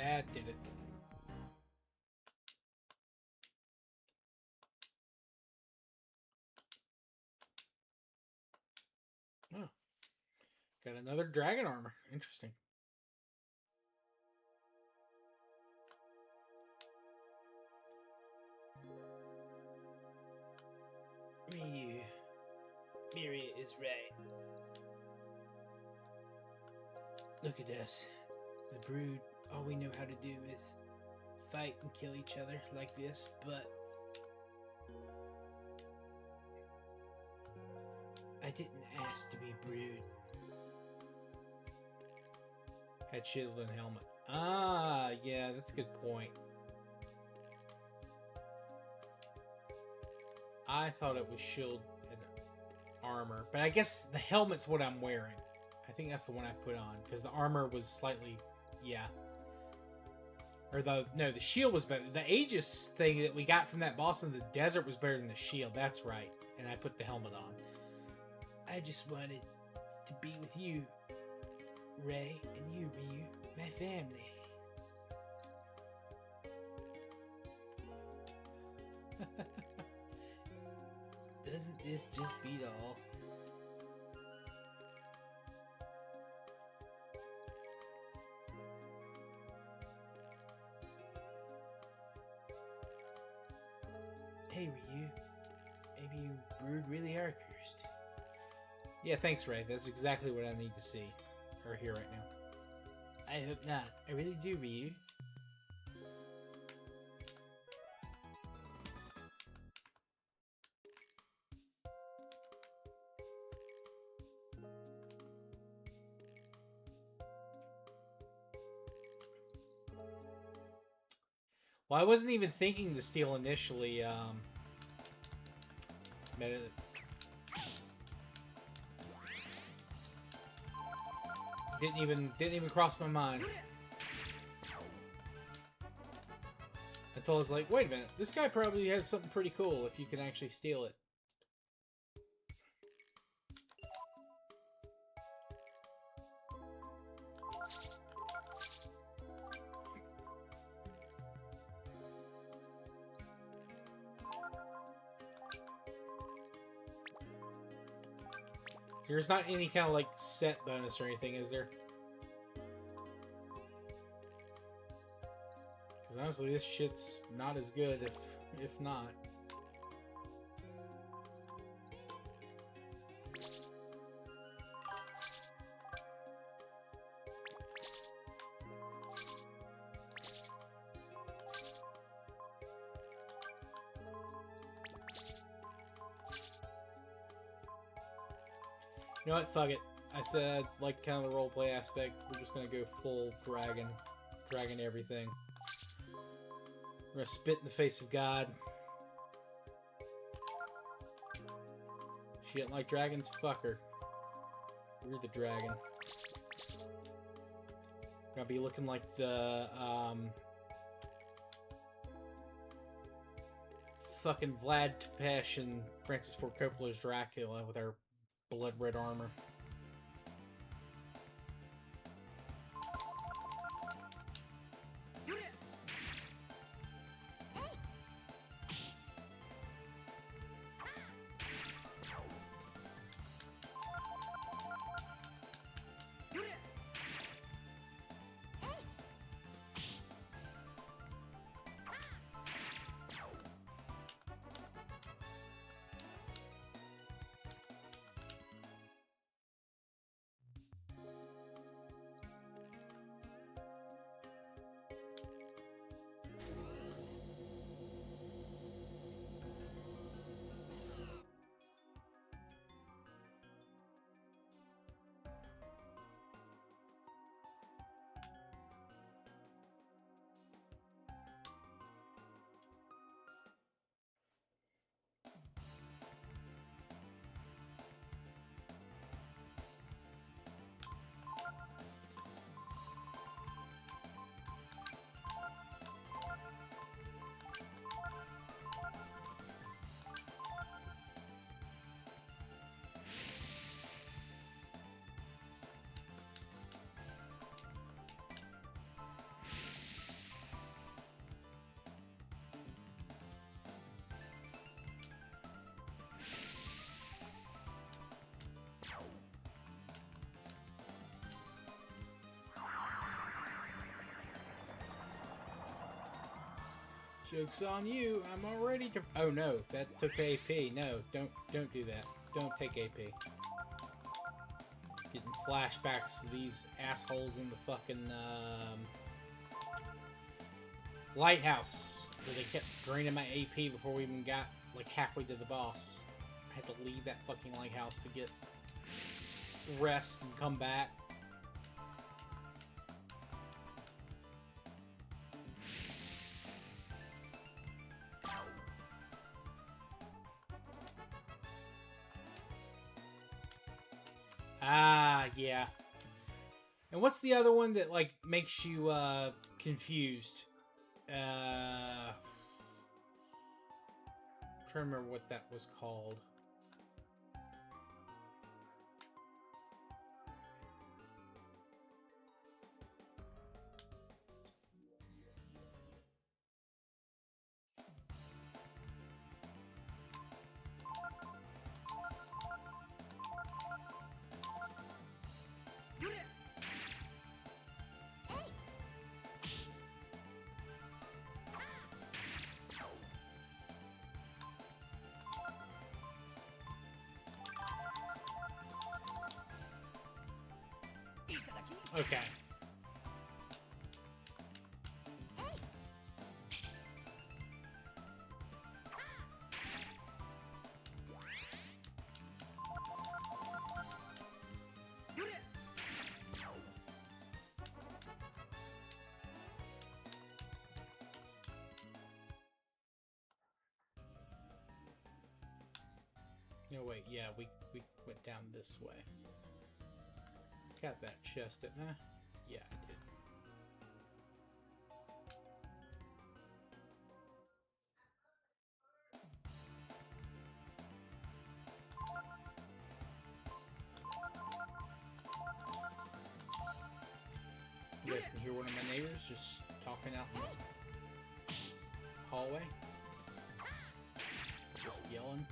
That did it. Oh. Got another dragon armor. Interesting. Ryu. Miri is right. Look at us. The brood, all we know how to do is fight and kill each other like this, but I didn't ask to be brood. Head shield and helmet. Ah, yeah, that's a good point. I thought it was shield and armor, but I guess the helmet's what I'm wearing. I think that's the one I put on, because the armor was slightly, yeah. Or the shield was better. The Aegis thing that we got from that boss in the desert was better than the shield. That's right. And I put the helmet on. I just wanted to be with you, Ray, and you, Ryu, my family. Doesn't this just beat all? Hey, Ryu. Maybe you brood really are cursed. Yeah, thanks, Ray. That's exactly what I need to see. Or hear right now. I hope not. I really do, Ryu. Well, I wasn't even thinking to steal initially. Didn't even cross my mind. Until I was like, wait a minute, this guy probably has something pretty cool if you can actually steal it. There's not any kind of like set bonus or anything, is there? Because honestly, this shit's not as good if not. You know what? Fuck it. I said, like, kind of the roleplay aspect. We're just gonna go full dragon. Dragon everything. We're gonna spit in the face of God. She didn't like dragons? Fuck her. We're the dragon. Gonna be looking like the, fucking Vlad Tepes and Francis Ford Coppola's Dracula with our blood red armor. Joke's on you. I'm already. Oh no, that took AP. No, don't do that. Don't take AP. Getting flashbacks to these assholes in the fucking lighthouse where they kept draining my AP before we even got like halfway to the boss. I had to leave that fucking lighthouse to get rest and come back. Ah, yeah. And what's the other one that, like, makes you, confused? I'm trying to remember what that was called. Okay. No, wait, yeah, we went down this way. Got that chest, didn't I? Yeah, I did. You guys can hear one of my neighbors just talking out in the hallway. Just yelling.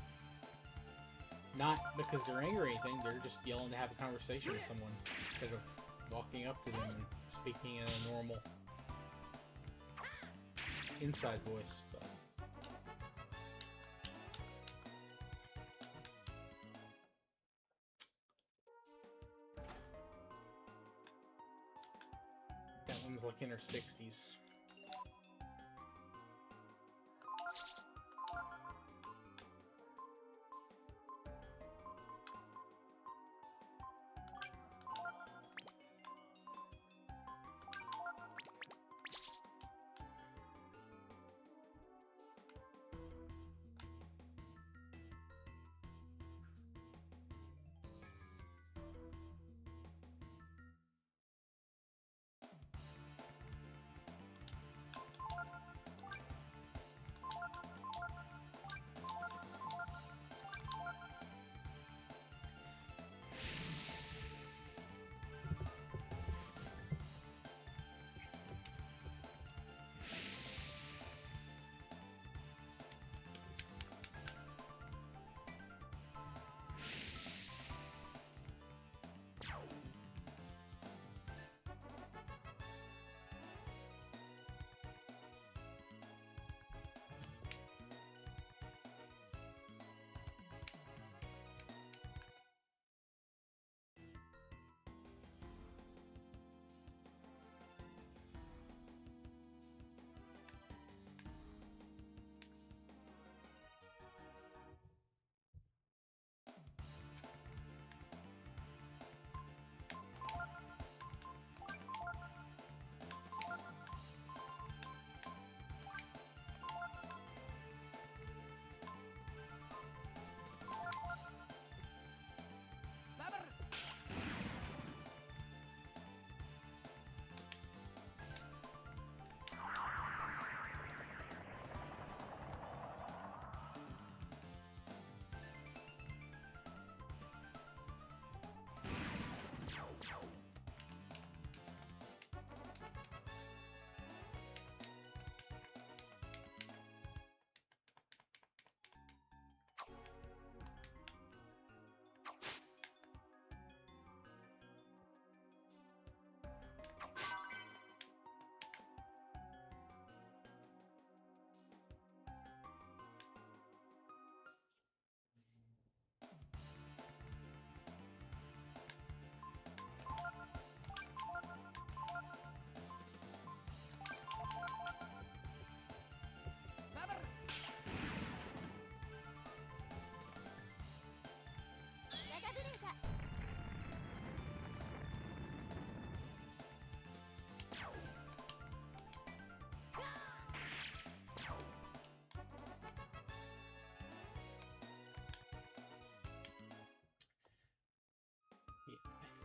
Not because they're angry or anything, they're just yelling to have a conversation with someone instead of walking up to them and speaking in a normal inside voice. But that one's like in her 60s.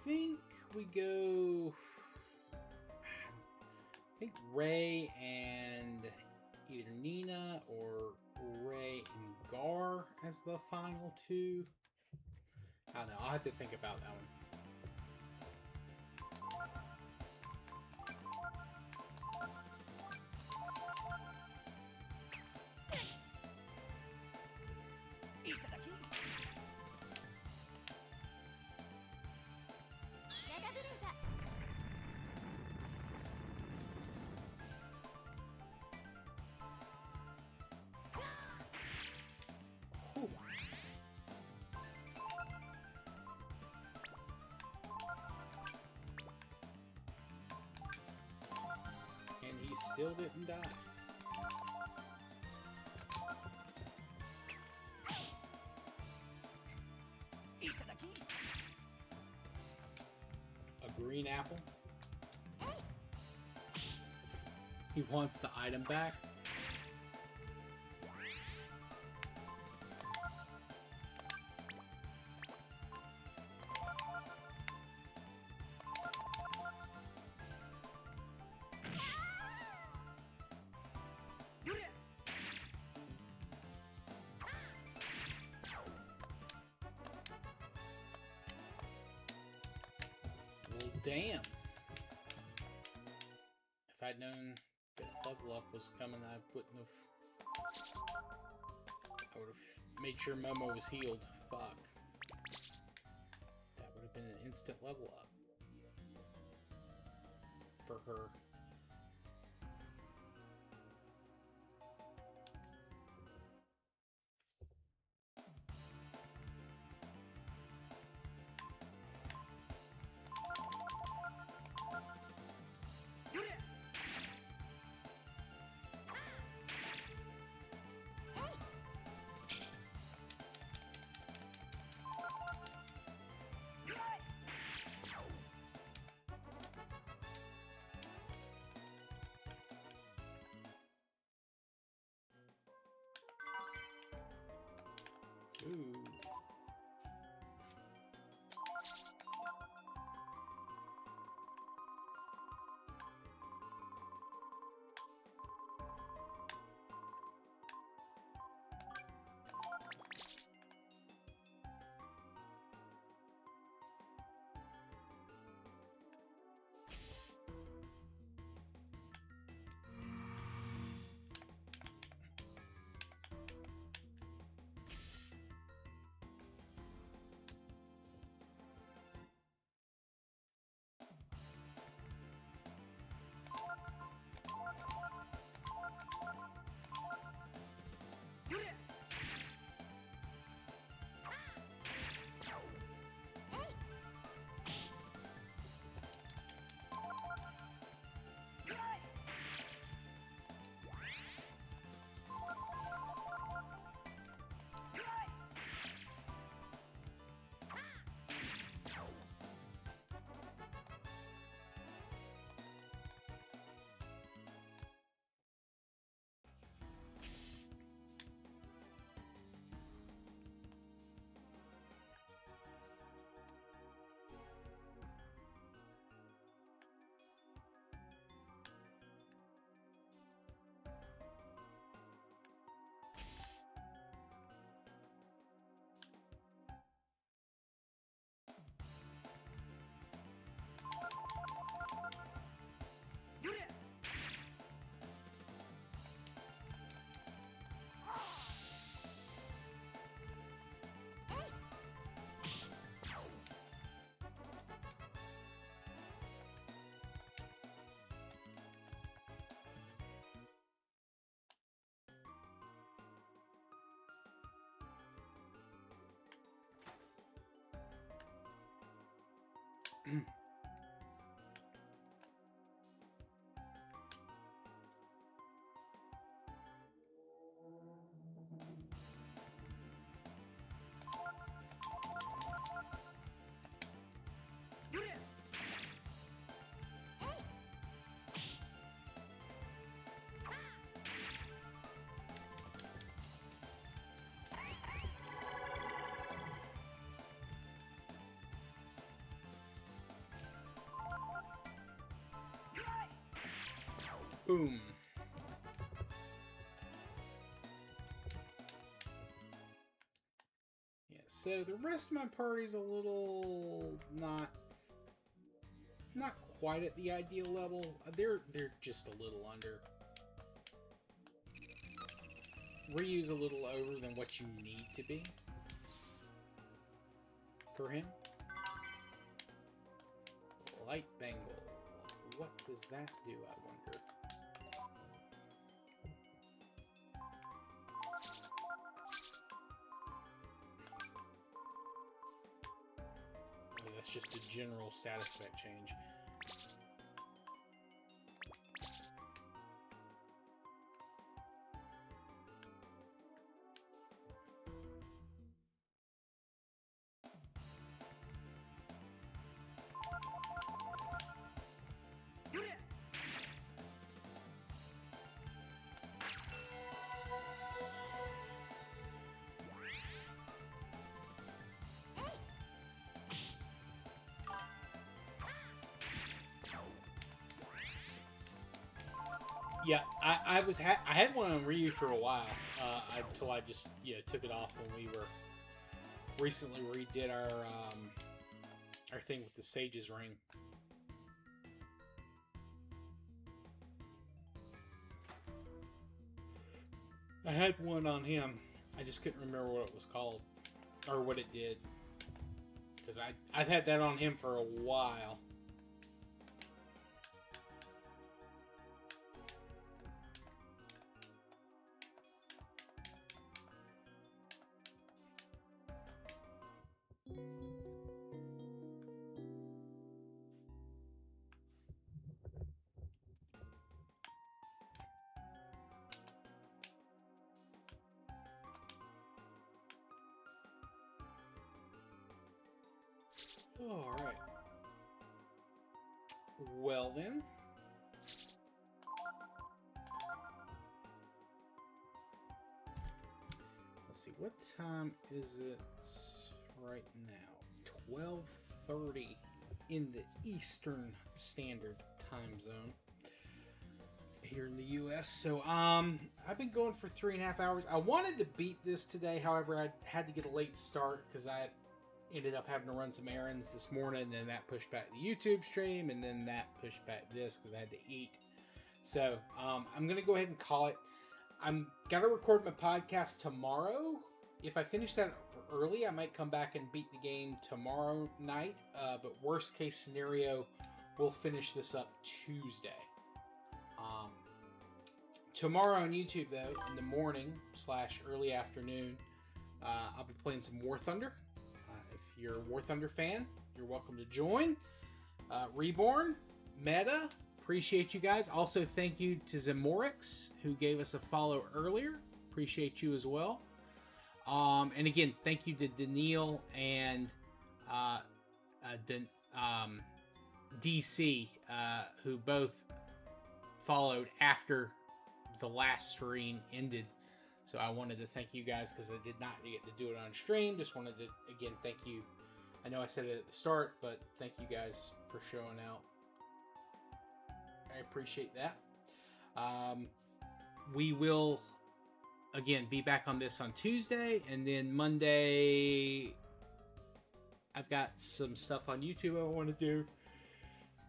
think we go. I think Ray and either Nina or Ray and Gar as the final two. I don't know. I'll have to think about that one. Oh. And he still didn't die. A green apple. He wants the item back. Well, damn. If I'd known that level up was coming, I wouldn't have. I would have made sure Momo was healed. Fuck. That would have been an instant level up for her. Ooh. Boom. Yeah, so the rest of my party's a little not quite at the ideal level. They're just a little under. Ryu's a little over than what you need to be for him. Light Bengal. What does that do, I wonder? Oh, that's just a general status effect change. Yeah, I had one on Ryu for a while until I just took it off when we were recently redid our thing with the Sage's Ring. I had one on him. I just couldn't remember what it was called or what it did because I've had that on him for a while. All right. Well then. Let's see. What time is it right now? 12:30 in the Eastern Standard Time Zone here in the U.S. So I've been going for 3.5 hours. I wanted to beat this today, however, I had to get a late start because I ended up having to run some errands this morning, and that pushed back the YouTube stream, and then that pushed back this because I had to eat. So I'm gonna go ahead and call it. I'm gonna record my podcast tomorrow. If I finish that early, I might come back and beat the game tomorrow night. But worst case scenario, we'll finish this up Tuesday. Tomorrow on YouTube, though, in the morning / early afternoon, I'll be playing some War Thunder. If you're a War Thunder fan, you're welcome to join. Reborn, Meta, appreciate you guys. Also, thank you to Zemorix, who gave us a follow earlier. Appreciate you as well. And again, thank you to Daniil and DC, who both followed after the last stream ended. So I wanted to thank you guys because I did not get to do it on stream. Just wanted to, again, thank you. I know I said it at the start, but thank you guys for showing out. I appreciate that. We will, again, be back on this on Tuesday. And then Monday, I've got some stuff on YouTube I want to do.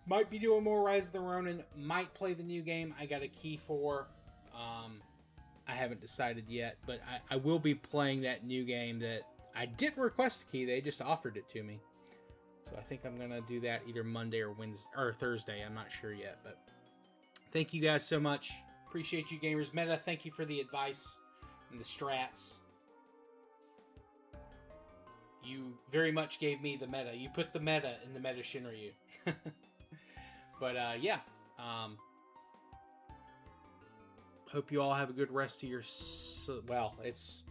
Might be doing more Rise of the Ronin. Might play the new game I got a key for. I haven't decided yet, but I will be playing that new game that I didn't request a key. They just offered it to me. So I think I'm going to do that either Monday or Wednesday or Thursday. I'm not sure yet, but thank you guys so much. Appreciate you, gamers. Meta, thank you for the advice and the strats. You very much gave me the meta. You put the meta in the meta Shinryu. But yeah. Hope you all have a good rest of your... Well, it's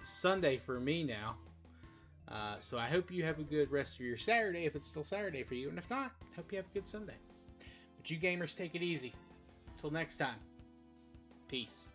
Sunday for me now. So I hope you have a good rest of your Saturday, if it's still Saturday for you. And if not, hope you have a good Sunday. But you gamers, take it easy. Until next time. Peace.